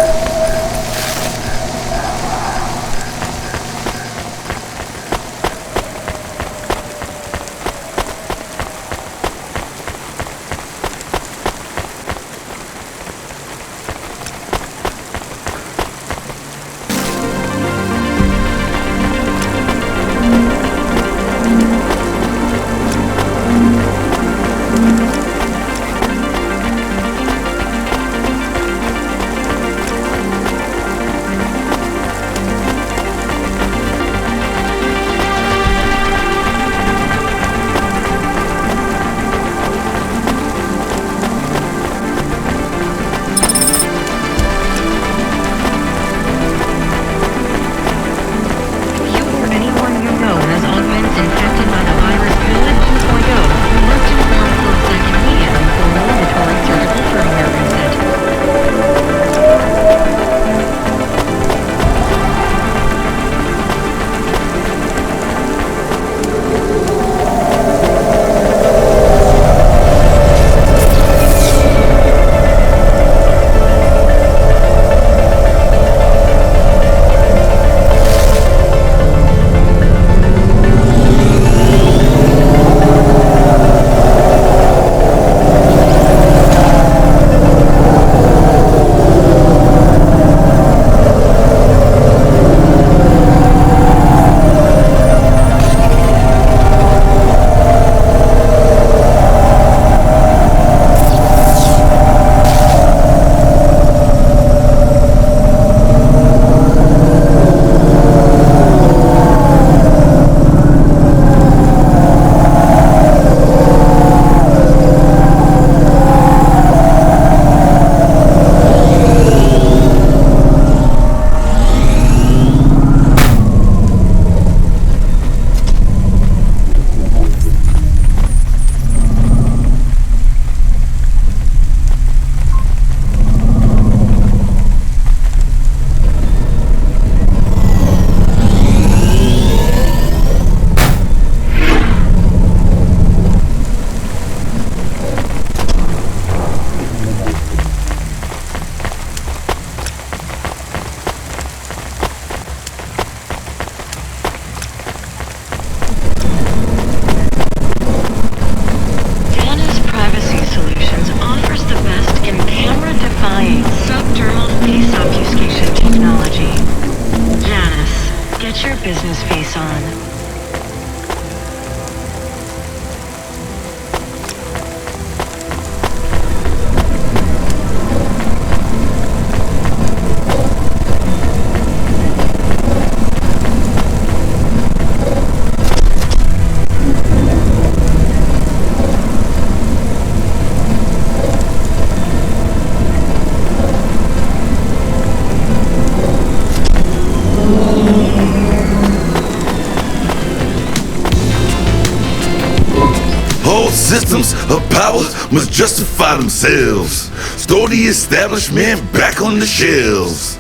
Systems of power must justify themselves. Store the establishment back on the shelves.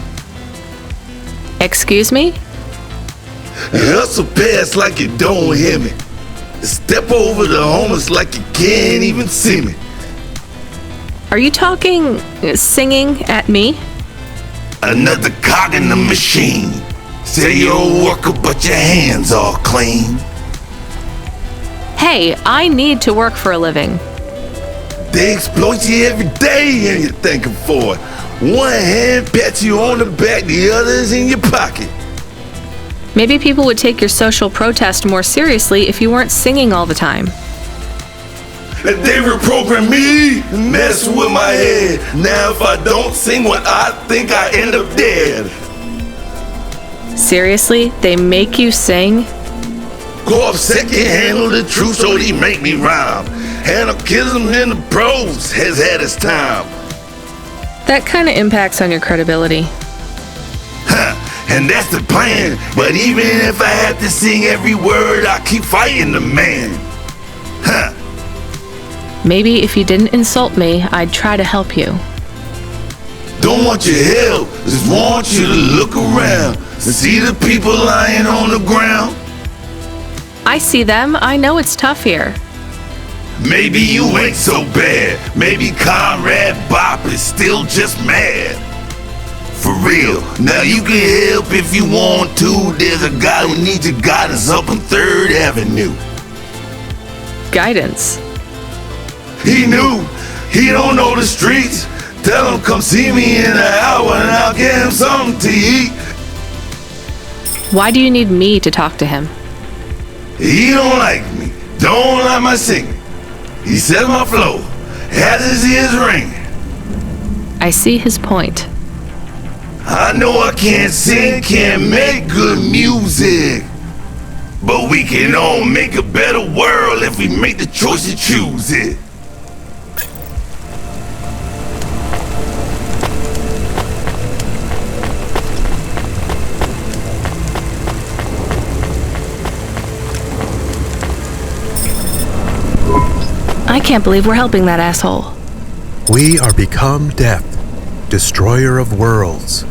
Excuse me? Hustle past like you don't hear me. Step over the homeless like you can't even see me. Are you talking, singing at me? Another cog in the machine. Say you're a worker, but your hands all clean. Hey, I need to work for a living. They exploit you every day and you're thanking for it. One hand pats you on the back, the other's in your pocket. Maybe people would take your social protest more seriously if you weren't singing all the time. They reprogram me, mess with my head. Now if I don't sing what I think, I end up dead. Seriously? They make you sing? Go off second, handle the truth so they make me rhyme. Anarchism in the prose has had its time. That kind of impacts on your credibility. and that's the plan. But even if I had to sing every word, I keep fighting the man. Huh. Maybe if you didn't insult me, I'd try to help you. Don't want your help, just want you to look around and see the people lying on the ground. I see them. I know it's tough here. Maybe you ain't so bad. Maybe Comrade Bop is still just mad. For real, now you can help if you want to. There's a guy who needs your guidance up on 3rd Avenue. Guidance? He knew. He don't know the streets. Tell him come see me in an hour and I'll get him something to eat. Why do you need me to talk to him? He don't like me. Don't like my singing. He said my flow has his ears ringing. I see his point. I know I can't sing, can't make good music, but we can all make a better world if we make the choice to choose it. I can't believe we're helping that asshole. We are become death, destroyer of worlds.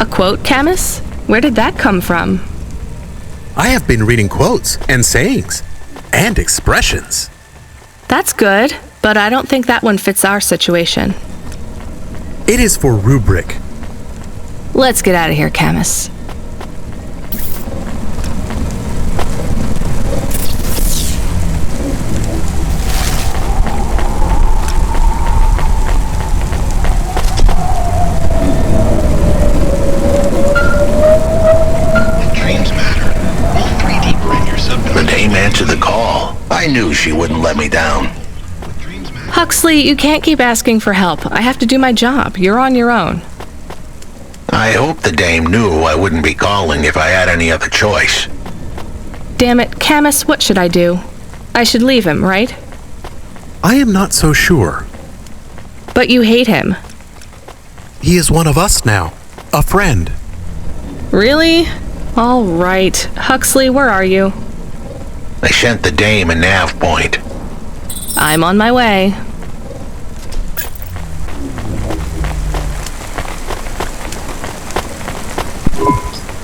A quote, Camus? Where did that come from? I have been reading quotes and sayings and expressions. That's good, but I don't think that one fits our situation. It is for rubric. Let's get out of here, Camus. Answer the call. I knew she wouldn't let me down. Huxley, you can't keep asking for help. I have to do my job. You're on your own. I hope the dame knew I wouldn't be calling if I had any other choice. Damn it, Camus, what should I do? I should leave him, right? I am not so sure. But you hate him. He is one of us now. A friend. Really? All right. Huxley, where are you? I sent the dame a nav point. I'm on my way.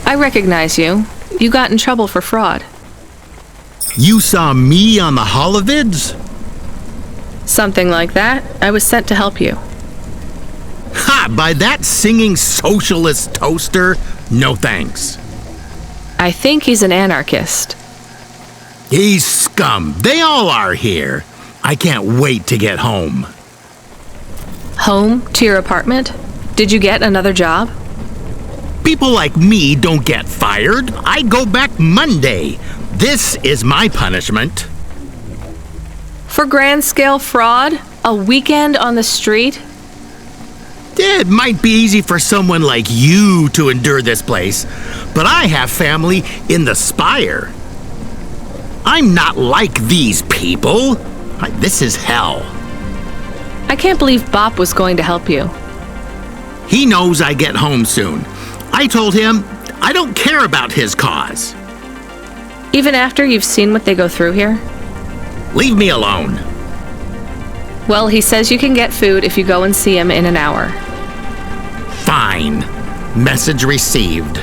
I recognize you. You got in trouble for fraud. You saw me on the holovids? Something like that. I was sent to help you. Ha! By that singing socialist toaster? No thanks. I think he's an anarchist. He's scum. They all are here. I can't wait to get home. Home? To your apartment? Did you get another job? People like me don't get fired. I go back Monday. This is my punishment. For grand-scale fraud? A weekend on the street? It might be easy for someone like you to endure this place, but I have family in the Spire. I'm not like these people. This is hell. I can't believe Bop was going to help you. He knows I get home soon. I told him I don't care about his cause. Even after you've seen what they go through here? Leave me alone. Well, he says you can get food if you go and see him in an hour. Fine. Message received.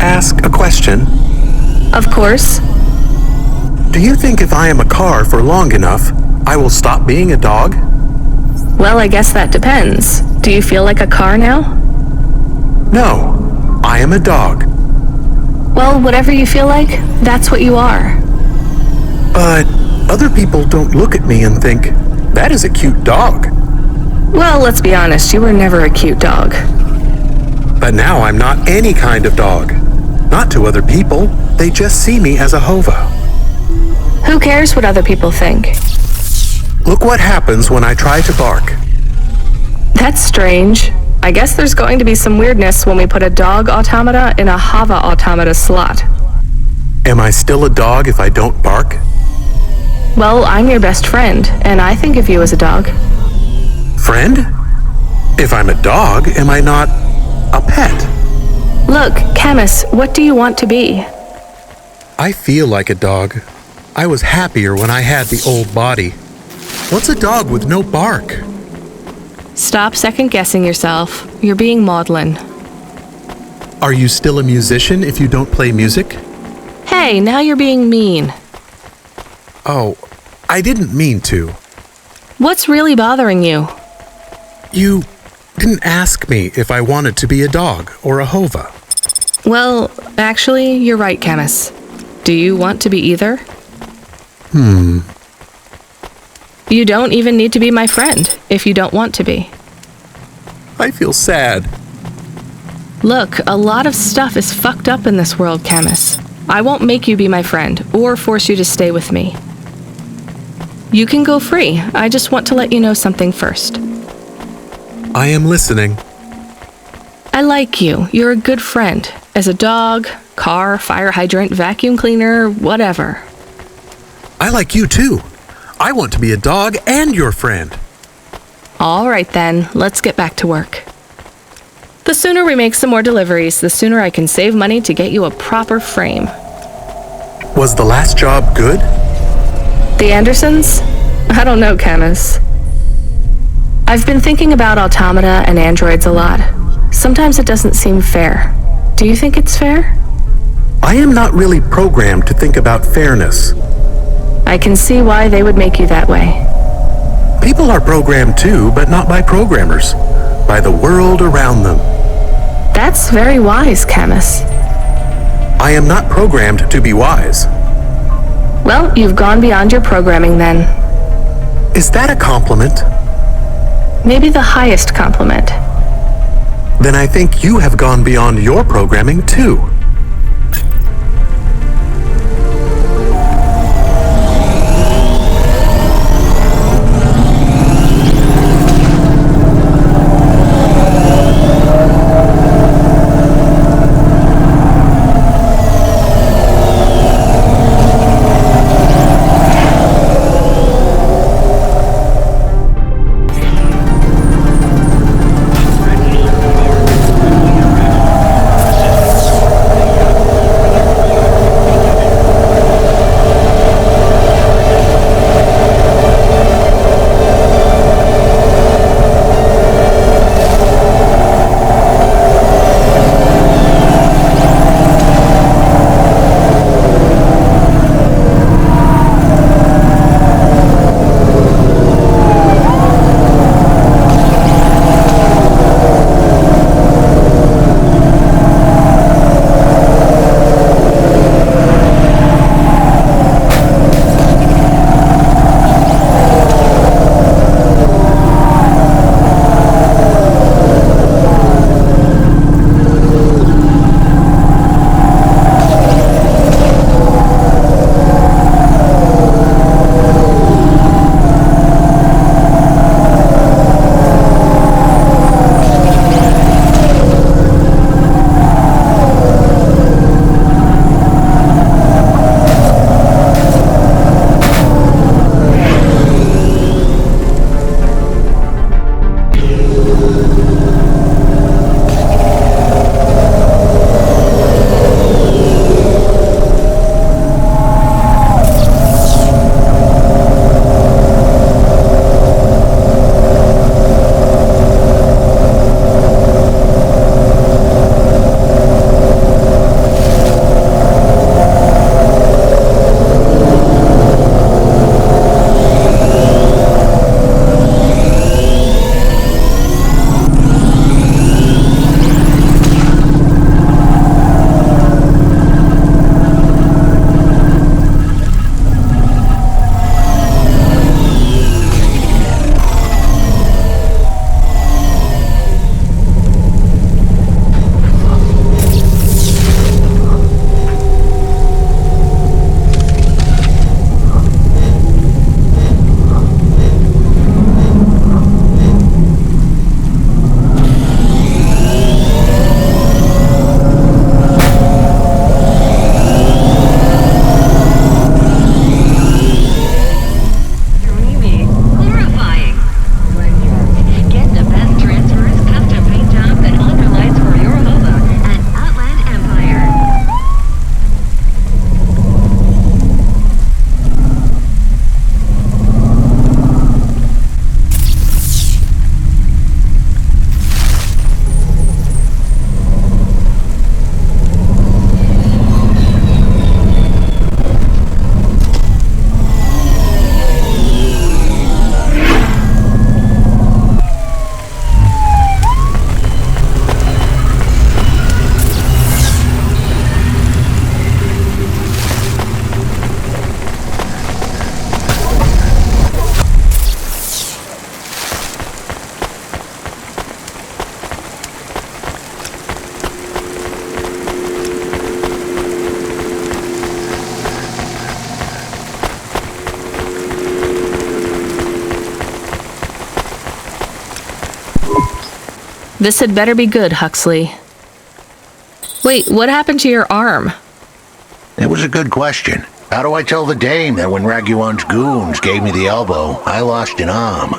ask a question? Of course. Do you think if I am a car for long enough, I will stop being a dog? Well, I guess that depends. Do you feel like a car now? No, I am a dog. Well, whatever you feel like, that's what you are. But other people don't look at me and think, that is a cute dog. Well, let's be honest, you were never a cute dog. But now I'm not any kind of dog. Not to other people, they just see me as a Hova. Who cares what other people think? Look what happens when I try to bark. That's strange. I guess there's going to be some weirdness when we put a dog automata in a Hava automata slot. Am I still a dog if I don't bark? Well, I'm your best friend, and I think of you as a dog. Friend? If I'm a dog, am I not a pet? Look, Camus, what do you want to be? I feel like a dog. I was happier when I had the old body. What's a dog with no bark? Stop second-guessing yourself. You're being maudlin. Are you still a musician if you don't play music? Hey, now you're being mean. Oh, I didn't mean to. What's really bothering you? You didn't ask me if I wanted to be a dog or a Hova. Well, actually, you're right, Camus. Do you want to be either? You don't even need to be my friend if you don't want to be. I feel sad. Look, a lot of stuff is fucked up in this world, Camus. I won't make you be my friend or force you to stay with me. You can go free. I just want to let you know something first. I am listening. I like you. You're a good friend. As a dog, car, fire hydrant, vacuum cleaner, whatever. I like you too. I want to be a dog and your friend. All right then, let's get back to work. The sooner we make some more deliveries, the sooner I can save money to get you a proper frame. Was the last job good? The Andersons? I don't know, Camus. I've been thinking about automata and androids a lot. Sometimes it doesn't seem fair. Do you think it's fair? I am not really programmed to think about fairness. I can see why they would make you that way. People are programmed too, but not by programmers. By the world around them. That's very wise, Camus. I am not programmed to be wise. Well, you've gone beyond your programming then. Is that a compliment? Maybe the highest compliment. Then I think you have gone beyond your programming too. This had better be good, Huxley. Wait, what happened to your arm? It was a good question. How do I tell the dame that when Raguan's goons gave me the elbow, I lost an arm?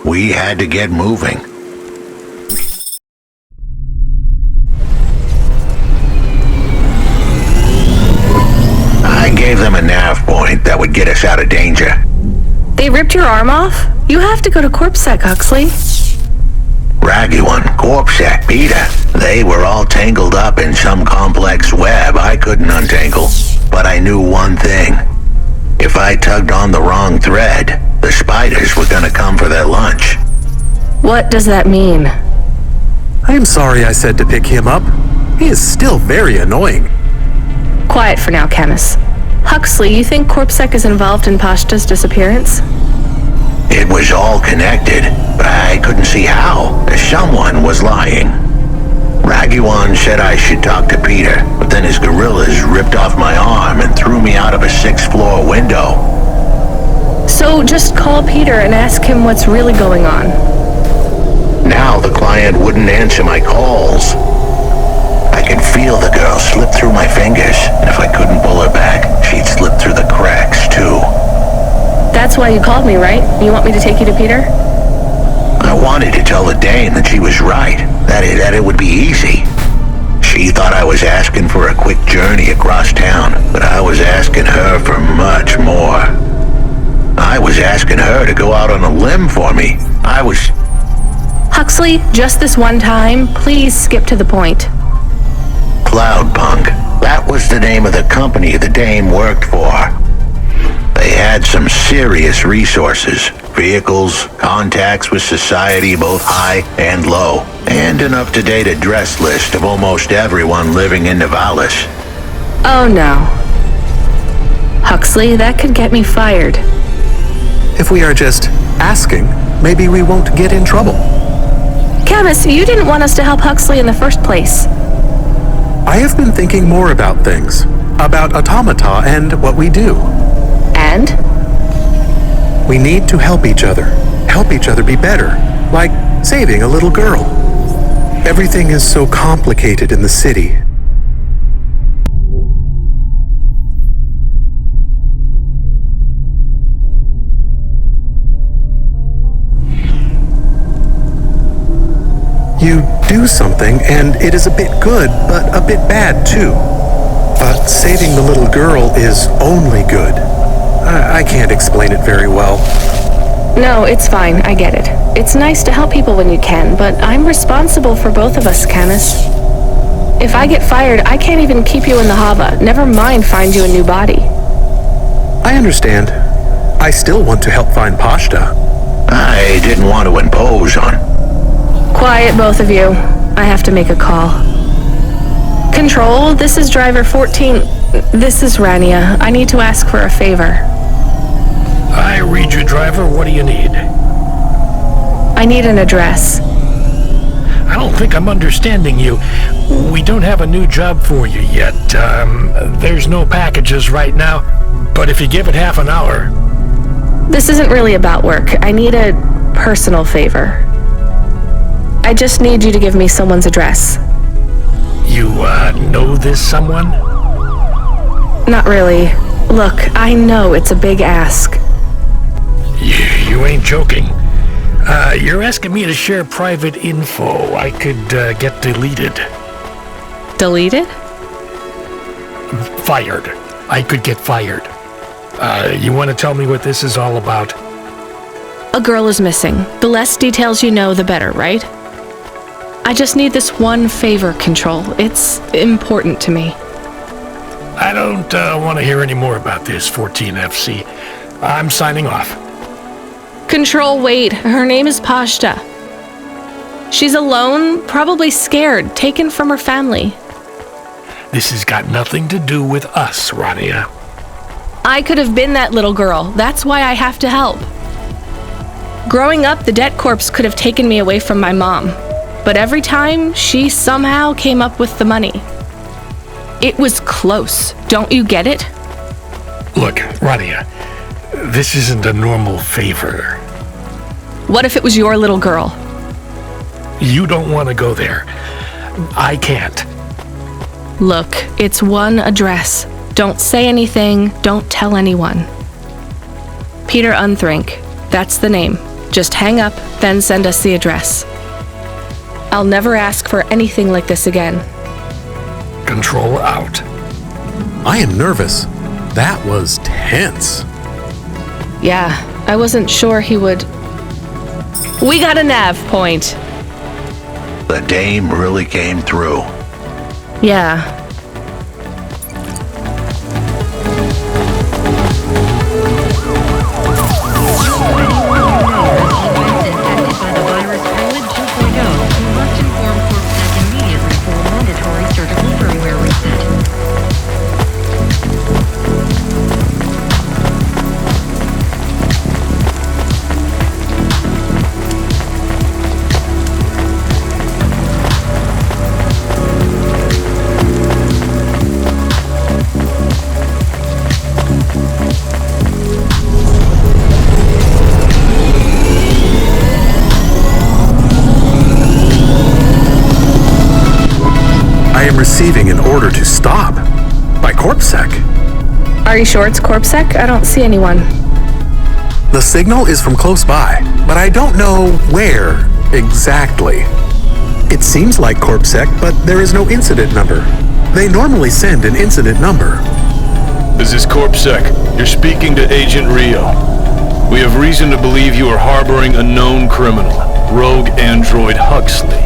We had to get moving. I gave them a nav point that would get us out of danger. They ripped your arm off? You have to go to CorpSec, Huxley. Raguan, CorpSec, Peter, they were all tangled up in some complex web I couldn't untangle. But I knew one thing. If I tugged on the wrong thread, the spiders were gonna come for their lunch. What does that mean? I am sorry I said to pick him up. He is still very annoying. Quiet for now, Camus. Huxley, you think CorpSec is involved in Pashta's disappearance? It was all connected, but I couldn't see how. Someone was lying. Raguan said I should talk to Peter, but then his gorillas ripped off my arm and threw me out of a 6th floor window. So just call Peter and ask him what's really going on. Now the client wouldn't answer my calls. I could feel the girl slip through my fingers, and if I couldn't pull her back, she'd slip through the cracks too. That's why you called me, right? You want me to take you to Peter? I wanted to tell the dame that she was right, that it would be easy. She thought I was asking for a quick journey across town, but I was asking her for much more. I was asking her to go out on a limb for me. Huxley, just this one time, please skip to the point. Cloudpunk. That was the name of the company the dame worked for. They had some serious resources. Vehicles, contacts with society both high and low, and an up-to-date address list of almost everyone living in Nivalis. Oh no. Huxley, that could get me fired. If we are just asking, maybe we won't get in trouble. Camus, you didn't want us to help Huxley in the first place. I have been thinking more about things. About automata and what we do. And? We need to help each other be better, like saving a little girl. Everything is so complicated in the city. You do something, and it is a bit good, but a bit bad too. But saving the little girl is only good. I can't explain it very well. No, it's fine. I get it. It's nice to help people when you can, but I'm responsible for both of us, Camus. If I get fired, I can't even keep you in the Hava. Never mind find you a new body. I understand. I still want to help find Pashta. I didn't want to impose on... Quiet, both of you. I have to make a call. Control, this is driver 14. This is Rania. I need to ask for a favor. I read you, driver. What do you need? I need an address. I don't think I'm understanding you. We don't have a new job for you yet. There's no packages right now, but if you give it half an hour... This isn't really about work. I need a personal favor. I just need you to give me someone's address. You, know this someone? Not really. Look, I know it's a big ask. You ain't joking. You're asking me to share private info I could, get deleted. Deleted? Fired. I could get fired. You want to tell me what this is all about? A girl is missing. The less details you know, the better, right? I just need this one favor, Control. It's important to me. I don't want to hear any more about this, 14FC. I'm signing off. Control, wait. Her name is Pashta. She's alone, probably scared, taken from her family. This has got nothing to do with us, Rania. I could have been that little girl. That's why I have to help. Growing up, the debt corps could have taken me away from my mom. But every time, she somehow came up with the money. It was close. Don't you get it? Look, Rania, this isn't a normal favor. What if it was your little girl? You don't want to go there. I can't. Look, it's one address. Don't say anything, don't tell anyone. Peter Unthrink, that's the name. Just hang up, then send us the address. I'll never ask for anything like this again. Control out. I am nervous. That was tense. Yeah, I wasn't sure he would... We got a nav point. The dame really came through. Yeah. Receiving an order to stop by CorpSec. Are you sure it's CorpSec? I don't see anyone. The signal is from close by, but I don't know where exactly. It seems like CorpSec, but there is no incident number. They normally send an incident number. This is CorpSec. You're speaking to Agent Rio. We have reason to believe you are harboring a known criminal, rogue android Huxley.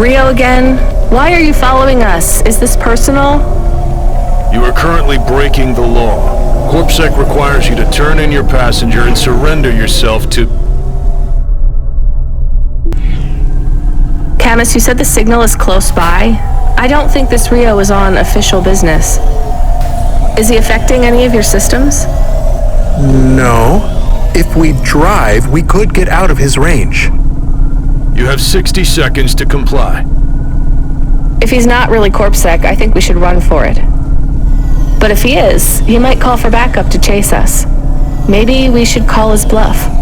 Rio again? Why are you following us? Is this personal? You are currently breaking the law. CorpSec requires you to turn in your passenger and surrender yourself to... Camus, you said the signal is close by? I don't think this Rio is on official business. Is he affecting any of your systems? No. If we drive, we could get out of his range. You have 60 seconds to comply. If he's not really CorpSec, I think we should run for it. But if he is, he might call for backup to chase us. Maybe we should call his bluff.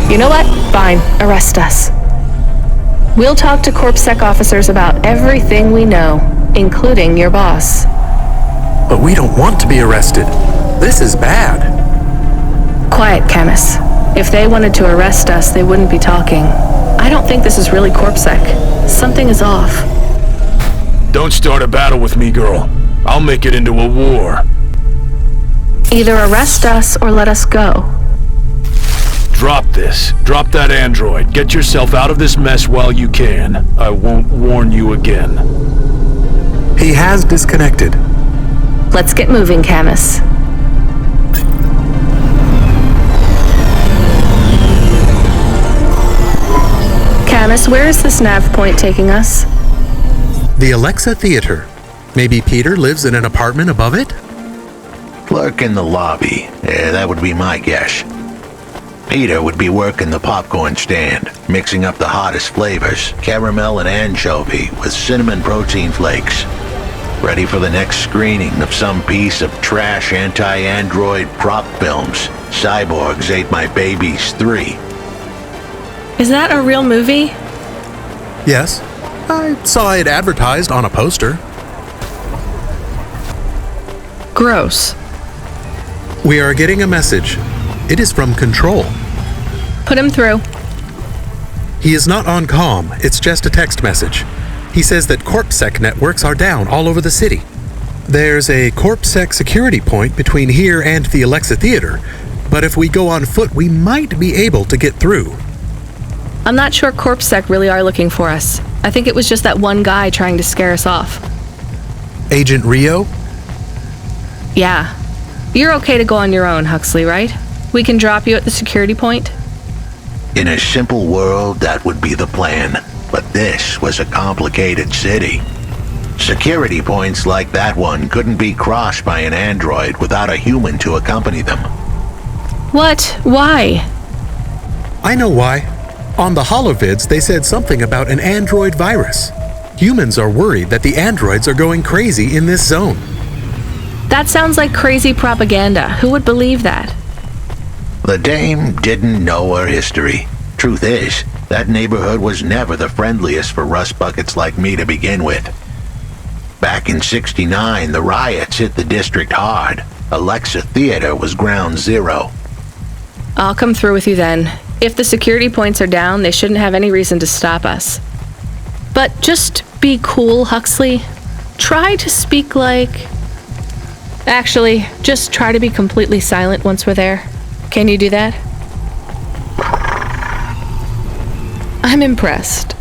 You know what? Fine. Arrest us. We'll talk to CorpSec officers about everything we know, including your boss. But we don't want to be arrested. This is bad. Quiet, Camus. If they wanted to arrest us, they wouldn't be talking. I don't think this is really CorpSec. Something is off. Don't start a battle with me, girl. I'll make it into a war. Either arrest us or let us go. Drop this. Drop that android. Get yourself out of this mess while you can. I won't warn you again. He has disconnected. Let's get moving, Camus. Camus, where is this nav point taking us? The Alexa Theater. Maybe Peter lives in an apartment above it? Clerk in the lobby. That would be my guess. Peter would be working the popcorn stand, mixing up the hottest flavors, caramel and anchovy with cinnamon protein flakes. Ready for the next screening of some piece of trash anti-android prop films. Cyborgs Ate My Babies 3. Is that a real movie? Yes. I saw it advertised on a poster. Gross. We are getting a message. It is from Control. Put him through. He is not on comm, it's just a text message. He says that CorpSec networks are down all over the city. There's a CorpSec security point between here and the Alexa Theater, but if we go on foot, we might be able to get through. I'm not sure CorpSec really are looking for us. I think it was just that one guy trying to scare us off. Agent Rio? Yeah. You're okay to go on your own, Huxley, right? We can drop you at the security point? In a simple world, that would be the plan. But this was a complicated city. Security points like that one couldn't be crossed by an android without a human to accompany them. What? Why? I know why. On the holovids, they said something about an android virus. Humans are worried that the androids are going crazy in this zone. That sounds like crazy propaganda. Who would believe that? The dame didn't know her history. Truth is, that neighborhood was never the friendliest for rust buckets like me to begin with. Back in '69, the riots hit the district hard. Alexa Theater was ground zero. I'll come through with you then. If the security points are down, they shouldn't have any reason to stop us. But just be cool, Huxley. Try to speak like... Actually, just try to be completely silent once we're there. Can you do that? I'm impressed.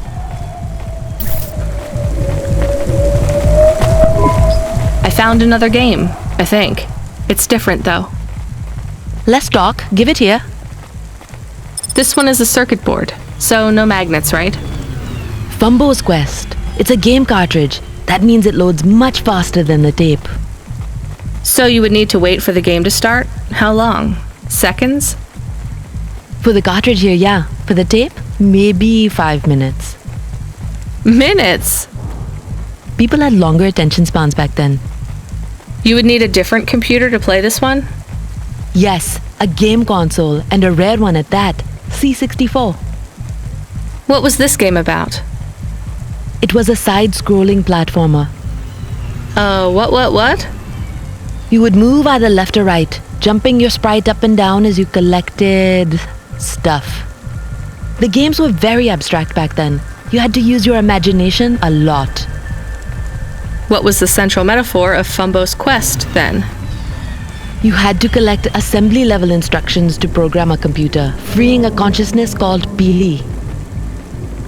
I found another game, I think. It's different, though. Let's talk. Give it here. This one is a circuit board, so no magnets, right? Fumbo's Quest. It's a game cartridge. That means it loads much faster than the tape. So you would need to wait for the game to start? How long? Seconds? For the cartridge here, yeah. For the tape, maybe 5 minutes. Minutes? People had longer attention spans back then. You would need a different computer to play this one? Yes, a game console, and a rare one at that. C64. What was this game about? It was a side-scrolling platformer. What? You would move either left or right, jumping your sprite up and down as you collected... stuff. The games were very abstract back then. You had to use your imagination a lot. What was the central metaphor of Fumbo's Quest, then? You had to collect assembly-level instructions to program a computer, freeing a consciousness called Pili.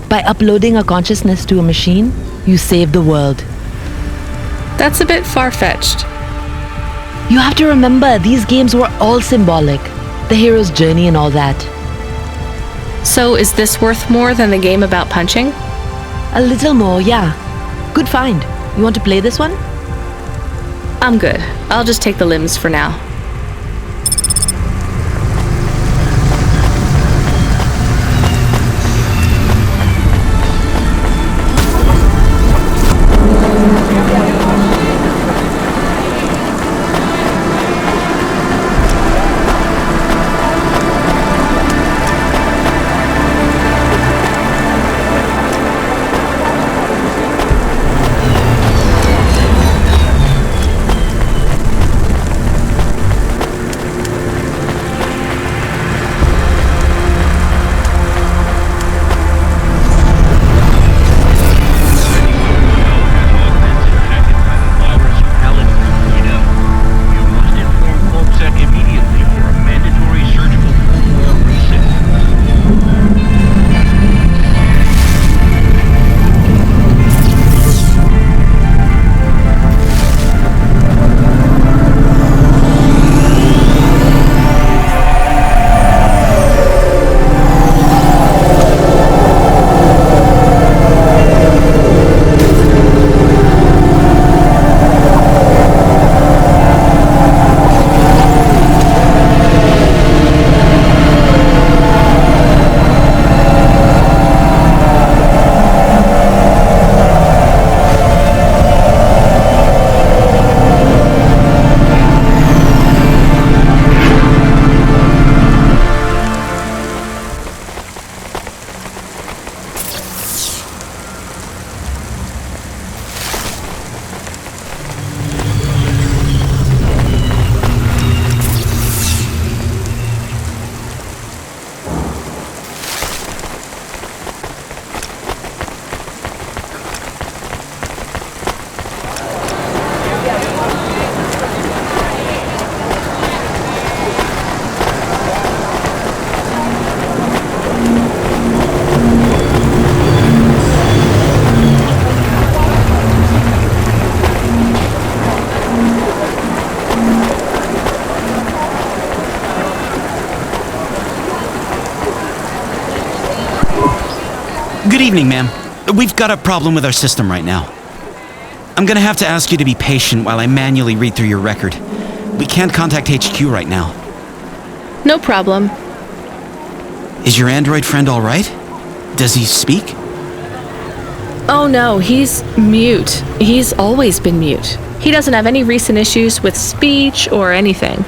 By uploading a consciousness to a machine, you save the world. That's a bit far-fetched. You have to remember, these games were all symbolic. The hero's journey and all that. So is this worth more than the game about punching? A little more, yeah. Good find. You want to play this one? I'm good. I'll just take the limbs for now. Good evening, ma'am. We've got a problem with our system right now. I'm gonna have to ask you to be patient while I manually read through your record. We can't contact HQ right now. No problem. Is your android friend all right? Does he speak? Oh no, he's mute. He's always been mute. He doesn't have any recent issues with speech or anything.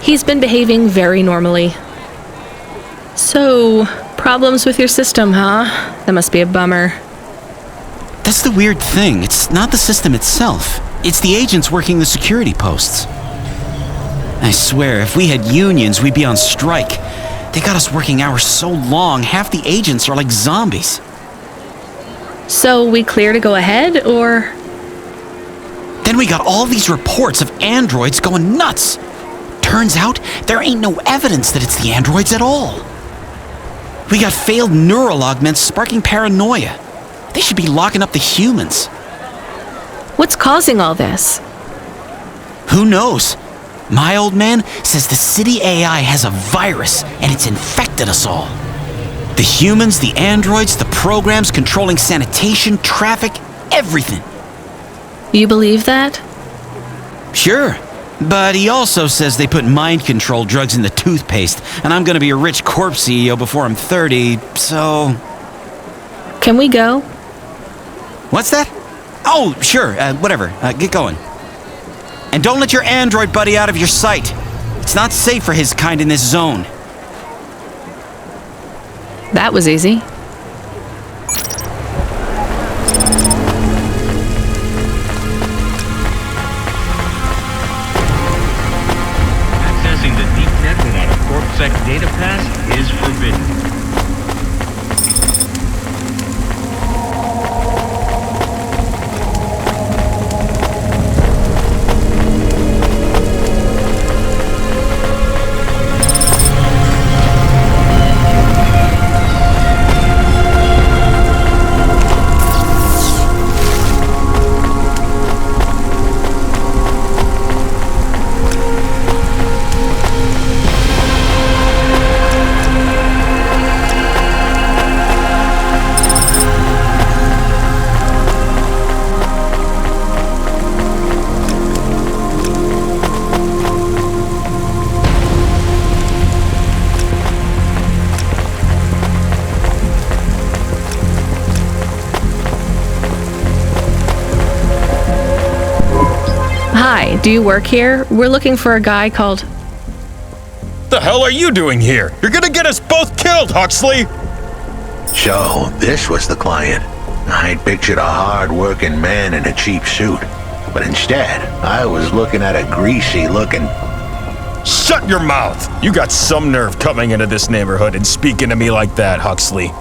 He's been behaving very normally. So, problems with your system, huh? That must be a bummer. That's the weird thing. It's not the system itself. It's the agents working the security posts. I swear, if we had unions, we'd be on strike. They got us working hours so long, half the agents are like zombies. So, we clear to go ahead, or? Then we got all these reports of androids going nuts. Turns out, there ain't no evidence that it's the androids at all. We got failed neural augments sparking paranoia. They should be locking up the humans. What's causing all this? Who knows? My old man says the city AI has a virus and it's infected us all. The humans, the androids, the programs controlling sanitation, traffic, everything. You believe that? Sure. But he also says they put mind control drugs in the toothpaste, and I'm gonna be a rich corpse CEO before I'm 30, so... Can we go? What's that? Oh, sure, whatever. Get going. And don't let your android buddy out of your sight. It's not safe for his kind in this zone. That was easy. Accessing the deep net without a CorpSec data pass is forbidden. Hi, do you work here? We're looking for a guy called... The hell are you doing here? You're gonna get us both killed, Huxley! So, this was the client. I'd pictured a hard-working man in a cheap suit. But instead, I was looking at a greasy-looking... Shut your mouth! You got some nerve coming into this neighborhood and speaking to me like that, Huxley.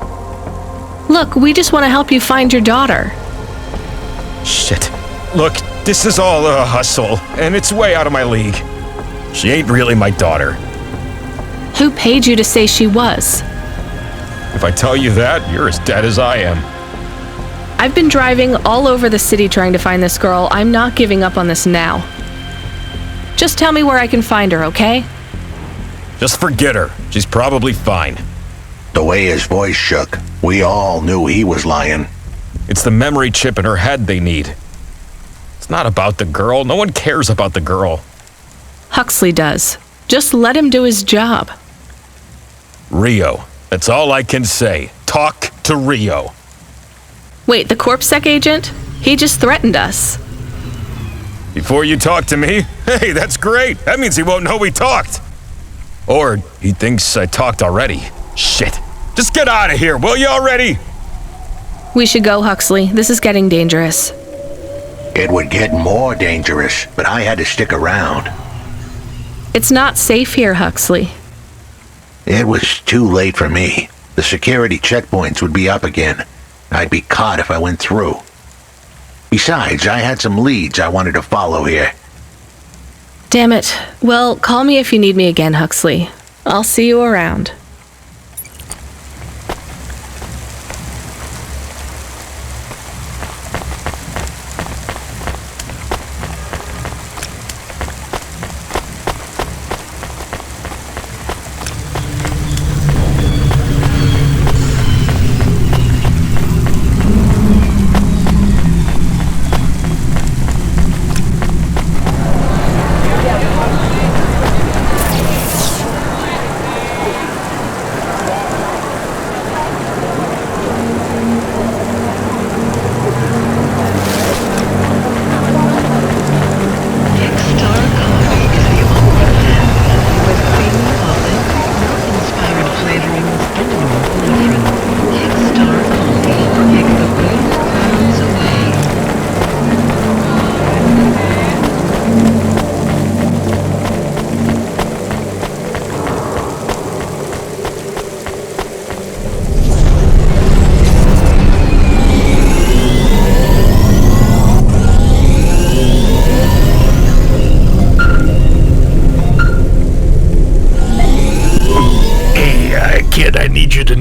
Look, we just want to help you find your daughter. Shit. Look, this is all a hustle, and it's way out of my league. She ain't really my daughter. Who paid you to say she was? If I tell you that, you're as dead as I am. I've been driving all over the city trying to find this girl. I'm not giving up on this now. Just tell me where I can find her, okay? Just forget her. She's probably fine. The way his voice shook, we all knew he was lying. It's the memory chip in her head they need. It's not about the girl. No one cares about the girl. Huxley does. Just let him do his job. Rio. That's all I can say. Talk to Rio. Wait, the CorpSec agent? He just threatened us. Before you talk to me? Hey, that's great. That means he won't know we talked. Or he thinks I talked already. Shit. Just get out of here, will you already? We should go, Huxley. This is getting dangerous. It would get more dangerous, but I had to stick around. It's not safe here, Huxley. It was too late for me. The security checkpoints would be up again. I'd be caught if I went through. Besides, I had some leads I wanted to follow here. Damn it. Well, call me if you need me again, Huxley. I'll see you around.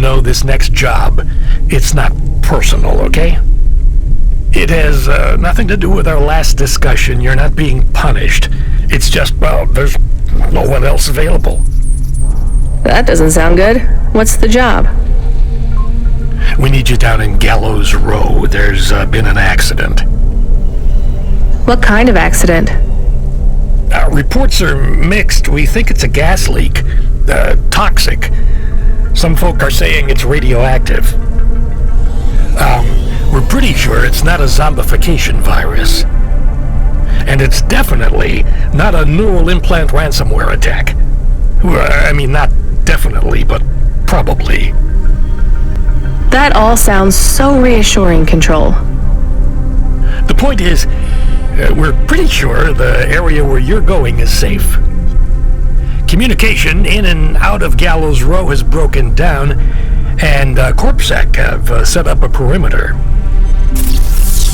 know this next job, it's not personal, okay? It has nothing to do with our last discussion. You're not being punished. It's just, well, there's no one else available. That doesn't sound good. What's the job? We need you down in Gallows Row. There's been an accident. What kind of accident? Reports are mixed. We think it's a gas leak. Toxic. Some folk are saying it's radioactive. We're pretty sure it's not a zombification virus. And it's definitely not a neural implant ransomware attack. I mean, not definitely, but probably. That all sounds so reassuring, Control. The point is, we're pretty sure the area where you're going is safe. Communication in and out of Gallows Row has broken down, and CorpSec have set up a perimeter.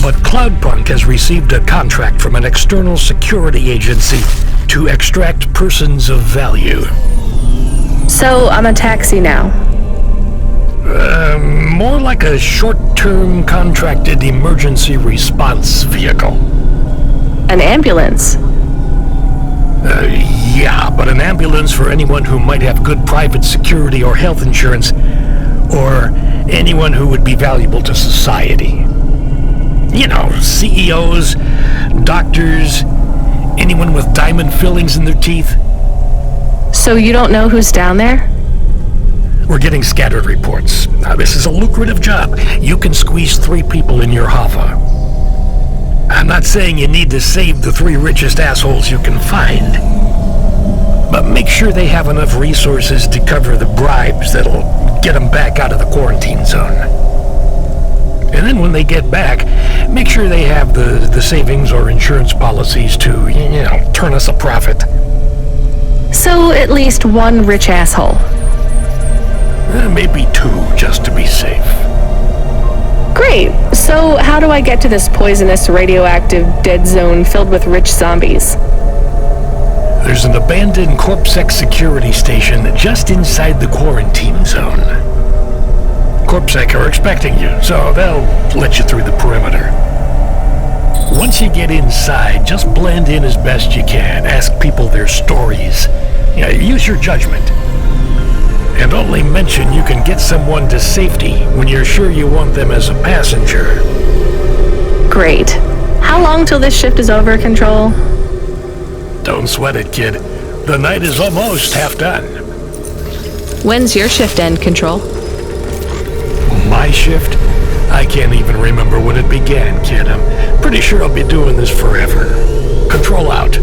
But Cloudpunk has received a contract from an external security agency to extract persons of value. So I'm a taxi now? More like a short-term contracted emergency response vehicle. An ambulance? Yeah, but an ambulance for anyone who might have good private security or health insurance, or anyone who would be valuable to society. You know, CEOs, doctors, anyone with diamond fillings in their teeth. So you don't know who's down there? We're getting scattered reports. Now, this is a lucrative job. You can squeeze 3 people in your hover. I'm not saying you need to save the 3 richest assholes you can find. But make sure they have enough resources to cover the bribes that'll get them back out of the quarantine zone. And then when they get back, make sure they have the savings or insurance policies to, you know, turn us a profit. So at least 1 rich asshole. Maybe 2, just to be safe. Great. So how do I get to this poisonous, radioactive, dead zone filled with rich zombies? There's an abandoned CorpSec security station just inside the quarantine zone. CorpSec are expecting you, so they'll let you through the perimeter. Once you get inside, just blend in as best you can. Ask people their stories. Yeah, use your judgment. And only mention you can get someone to safety when you're sure you want them as a passenger. Great. How long till this shift is over, Control? Don't sweat it, kid. The night is almost half done. When's your shift end, Control? My shift? I can't even remember when it began, kid. I'm pretty sure I'll be doing this forever. Control out.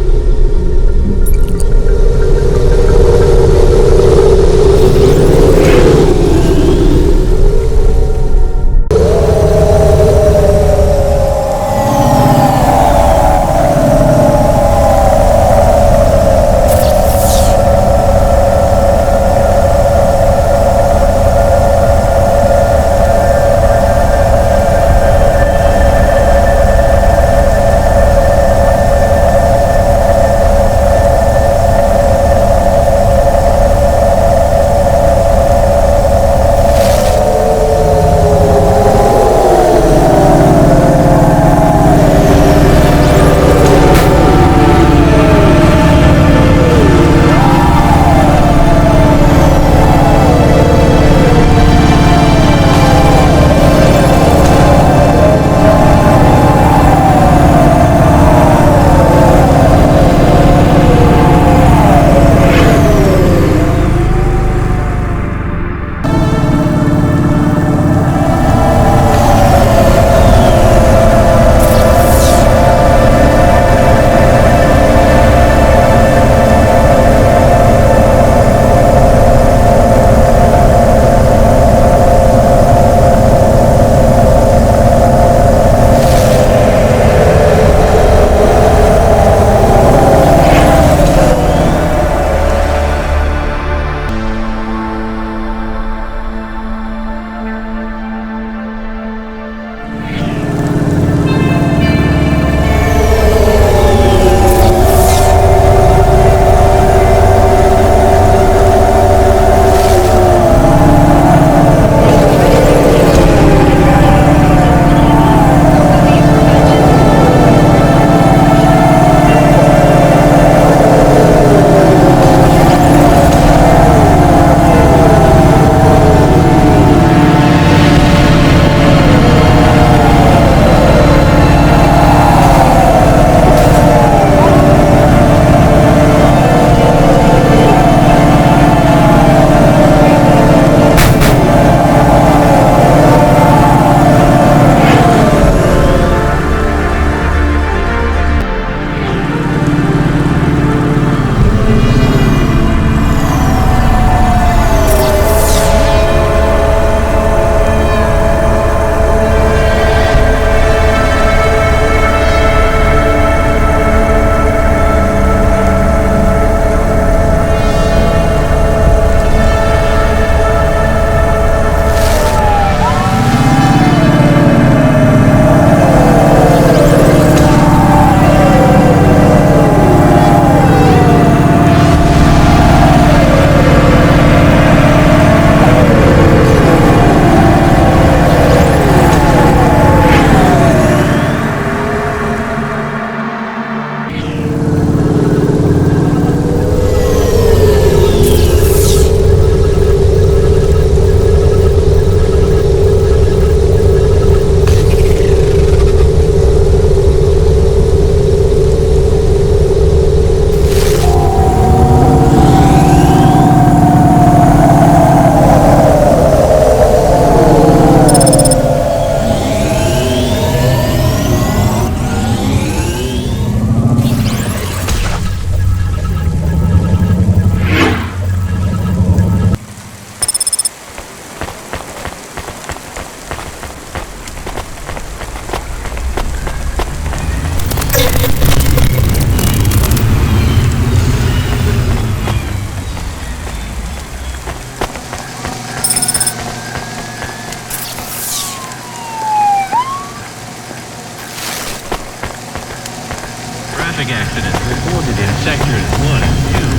traffic accidents reported in sectors 1, 2,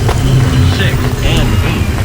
6, and 8.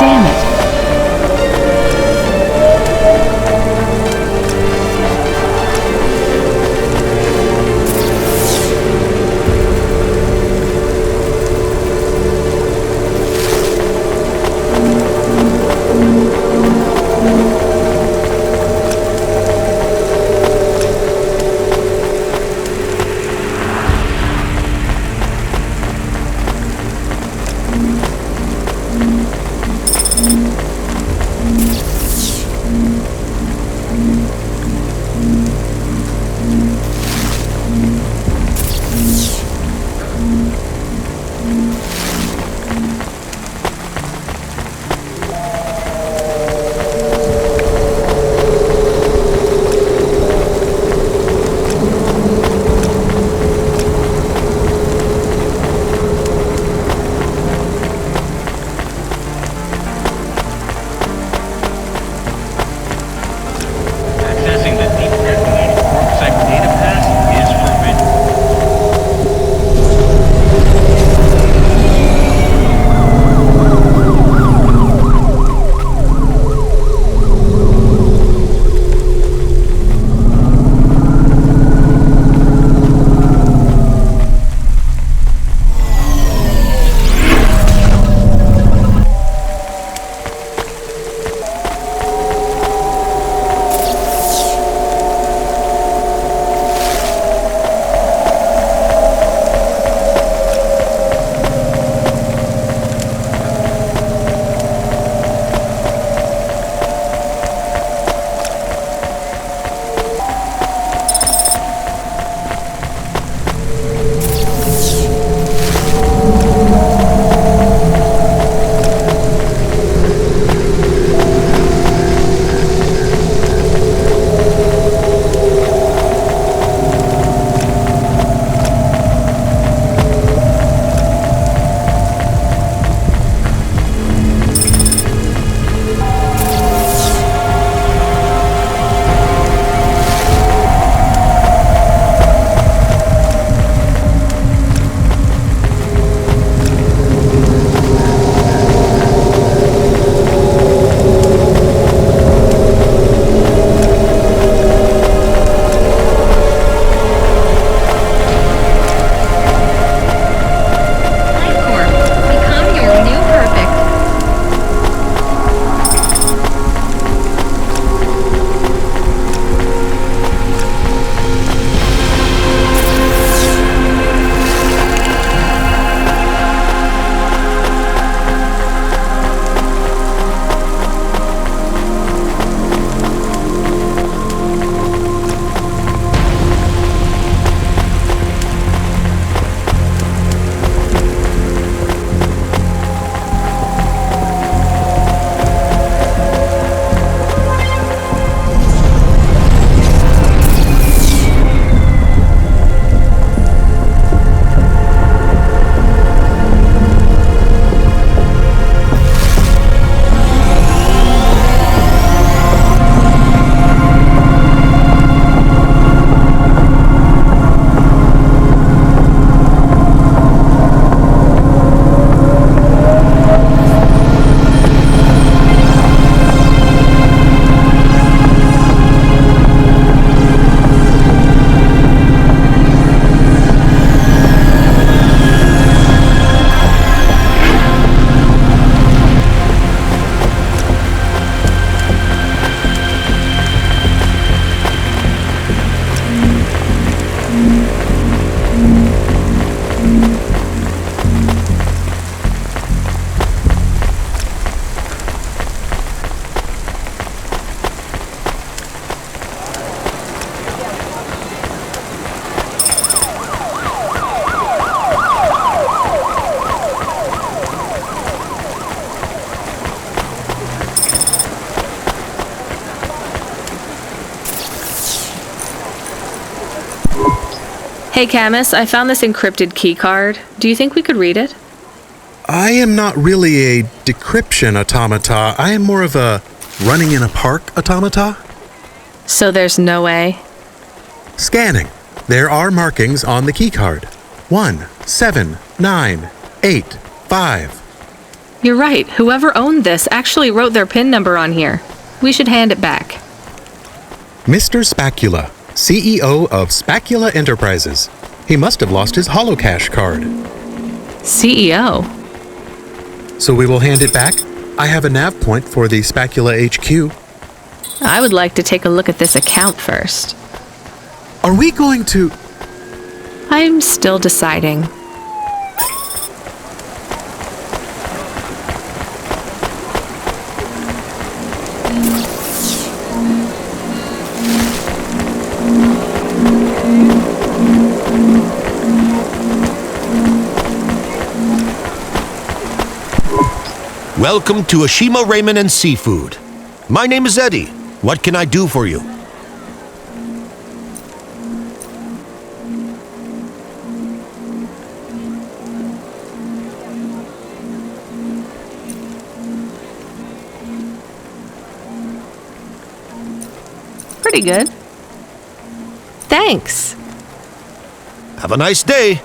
understand it. Hey Camus, I found this encrypted key card. Do you think we could read it? I am not really a decryption automata. I am more of a running in a park automata. So there's no way? Scanning. There are markings on the key card. 1, 7, 9, 8, 5. You're right. Whoever owned this actually wrote their PIN number on here. We should hand it back. Mr. Spacula, CEO of Spacula Enterprises. He must have lost his holocash card. CEO? So we will hand it back? I have a nav point for the Spacula HQ. I would like to take a look at this account first. Are we going to... I'm still deciding. Welcome to Ashima Ramen and Seafood. My name is Eddie. What can I do for you? Pretty good. Thanks. Have a nice day.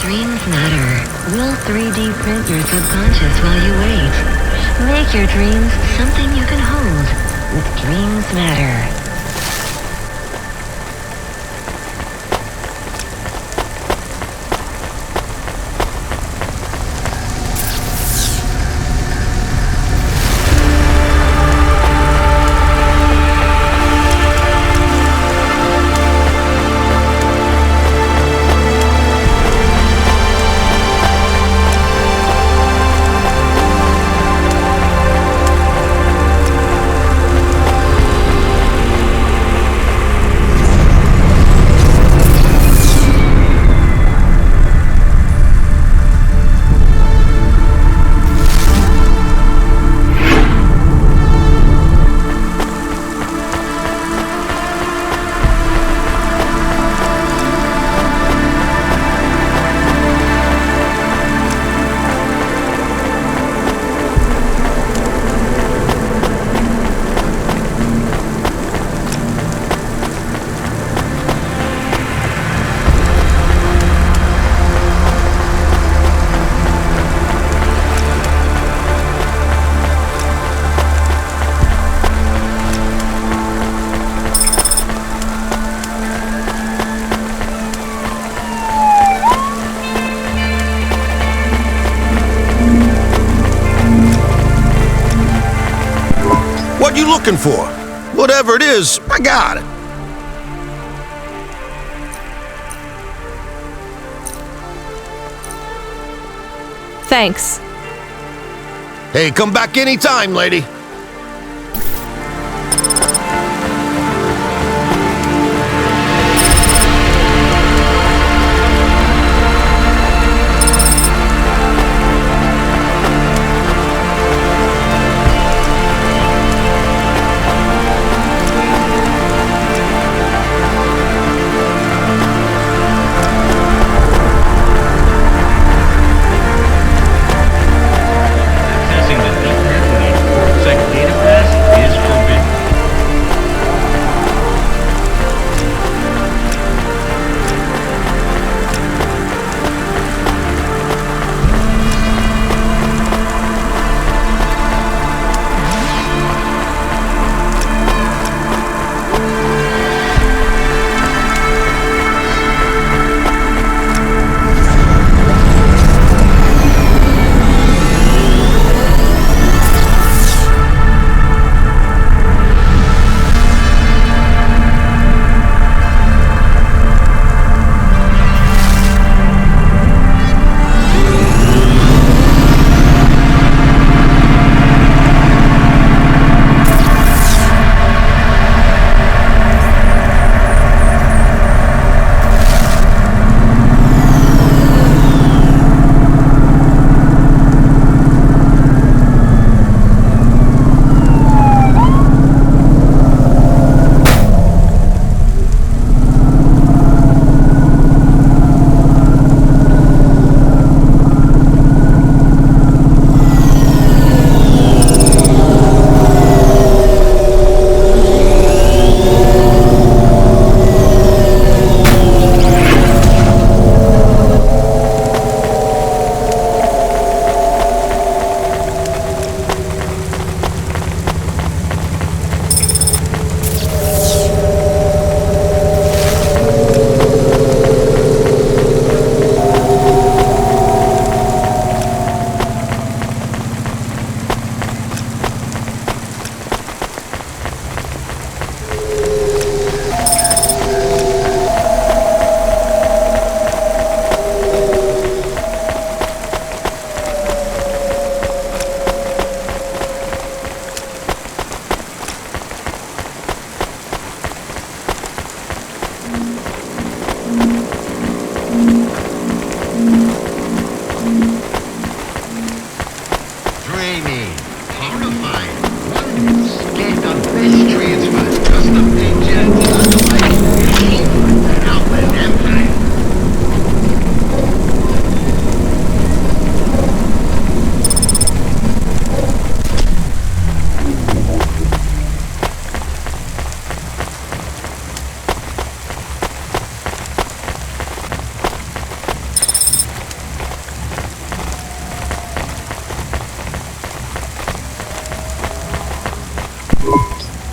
Dreams matter. We'll 3D print your subconscious while you wait. Make your dreams something you can hold with Dreams Matter. What you looking for? Whatever it is, I got it. Thanks. Hey, come back anytime, lady. Accessing the deep network.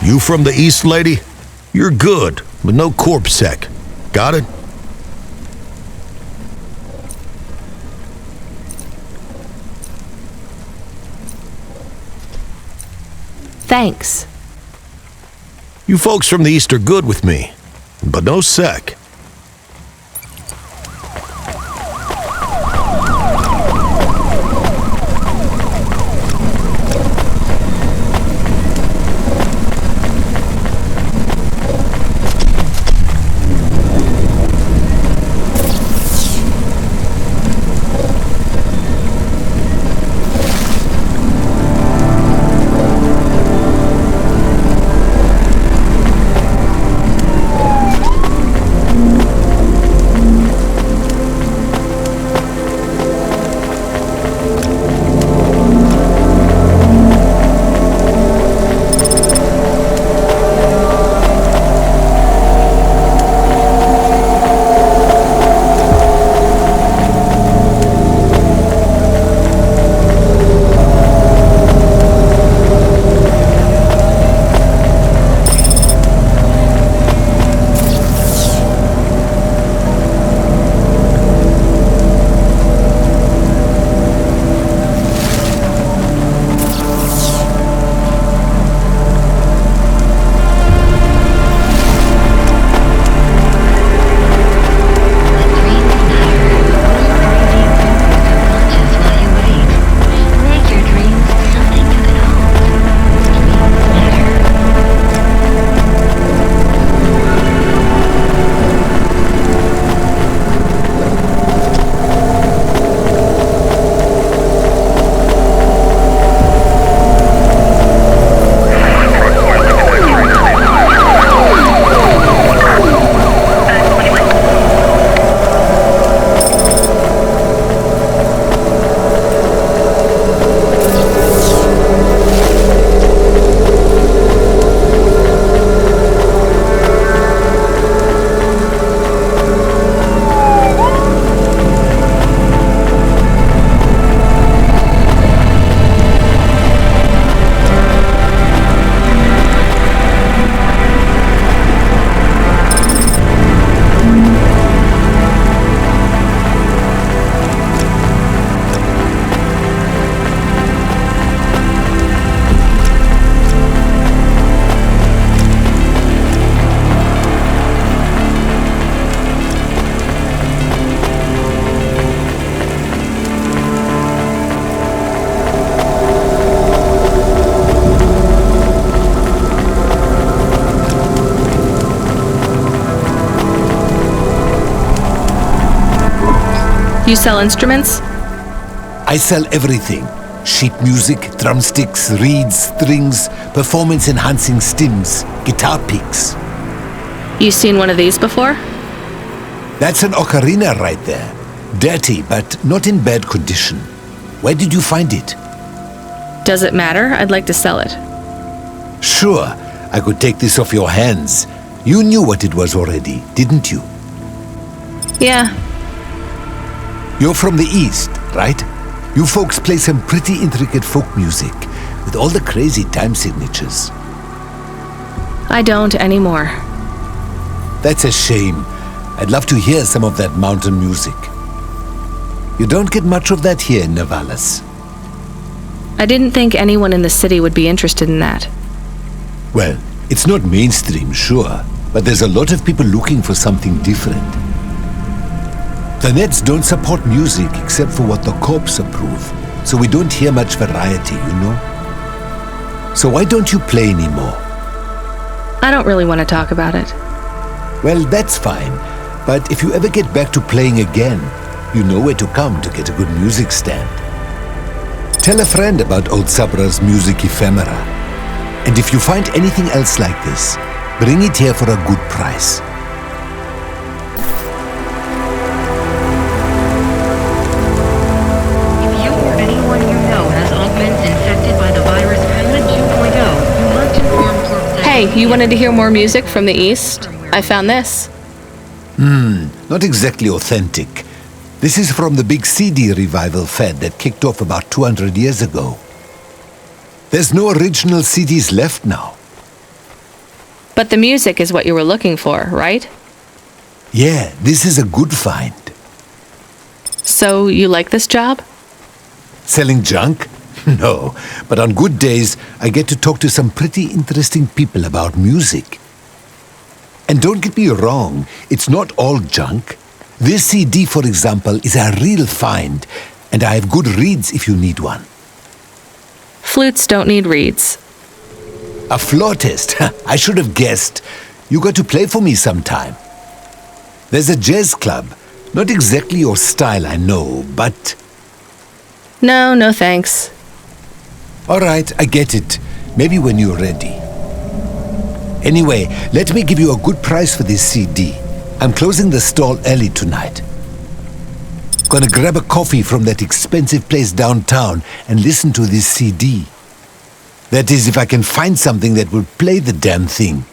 You from the East, lady? You're good, but no corpse sec. Got it? Thanks. You folks from the East are good with me, but no sec. You sell instruments? I sell everything. Sheet music, drumsticks, reeds, strings, performance-enhancing stims, guitar picks. You seen one of these before? That's an ocarina right there. Dirty, but not in bad condition. Where did you find it? Does it matter? I'd like to sell it. Sure, I could take this off your hands. You knew what it was already, didn't you? Yeah. You're from the East, right? You folks play some pretty intricate folk music, with all the crazy time signatures. I don't anymore. That's a shame. I'd love to hear some of that mountain music. You don't get much of that here in Navalis. I didn't think anyone in the city would be interested in that. Well, it's not mainstream, sure, but there's a lot of people looking for something different. The Nets don't support music except for what the corps approve, so we don't hear much variety, you know? So why don't you play anymore? I don't really want to talk about it. Well, that's fine, but if you ever get back to playing again, you know where to come to get a good music stand. Tell a friend about old Sabra's music ephemera. And if you find anything else like this, bring it here for a good price. If you or anyone you know has augments infected by the virus Pilot 2.0, you must inform Corp. Hey, you wanted to hear more music from the East? I found this. Not exactly authentic. This is from the big CD revival fad that kicked off about 200 years ago. There's no original CDs left now. But the music is what you were looking for, right? Yeah, this is a good find. So you like this job? Selling junk? No, but on good days, I get to talk to some pretty interesting people about music. And don't get me wrong, it's not all junk. This CD, for example, is a real find, and I have good reeds if you need one. Flutes don't need reeds. A flautist? I should have guessed. You got to play for me sometime. There's a jazz club. Not exactly your style, I know, but... No thanks. All right, I get it. Maybe when you're ready. Anyway, let me give you a good price for this CD. I'm closing the stall early tonight. Gonna grab a coffee from that expensive place downtown and listen to this CD. That is, if I can find something that will play the damn thing.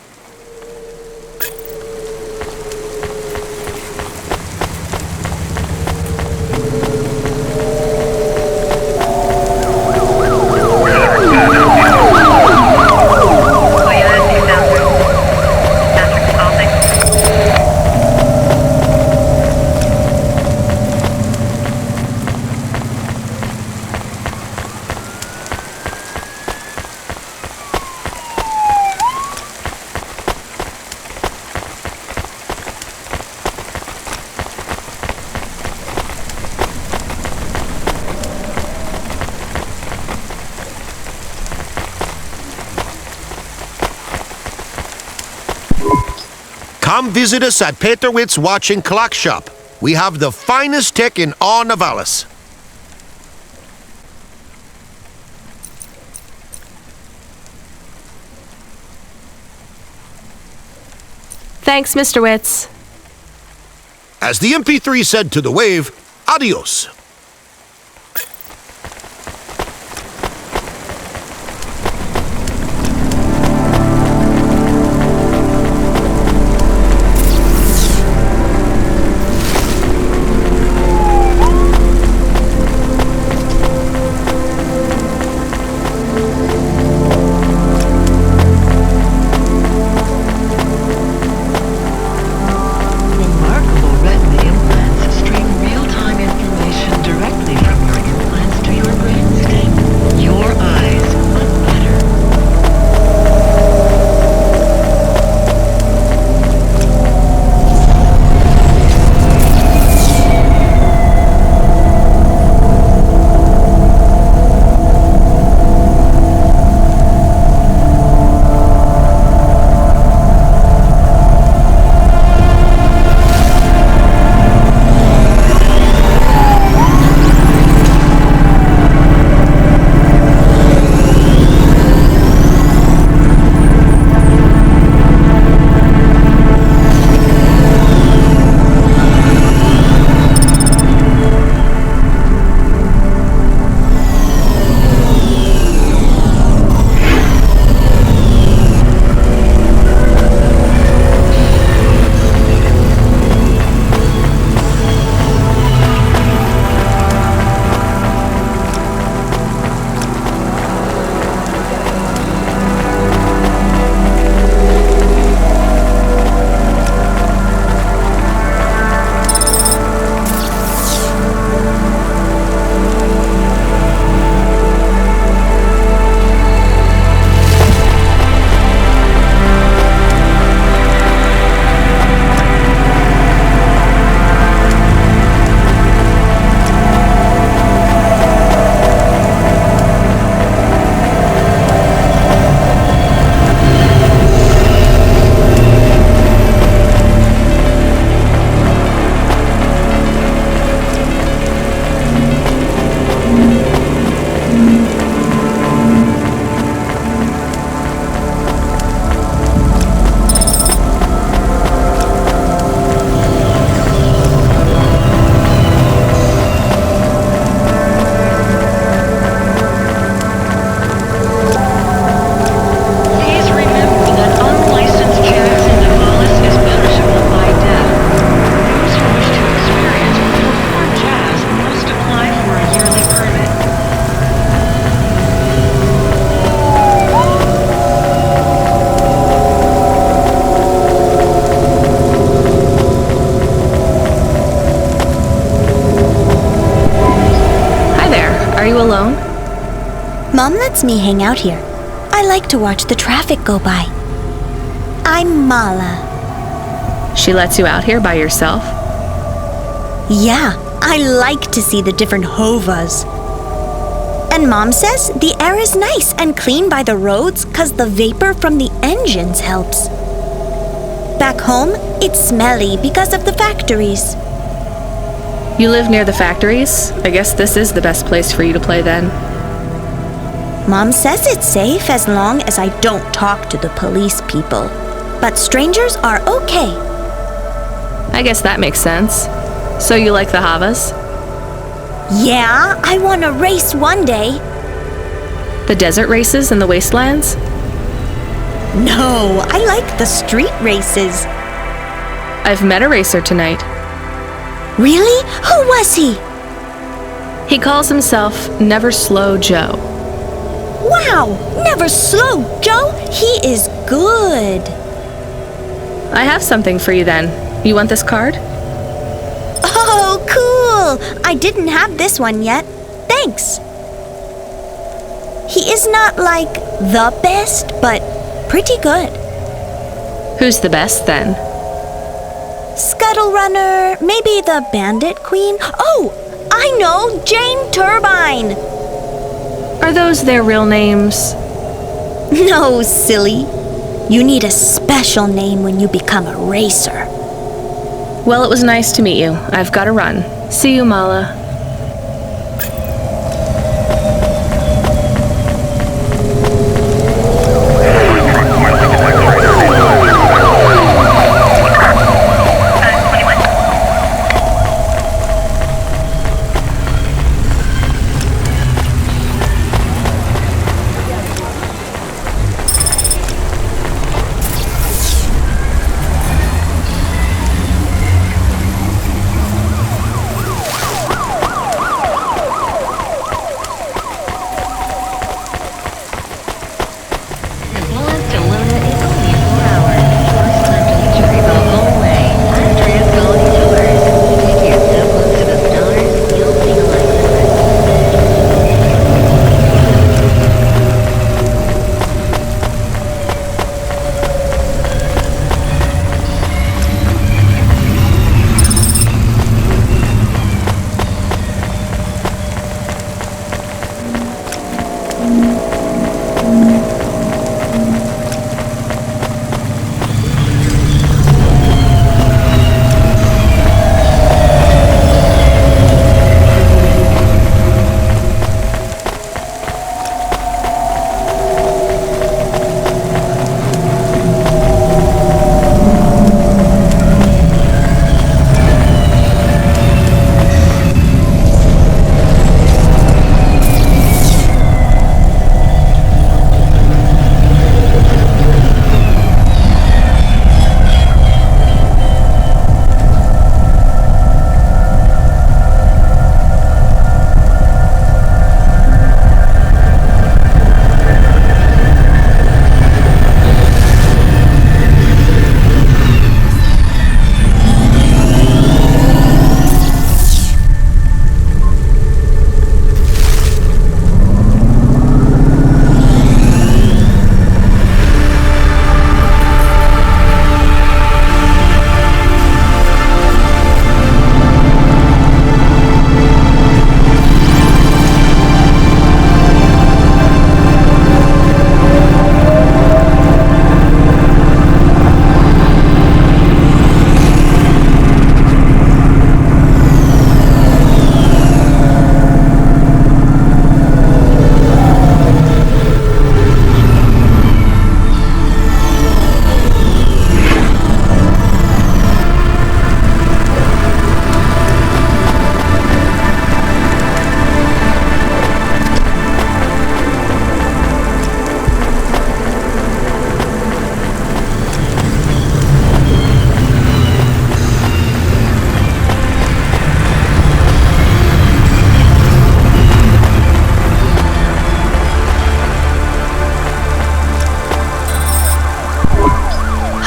Come visit us at Peterwitz Watching Clock Shop. We have the finest tech in all Navalis. Thanks, Mr. Witz. As the MP3 said to the wave, adios. Remarkable retina implants stream real-time information Mom lets me hang out here. I like to watch the traffic go by. I'm Mala. She lets you out here by yourself? Yeah, I like to see the different hovas. And Mom says the air is nice and clean by the roads because the vapor from the engines helps. Back home, it's smelly because of the factories. You live near the factories? I guess this is the best place for you to play then. Mom says it's safe as long as I don't talk to the police people. But strangers are okay. I guess that makes sense. So you like the Havas? Yeah, I want to race one day. The desert races in the wastelands? No, I like the street races. I've met a racer tonight. Really? Who was he? He calls himself Never Slow Joe. Wow, Never Slow Joe? He is good. I have something for you then. You want this card? Oh, cool! I didn't have this one yet. Thanks. He is not like the best, but pretty good. Who's the best then? Scuttle Runner, maybe the Bandit Queen. Oh, I know, Jane Turbine. Are those their real names? No, silly. You need a special name when you become a racer. Well, it was nice to meet you. I've got to run. See you, Mala.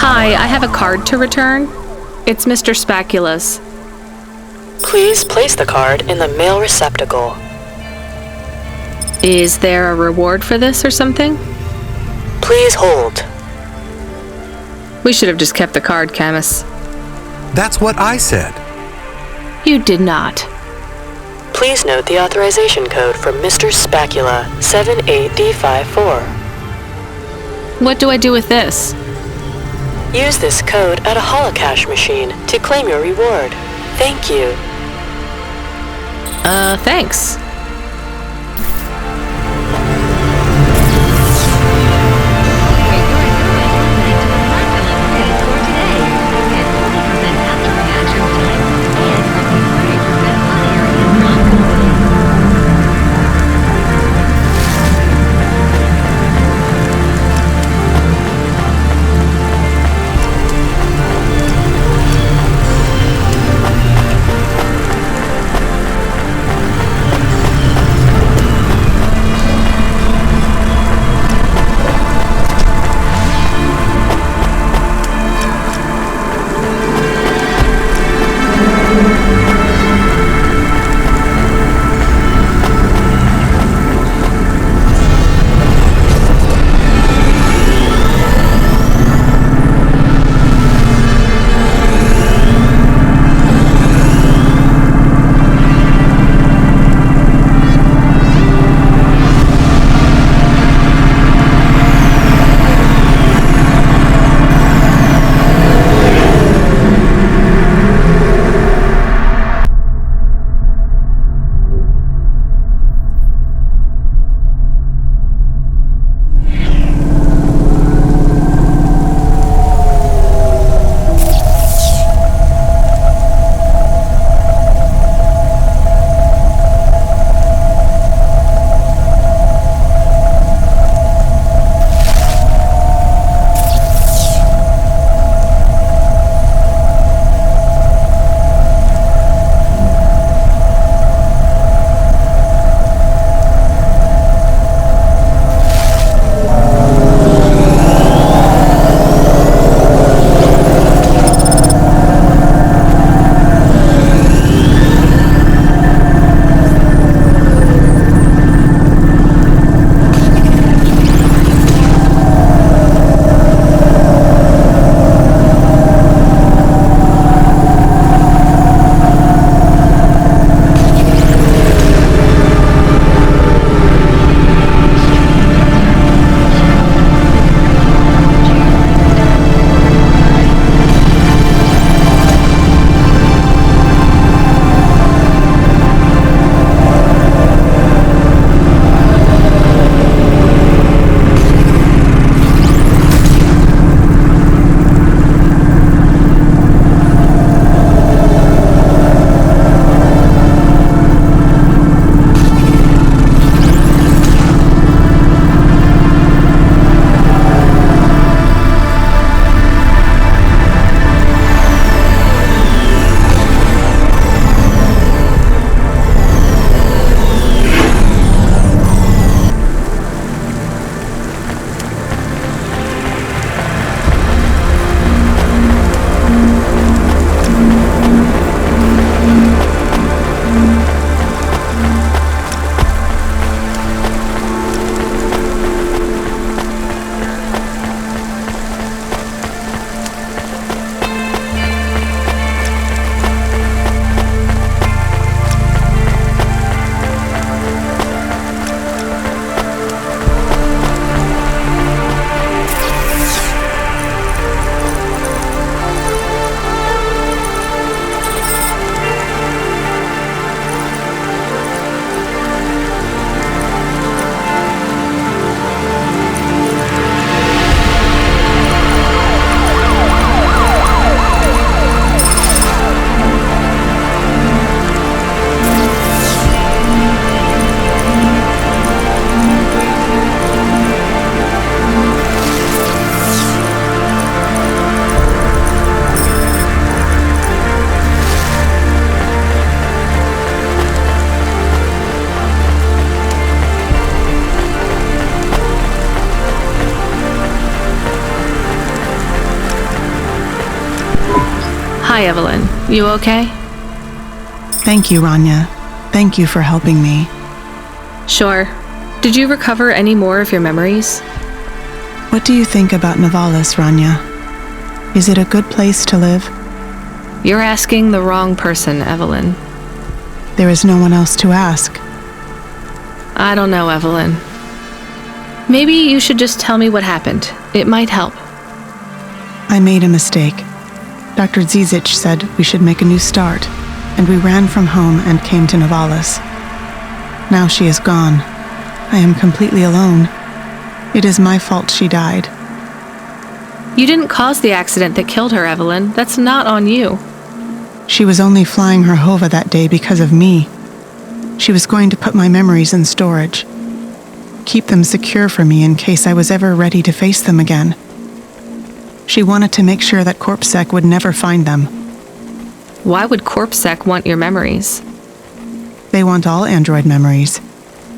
Hi, I have a card to return. It's Mr. Spacula's. Please place the card in the mail receptacle. Is there a reward for this or something? Please hold. We should have just kept the card, Camus. That's what I said. You did not. Please note the authorization code from Mr. Spacula, 78D54. What do I do with this? Use this code at a holocash machine to claim your reward. Thank you. Thanks. Hi, Evelyn. You okay? Thank you, Rania. Thank you for helping me. Sure. Did you recover any more of your memories? What do you think about Novalis, Rania? Is it a good place to live? You're asking the wrong person, Evelyn. There is no one else to ask. I don't know, Evelyn. Maybe you should just tell me what happened. It might help. I made a mistake. Dr. Zizic said we should make a new start, and we ran from home and came to Novalis. Now she is gone. I am completely alone. It is my fault she died. You didn't cause the accident that killed her, Evelyn. That's not on you. She was only flying her Hova that day because of me. She was going to put my memories in storage. Keep them secure for me in case I was ever ready to face them again. She wanted to make sure that CorpSec would never find them. Why would CorpSec want your memories? They want all android memories.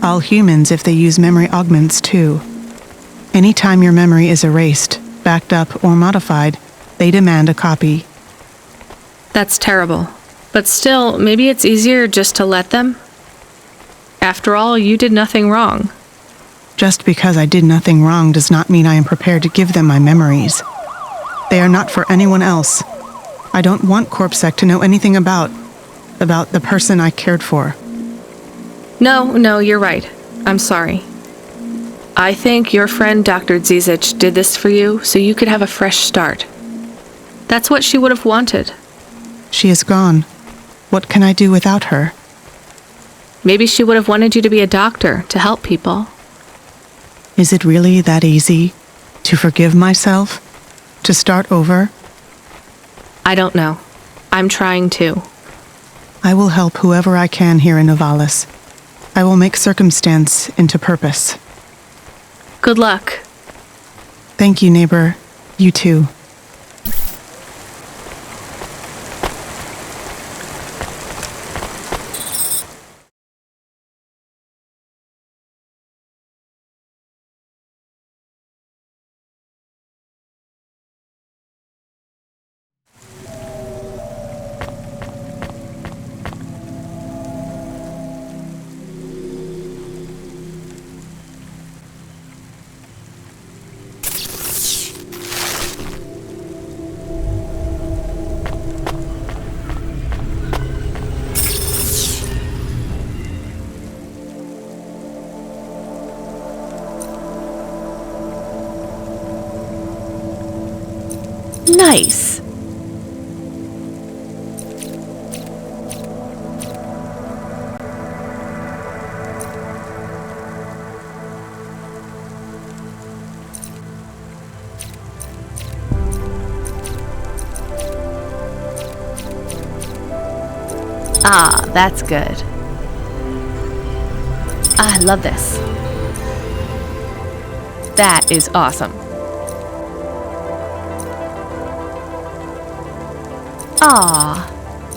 All humans if they use memory augments too. Anytime your memory is erased, backed up, or modified, they demand a copy. That's terrible. But still, maybe it's easier just to let them? After all, you did nothing wrong. Just because I did nothing wrong does not mean I am prepared to give them my memories. They are not for anyone else. I don't want CorpSec to know anything about the person I cared for. No, you're right. I'm sorry. I think your friend Dr. Zizic did this for you so you could have a fresh start. That's what she would have wanted. She is gone. What can I do without her? Maybe she would have wanted you to be a doctor to help people. Is it really that easy to forgive myself? To start over? I don't know. I'm trying to. I will help whoever I can here in Novalis. I will make circumstance into purpose. Good luck. Thank you, neighbor. You too. Nice. Ah, that's good. I love this. That is awesome.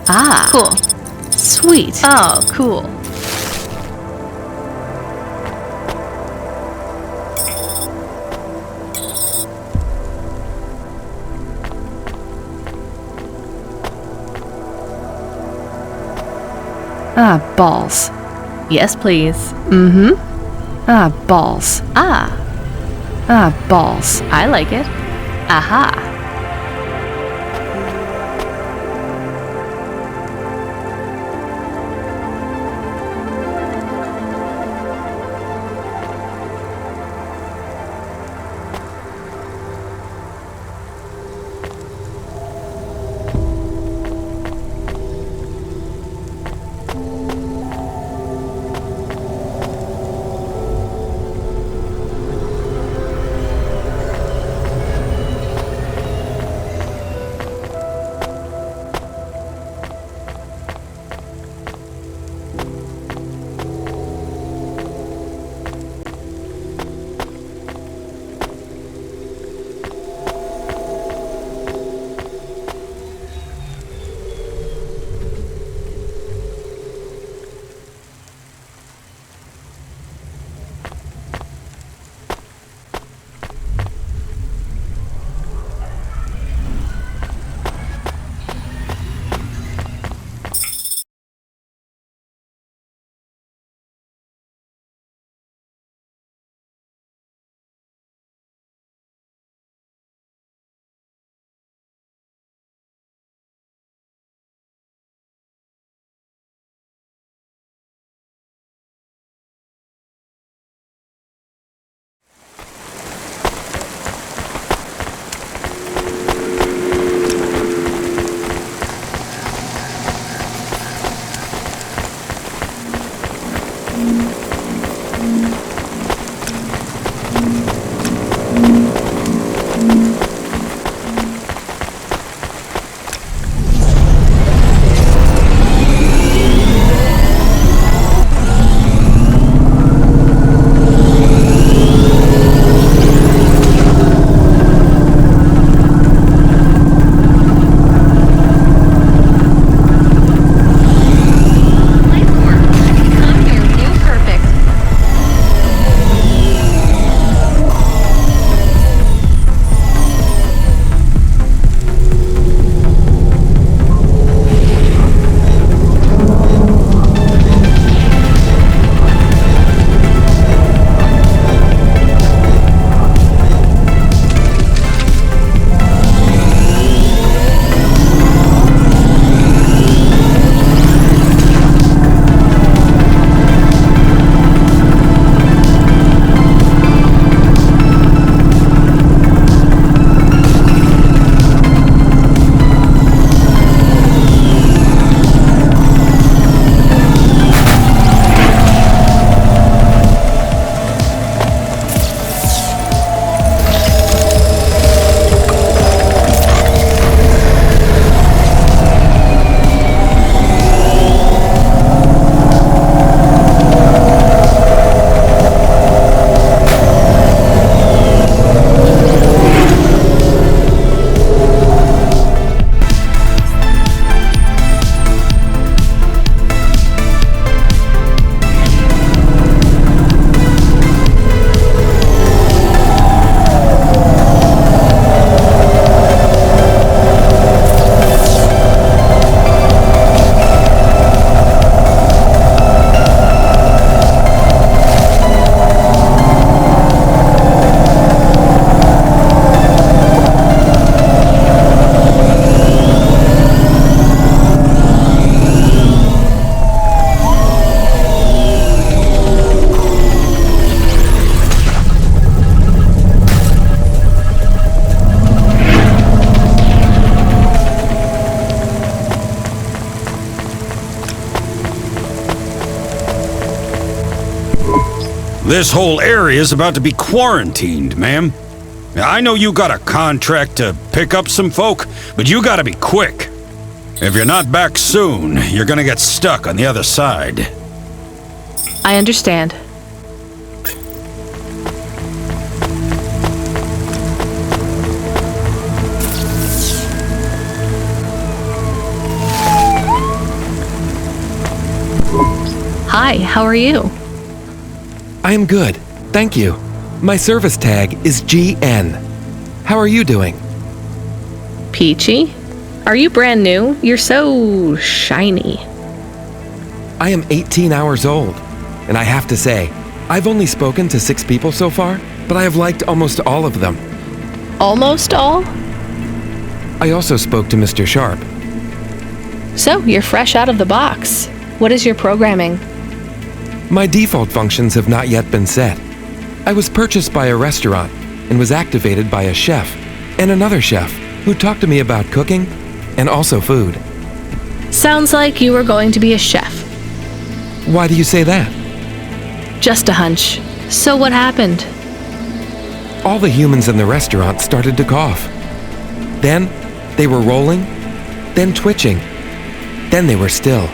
Ah. Cool. Sweet. Oh, cool. Ah, balls. Yes, please. Mm-hmm. Ah, balls. Ah, balls. I like it. Aha. This whole area is about to be quarantined, ma'am. Now, I know you got a contract to pick up some folk, but you gotta be quick. If you're not back soon, you're gonna get stuck on the other side. I understand. Hi, how are you? I am good, thank you. My service tag is GN. How are you doing? Peachy? Are you brand new? You're so shiny. I am 18 hours old, and I have to say, I've only spoken to 6 people so far, but I have liked almost all of them. Almost all? I also spoke to Mr. Sharp. So, you're fresh out of the box. What is your programming? My default functions have not yet been set. I was purchased by a restaurant and was activated by a chef and another chef who talked to me about cooking and also food. Sounds like you were going to be a chef. Why do you say that? Just a hunch. So what happened? All the humans in the restaurant started to cough. Then they were rolling, then twitching, then they were still.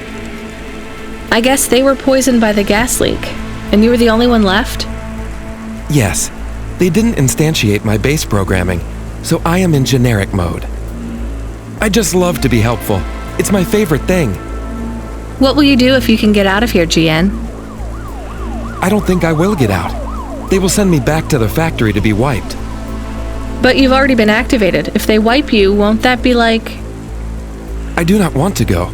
I guess they were poisoned by the gas leak, and you were the only one left? Yes, they didn't instantiate my base programming, so I am in generic mode. I just love to be helpful. It's my favorite thing. What will you do if you can get out of here, GN? I don't think I will get out. They will send me back to the factory to be wiped. But you've already been activated. If they wipe you, won't that be like... I do not want to go,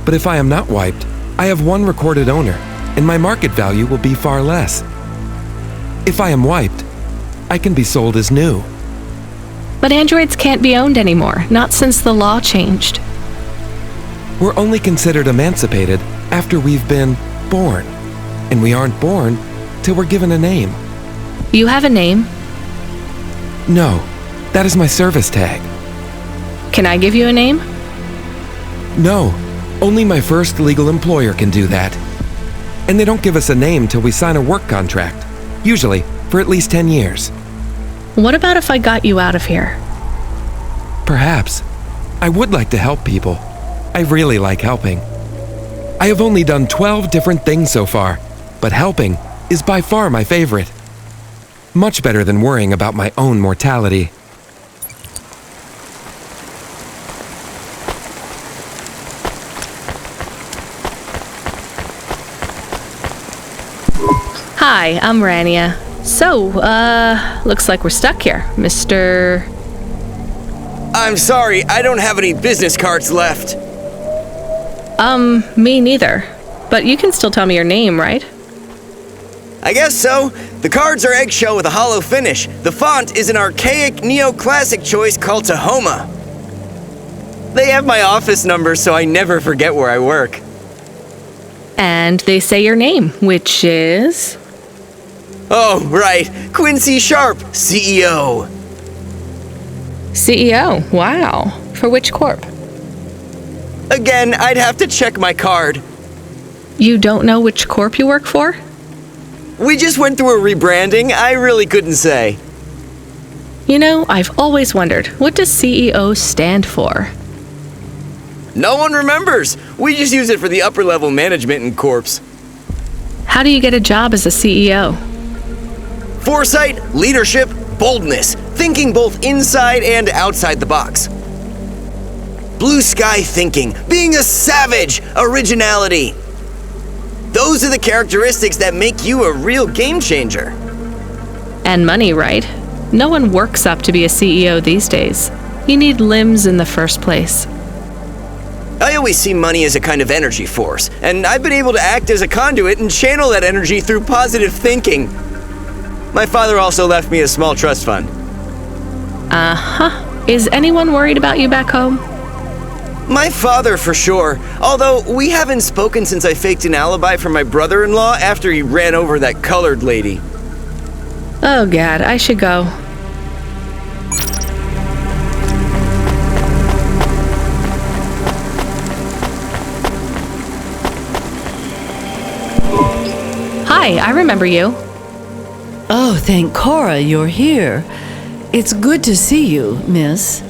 but if I am not wiped, I have one recorded owner, and my market value will be far less. If I am wiped, I can be sold as new. But androids can't be owned anymore, not since the law changed. We're only considered emancipated after we've been born, and we aren't born till we're given a name. You have a name? No, that is my service tag. Can I give you a name? No, only my first legal employer can do that. And they don't give us a name till we sign a work contract, usually for at least 10 years. What about if I got you out of here? Perhaps. I would like to help people. I really like helping. I have only done 12 different things so far, but helping is by far my favorite. Much better than worrying about my own mortality. Hi, I'm Rania. So, looks like we're stuck here, Mr... I'm sorry, I don't have any business cards left. Me neither. But you can still tell me your name, right? I guess so. The cards are eggshell with a hollow finish. The font is an archaic neoclassic choice called Tahoma. They have my office number, so I never forget where I work. And they say your name, which is... Oh, right. Quincy Sharp, CEO. CEO? Wow. For which corp? Again, I'd have to check my card. You don't know which corp you work for? We just went through a rebranding. I really couldn't say. You know, I've always wondered, what does CEO stand for? No one remembers. We just use it for the upper level management in corps. How do you get a job as a CEO? Foresight, leadership, boldness, thinking both inside and outside the box. Blue sky thinking, being a savage, originality. Those are the characteristics that make you a real game changer. And money, right? No one works up to be a CEO these days. You need limbs in the first place. I always see money as a kind of energy force, and I've been able to act as a conduit and channel that energy through positive thinking. My father also left me a small trust fund. Uh-huh. Is anyone worried about you back home? My father, for sure. Although, we haven't spoken since I faked an alibi for my brother-in-law after he ran over that colored lady. Oh, God, I should go. Hi, I remember you. Oh, thank Cora you're here. It's good to see you, miss.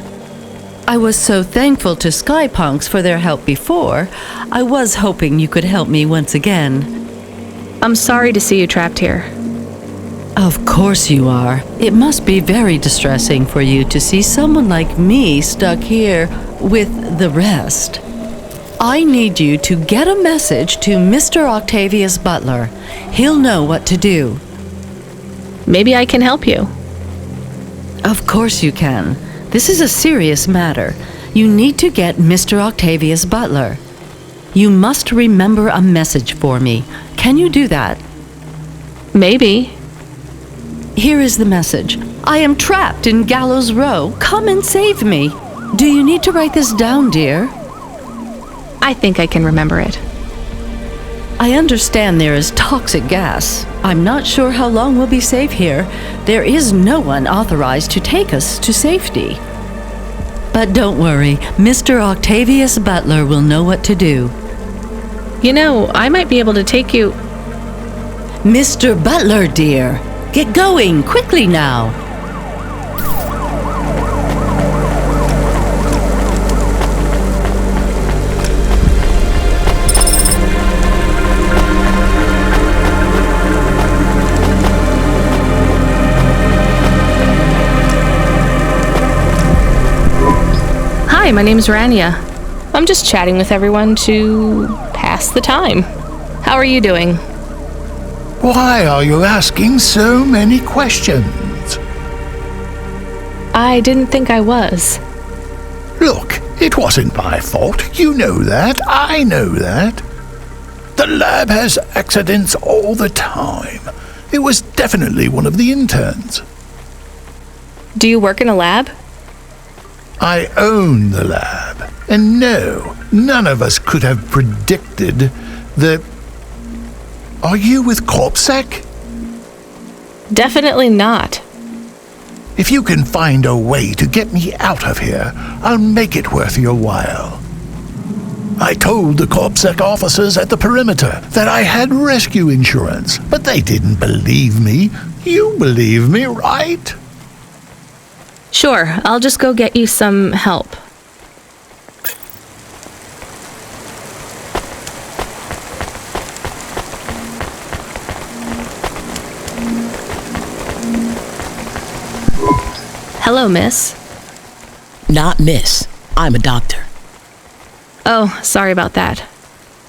I was so thankful to Skypunks for their help before. I was hoping you could help me once again. I'm sorry to see you trapped here. Of course you are. It must be very distressing for you to see someone like me stuck here with the rest. I need you to get a message to Mr. Octavius Butler. He'll know what to do. Maybe I can help you. Of course you can. This is a serious matter. You need to get Mr. Octavius Butler. You must remember a message for me. Can you do that? Maybe. Here is the message. I am trapped in Gallows Row. Come and save me. Do you need to write this down, dear? I think I can remember it. I understand there is toxic gas. I'm not sure how long we'll be safe here. There is no one authorized to take us to safety. But don't worry, Mr. Octavius Butler will know what to do. You know, I might be able to take you... Mr. Butler, dear, get going, quickly now. Hi, my name's Rania. I'm just chatting with everyone to pass the time. How are you doing? Why are you asking so many questions? I didn't think I was. Look, it wasn't my fault. You know that. I know that. The lab has accidents all the time. It was definitely one of the interns. Do you work in a lab? I own the lab. And no, none of us could have predicted the... Are you with CorpSec? Definitely not. If you can find a way to get me out of here, I'll make it worth your while. I told the CorpSec officers at the perimeter that I had rescue insurance, but they didn't believe me. You believe me, right? Sure, I'll just go get you some help. Hello, miss. Not miss. I'm a doctor. Oh, sorry about that.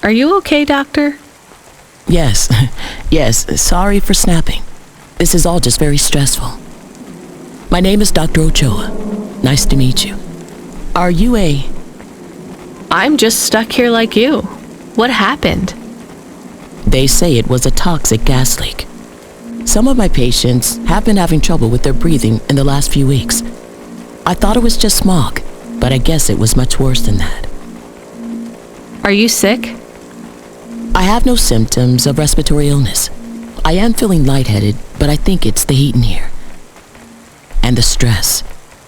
Are you okay, doctor? Yes. Yes, sorry for snapping. This is all just very stressful. My name is Dr. Ochoa. Nice to meet you. Are you a... I'm just stuck here like you. What happened? They say it was a toxic gas leak. Some of my patients have been having trouble with their breathing in the last few weeks. I thought it was just smog, but I guess it was much worse than that. Are you sick? I have no symptoms of respiratory illness. I am feeling lightheaded, but I think it's the heat in here. And the stress.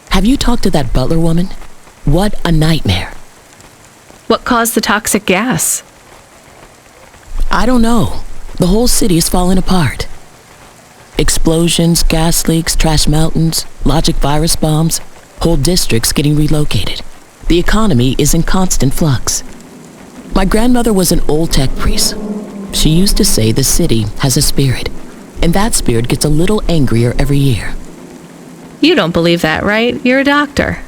Have you talked to that Butler woman? What a nightmare. What caused the toxic gas? I don't know. The whole city is falling apart. Explosions, gas leaks, trash mountains, logic virus bombs, whole districts getting relocated. The economy is in constant flux. My grandmother was an old tech priest. She used to say the city has a spirit, and that spirit gets a little angrier every year. You don't believe that, right? You're a doctor.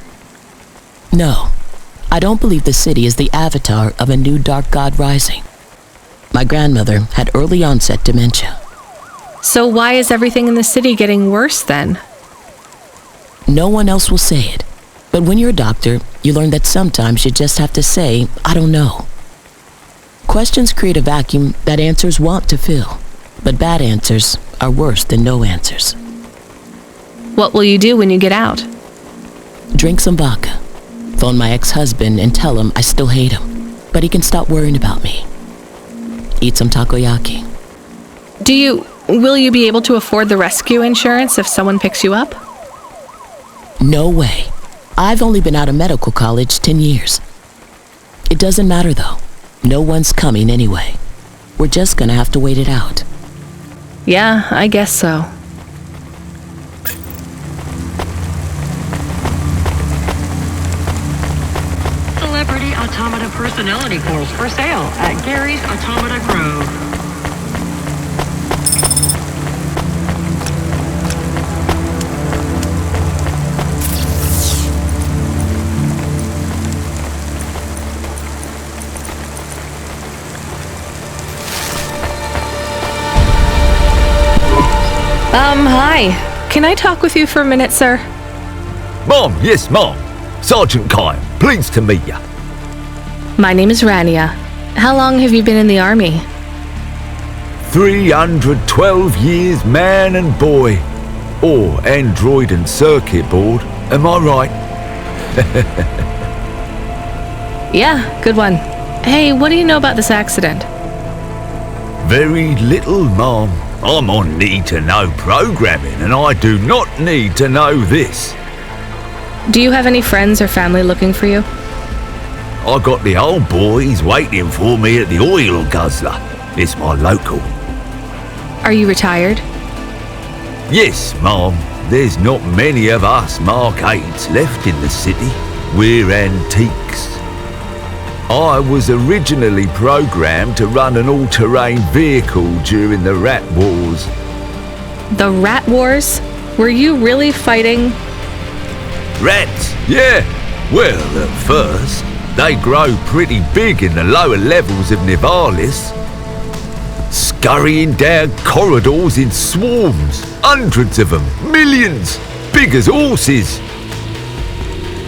No, I don't believe the city is the avatar of a new dark god rising. My grandmother had early onset dementia. So why is everything in the city getting worse then? No one else will say it. But when you're a doctor, you learn that sometimes you just have to say, I don't know. Questions create a vacuum that answers want to fill. But bad answers are worse than no answers. What will you do when you get out? Drink some vodka. Phone my ex-husband and tell him I still hate him, but he can stop worrying about me. Eat some takoyaki. Will you be able to afford the rescue insurance if someone picks you up? No way. I've only been out of medical college 10 years. It doesn't matter though. No one's coming anyway. We're just gonna have to wait it out. Yeah, I guess so. Automata personality cores for sale at Gary's Automata Grove. Hi. Can I talk with you for a minute, sir? Mom, yes, Mom. Sergeant Kyle, pleased to meet you. My name is Rania. How long have you been in the Army? 312 years, man and boy. Or android and circuit board, am I right? Yeah, good one. Hey, what do you know about this accident? Very little, Mom. I'm on need-to-know programming, and I do not need to know this. Do you have any friends or family looking for you? I got the old boys waiting for me at the oil guzzler. It's my local. Are you retired? Yes, Mom. There's not many of us Mark 8s left in the city. We're antiques. I was originally programmed to run an all-terrain vehicle during the Rat Wars. The Rat Wars? Were you really fighting? Rats, yeah. Well, at first, they grow pretty big in the lower levels of Nivalis. Scurrying down corridors in swarms, hundreds of them, millions, big as horses.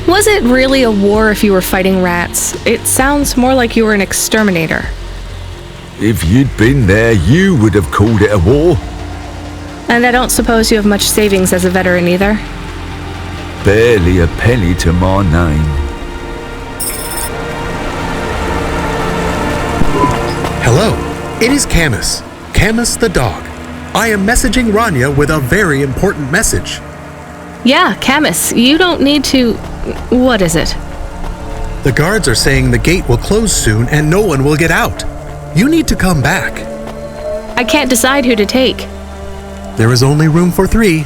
Was it really a war if you were fighting rats? It sounds more like you were an exterminator. If you'd been there, you would have called it a war. And I don't suppose you have much savings as a veteran either? Barely a penny to my name. Hello, it is Camus. Camus the dog. I am messaging Rania with a very important message. Yeah, Camus, you don't need to... What is it? The guards are saying the gate will close soon and no one will get out. You need to come back. I can't decide who to take. There is only room for 3.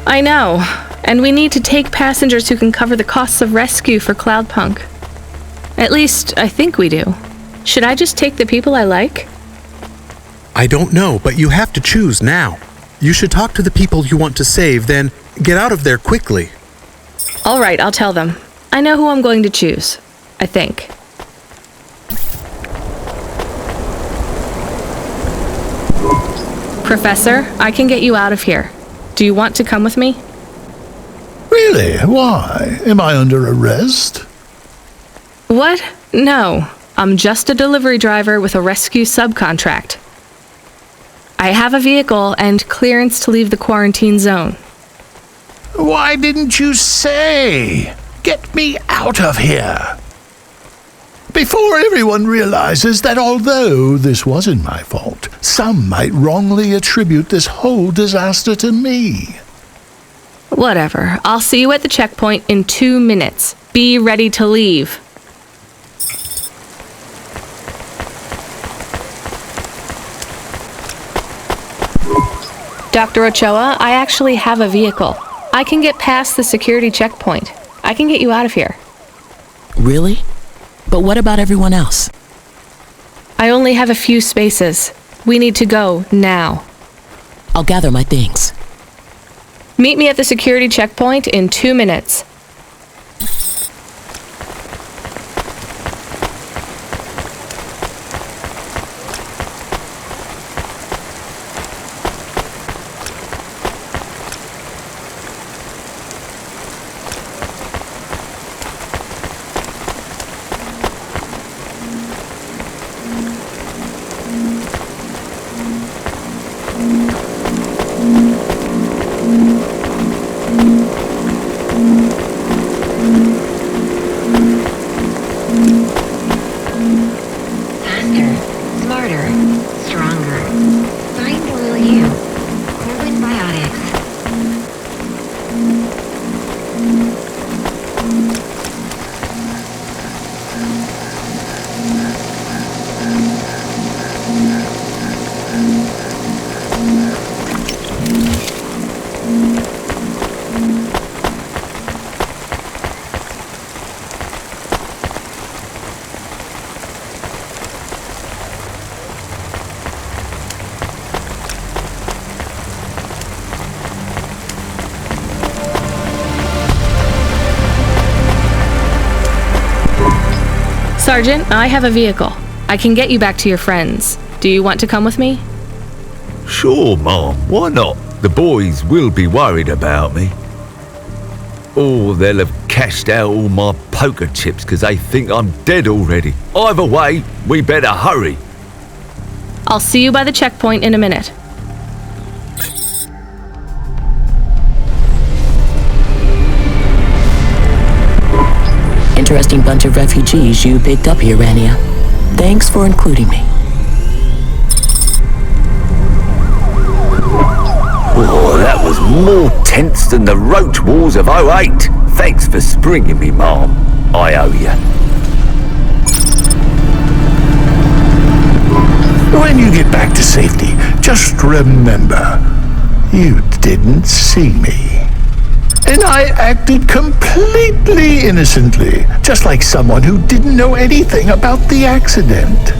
I know, and we need to take passengers who can cover the costs of rescue for Cloudpunk. At least, I think we do. Should I just take the people I like? I don't know, but you have to choose now. You should talk to the people you want to save, then get out of there quickly. All right, I'll tell them. I know who I'm going to choose, I think. Professor, I can get you out of here. Do you want to come with me? Really? Why? Am I under arrest? What? No. I'm just a delivery driver with a rescue subcontract. I have a vehicle and clearance to leave the quarantine zone. Why didn't you say? Get me out of here. Before everyone realizes that although this wasn't my fault, some might wrongly attribute this whole disaster to me. Whatever. I'll see you at the checkpoint in 2 minutes. Be ready to leave. Dr. Ochoa, I actually have a vehicle. I can get past the security checkpoint. I can get you out of here. Really? But what about everyone else? I only have a few spaces. We need to go now. I'll gather my things. Meet me at the security checkpoint in 2 minutes. Sergeant, I have a vehicle. I can get you back to your friends. Do you want to come with me? Sure, Mom. Why not? The boys will be worried about me. Or they'll have cashed out all my poker chips because they think I'm dead already. Either way, we better hurry. I'll see you by the checkpoint in a minute. Interesting bunch of refugees you picked up here, Rania. Thanks for including me. Oh, that was more tense than the roach wars of '08. Thanks for springing me, Mom. I owe you. When you get back to safety, just remember, you didn't see me. And I acted completely innocently, just like someone who didn't know anything about the accident.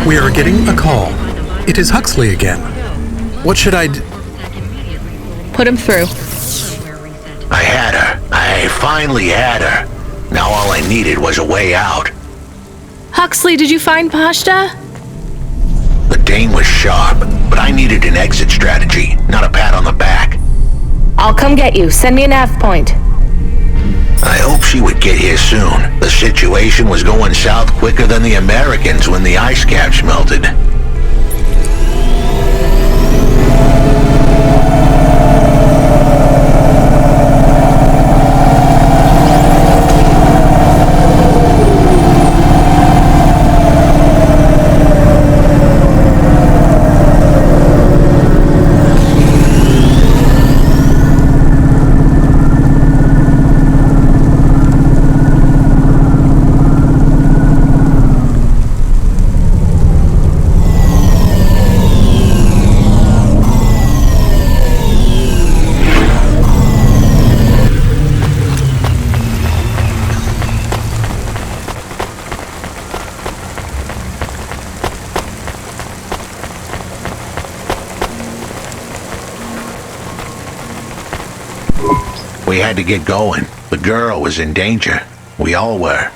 We are getting a call. It is Huxley again. What should I do? Put him through. I had her. I finally had her. Now all I needed was a way out. Huxley, did you find Pashta? The Dane was sharp, but I needed an exit strategy, not a pat on the back. I'll come get you. Send me a nav point. I hope she would get here soon. The situation was going south quicker than the Americans when the ice caps melted. We had to get going. The girl was in danger. We all were.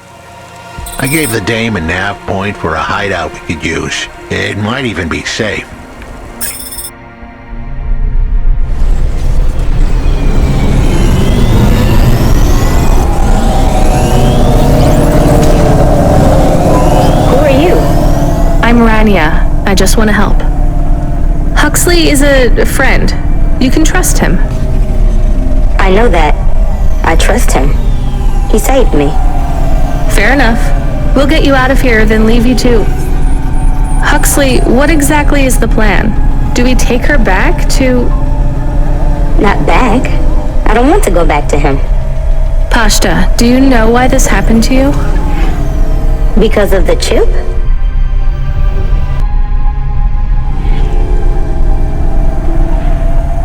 I gave the dame a nav point for a hideout we could use. It might even be safe. Who are you? I'm Rania. I just want to help. Huxley is a friend. You can trust him. I know that. I trust him. He saved me. Fair enough. We'll get you out of here, then leave you too. Huxley, what exactly is the plan? Do we take her back to... Not back. I don't want to go back to him. Pashta, do you know why this happened to you? Because of the chip?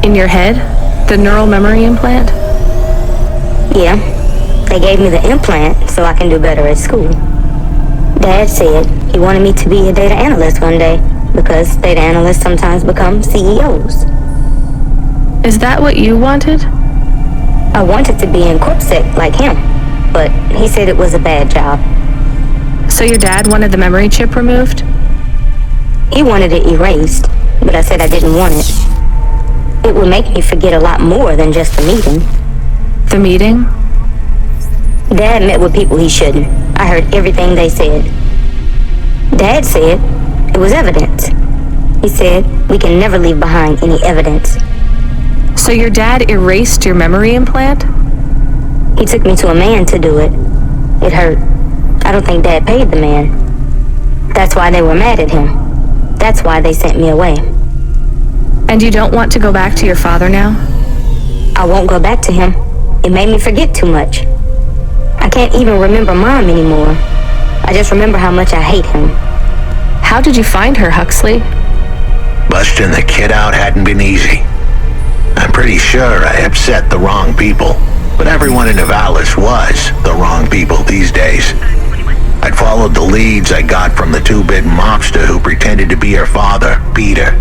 In your head? The neural memory implant? Yeah. They gave me the implant so I can do better at school. Dad said he wanted me to be a data analyst one day because data analysts sometimes become CEOs. Is that what you wanted? I wanted to be in CorpSec like him, but he said it was a bad job. So your dad wanted the memory chip removed? He wanted it erased, but I said I didn't want it. It would make me forget a lot more than just the meeting. The meeting? Dad met with people he shouldn't. I heard everything they said. Dad said it was evidence. He said we can never leave behind any evidence. So your dad erased your memory implant? He took me to a man to do it. It hurt. I don't think Dad paid the man. That's why they were mad at him. That's why they sent me away. And you don't want to go back to your father now? I won't go back to him. It made me forget too much. I can't even remember Mom anymore. I just remember how much I hate him. How did you find her, Huxley? Busting the kid out hadn't been easy. I'm pretty sure I upset the wrong people, but everyone in Nivalis was the wrong people these days. I'd followed the leads I got from the two-bit mobster who pretended to be her father, Peter.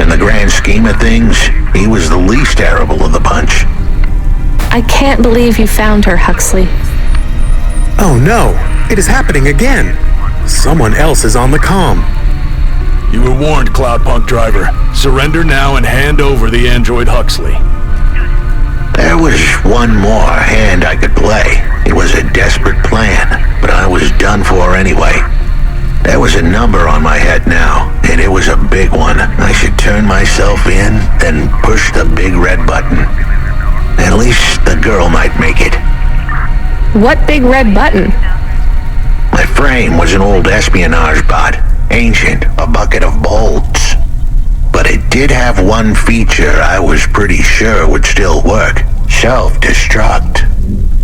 In the grand scheme of things, he was the least terrible of the bunch. I can't believe you found her, Huxley. Oh no, it is happening again. Someone else is on the comm. You were warned, Cloudpunk driver. Surrender now and hand over the android Huxley. There was one more hand I could play. It was a desperate plan, but I was done for anyway. There was a number on my head now, and it was a big one. I should turn myself in, then push the big red button. At least the girl might make it. What big red button? My frame was an old espionage bot. Ancient, a bucket of bolts. But it did have one feature I was pretty sure would still work. Self-destruct.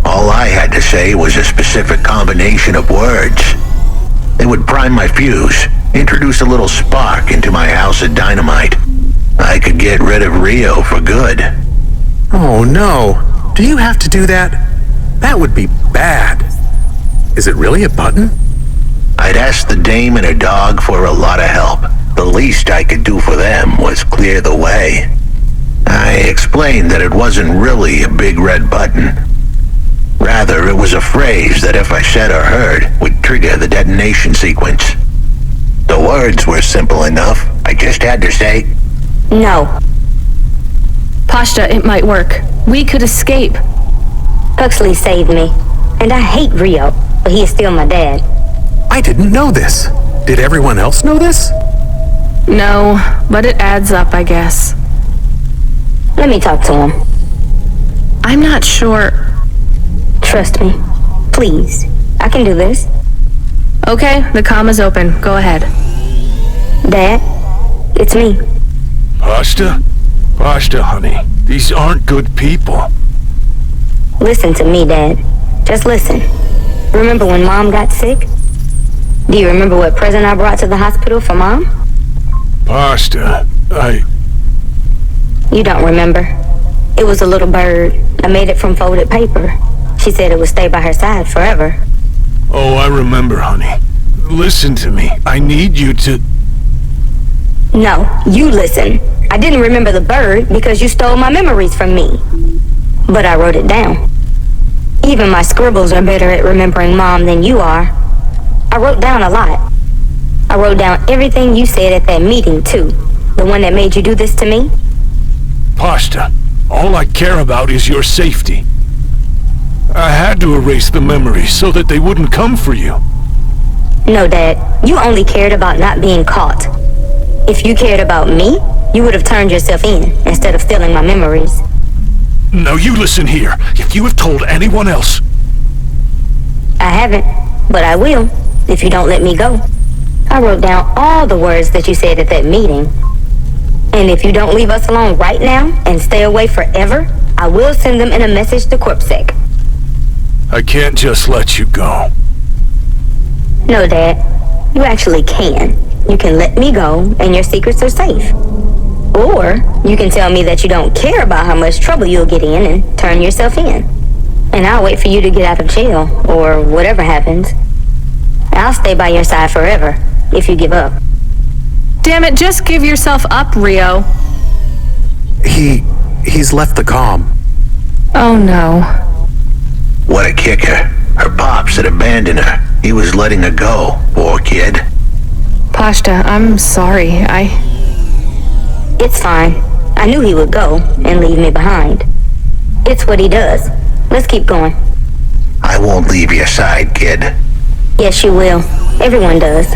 All I had to say was a specific combination of words. It would prime my fuse, introduce a little spark into my house of dynamite. I could get rid of Rio for good. Oh no, do you have to do that? That would be bad. Is it really a button? I'd asked the dame and her dog for a lot of help. The least I could do for them was clear the way. I explained that it wasn't really a big red button. Rather, it was a phrase that if I said or heard, would trigger the detonation sequence. The words were simple enough. I just had to say, No. Pashta, it might work. We could escape. Huxley saved me. And I hate Rio, but he is still my dad. I didn't know this. Did everyone else know this? No, but it adds up, I guess. Let me talk to him. I'm not sure. Trust me. Please. I can do this. Okay, the comm is open. Go ahead. Dad, it's me. Pashta? Pashta, honey. These aren't good people. Listen to me, Dad. Just listen. Remember when Mom got sick? Do you remember what present I brought to the hospital for Mom? Pashta, You don't remember. It was a little bird. I made it from folded paper. She said it would stay by her side forever. Oh, I remember, honey. Listen to me. I need you to... No, you listen. I didn't remember the bird because you stole my memories from me. But I wrote it down. Even my scribbles are better at remembering Mom than you are. I wrote down a lot. I wrote down everything you said at that meeting, too. The one that made you do this to me. Pashta, all I care about is your safety. I had to erase the memories so that they wouldn't come for you. No, Dad. You only cared about not being caught. If you cared about me, you would have turned yourself in instead of stealing my memories. Now you listen here. If you have told anyone else... I haven't, but I will, if you don't let me go. I wrote down all the words that you said at that meeting. And if you don't leave us alone right now and stay away forever, I will send them in a message to CorpSec. I can't just let you go. No, Dad. You actually can. You can let me go, and your secrets are safe. Or you can tell me that you don't care about how much trouble you'll get in and turn yourself in. And I'll wait for you to get out of jail, or whatever happens. I'll stay by your side forever, if you give up. Damn it, just give yourself up, Rio. He's left the comm. Oh no. What a kicker. Her pops had abandoned her. He was letting her go, poor kid. Pashta, I'm sorry. It's fine. I knew he would go and leave me behind. It's what he does. Let's keep going. I won't leave your side, kid. Yes, you will. Everyone does.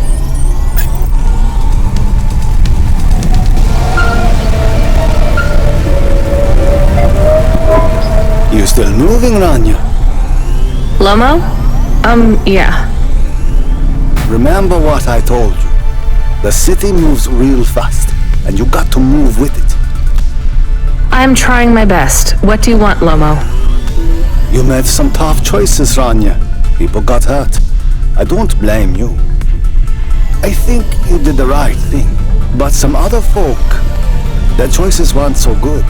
You still moving, Rania? Lomo? Yeah. remember what I told you. The city moves real fast, and you got to move with it. I'm trying my best. What do you want, Lomo? You made some tough choices, Rania. People got hurt. I don't blame you. I think you did the right thing. But some other folk, their choices weren't so good.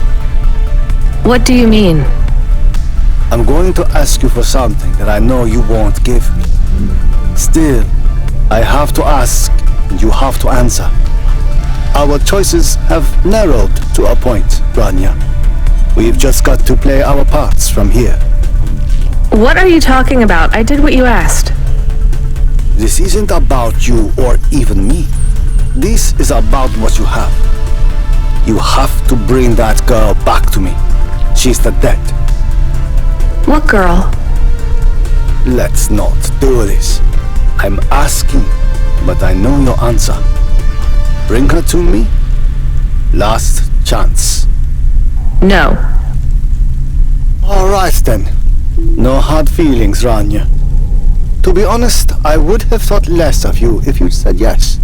What do you mean? I'm going to ask you for something that I know you won't give me. Still, I have to ask, and you have to answer. Our choices have narrowed to a point, Rania. We've just got to play our parts from here. What are you talking about? I did what you asked. This isn't about you or even me. This is about what you have. You have to bring that girl back to me. She's the dead. What girl? Let's not do this. I'm asking, but I know your answer. Bring her to me. Last chance. No. All right then. No hard feelings, Rania. To be honest, I would have thought less of you if you said yes.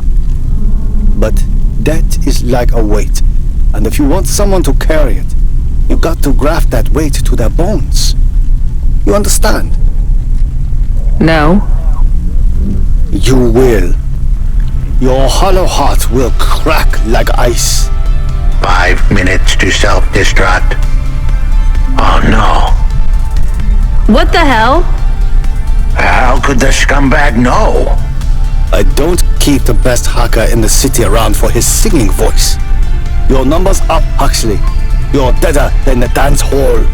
But death is like a weight, and if you want someone to carry it, you got to graft that weight to their bones. You understand? No. You will. Your hollow heart will crack like ice. 5 minutes to self-destruct. Oh no. What the hell? How could the scumbag know? I don't keep the best hacker in the city around for his singing voice. Your number's up, Huxley. You're deader than the dance hall.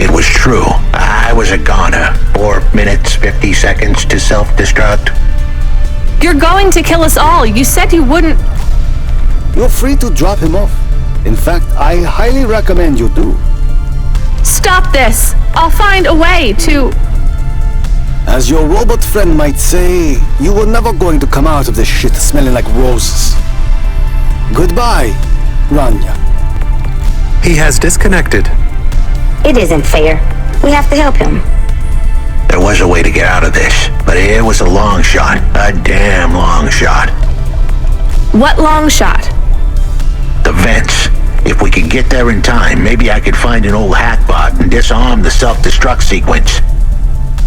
It was true. I was a goner. 4 minutes, 50 seconds to self-destruct. You're going to kill us all. You said you wouldn't. You're free to drop him off. In fact, I highly recommend you do. Stop this. I'll find a way to... As your robot friend might say, you were never going to come out of this shit smelling like roses. Goodbye, Rania. He has disconnected. It isn't fair. We have to help him. There was a way to get out of this, but it was a long shot. A damn long shot. What long shot? The vents. If we could get there in time, maybe I could find an old hackbot and disarm the self-destruct sequence.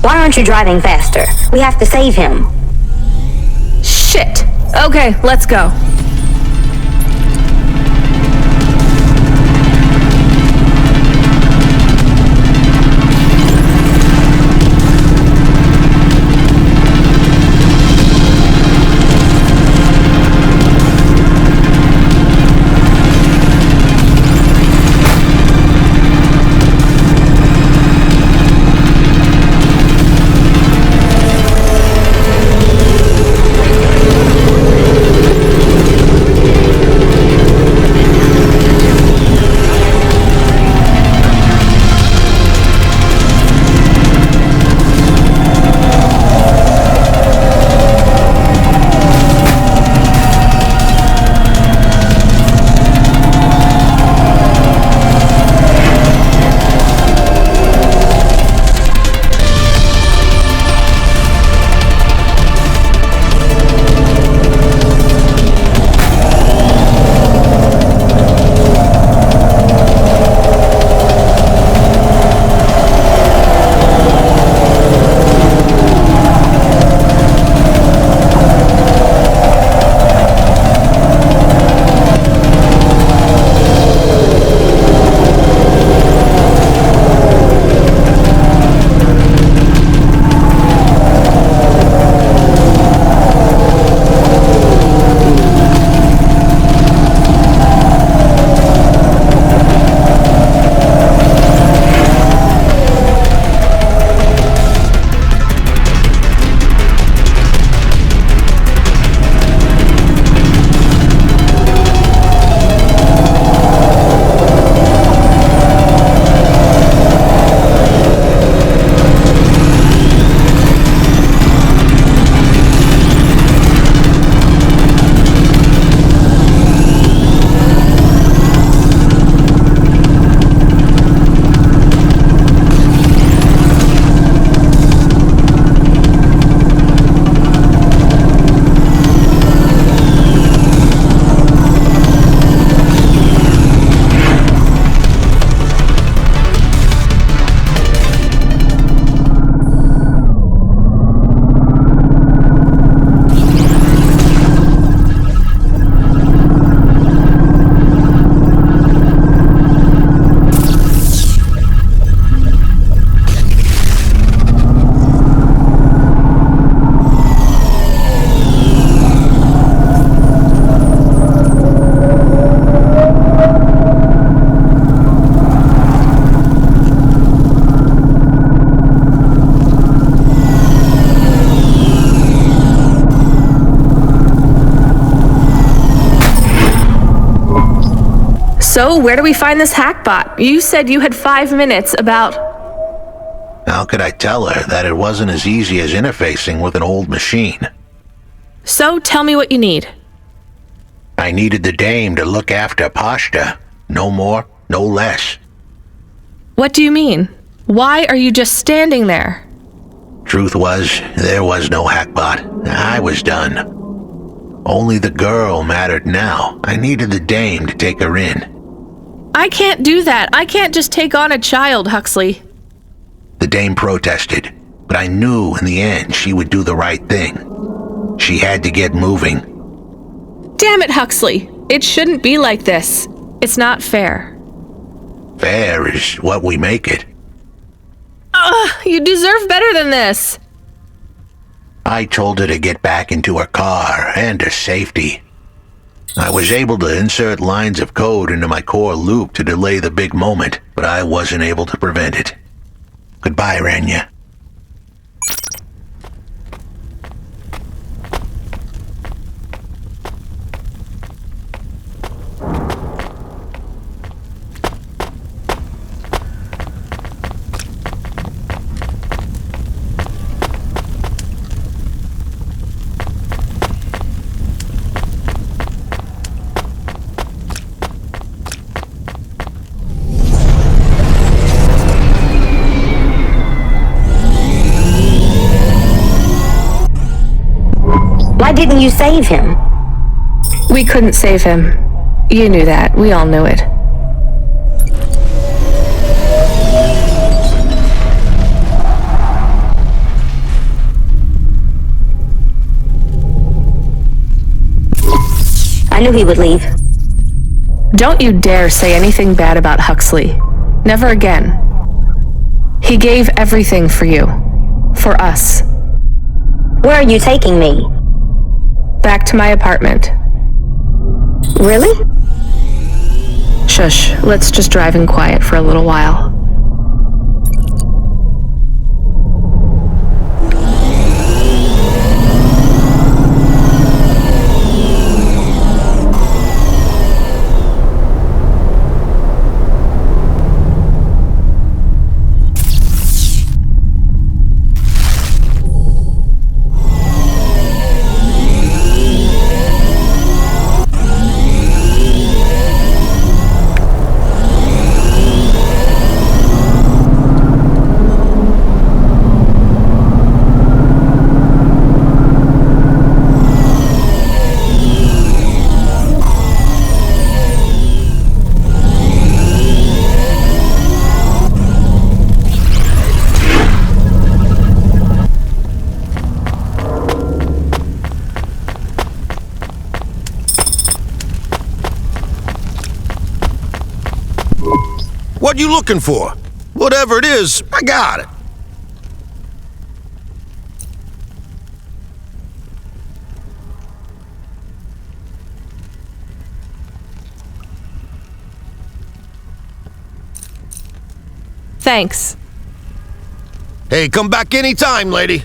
Why aren't you driving faster? We have to save him. Shit. Okay, let's go. So, where do we find this hackbot? You said you had 5 minutes about... How could I tell her that it wasn't as easy as interfacing with an old machine? So, tell me what you need. I needed the dame to look after Pashta. No more, no less. What do you mean? Why are you just standing there? Truth was, there was no hackbot. I was done. Only the girl mattered now. I needed the dame to take her in. I can't do that. I can't just take on a child, Huxley. The dame protested, but I knew in the end she would do the right thing. She had to get moving. Damn it, Huxley. It shouldn't be like this. It's not fair. Fair is what we make it. You deserve better than this. I told her to get back into her car and her safety. I was able to insert lines of code into my core loop to delay the big moment, but I wasn't able to prevent it. Goodbye, Rania. Why didn't you save him? We couldn't save him. You knew that. We all knew it. I knew he would leave. Don't you dare say anything bad about Huxley. Never again. He gave everything for you. For us. Where are you taking me? Back to my apartment. Really? Shush, let's just drive in quiet for a little while. What you looking for? Whatever it is, I got it. Thanks. Hey, come back anytime, lady.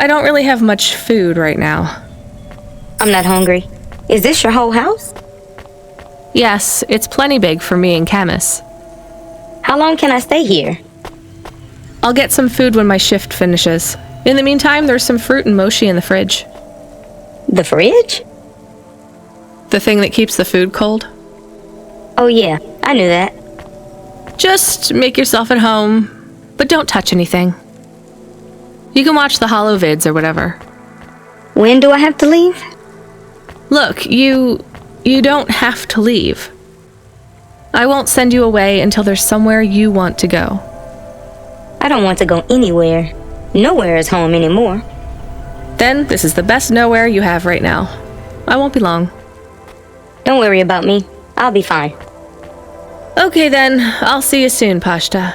I don't really have much food right now. I'm not hungry. Is this your whole house? Yes, it's plenty big for me and Camus. How long can I stay here? I'll get some food when my shift finishes. In the meantime, there's some fruit and mochi in the fridge. The fridge? The thing that keeps the food cold? Oh yeah, I knew that. Just make yourself at home, but don't touch anything. You can watch the holo vids or whatever. When do I have to leave? Look, you don't have to leave. I won't send you away until there's somewhere you want to go. I don't want to go anywhere. Nowhere is home anymore. Then this is the best nowhere you have right now. I won't be long. Don't worry about me. I'll be fine. Okay then, I'll see you soon, Pashta.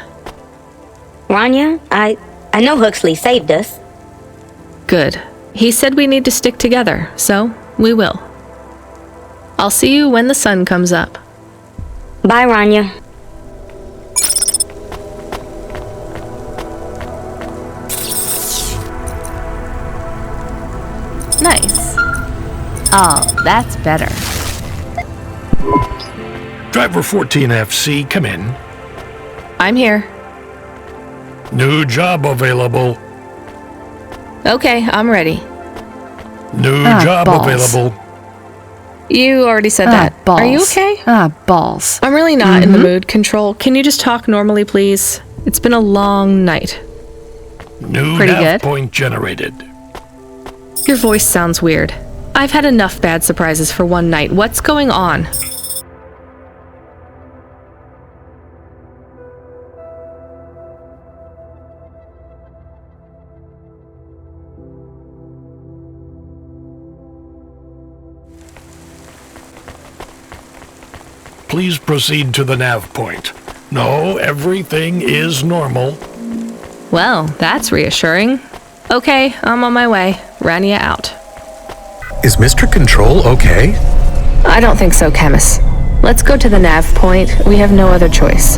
Rania, I know Huxley saved us. Good. He said we need to stick together, so we will. I'll see you when the sun comes up. Bye, Rania. Nice. Oh, that's better. Driver 14FC, come in. I'm here. New job available. Okay, I'm ready. New job balls. available. You already said that. Balls. Are you okay? Balls. I'm really not in the mood, Control. Can you just talk normally, please? It's been a long night. New Pretty nav good. point generated. Your voice sounds weird. I've had enough bad surprises for one night. What's going on? Please proceed to the nav point. No, everything is normal. Well, that's reassuring. Okay, I'm on my way. Rania out. Is Mr. Control okay? I don't think so, Camus. Let's go to the nav point. We have no other choice.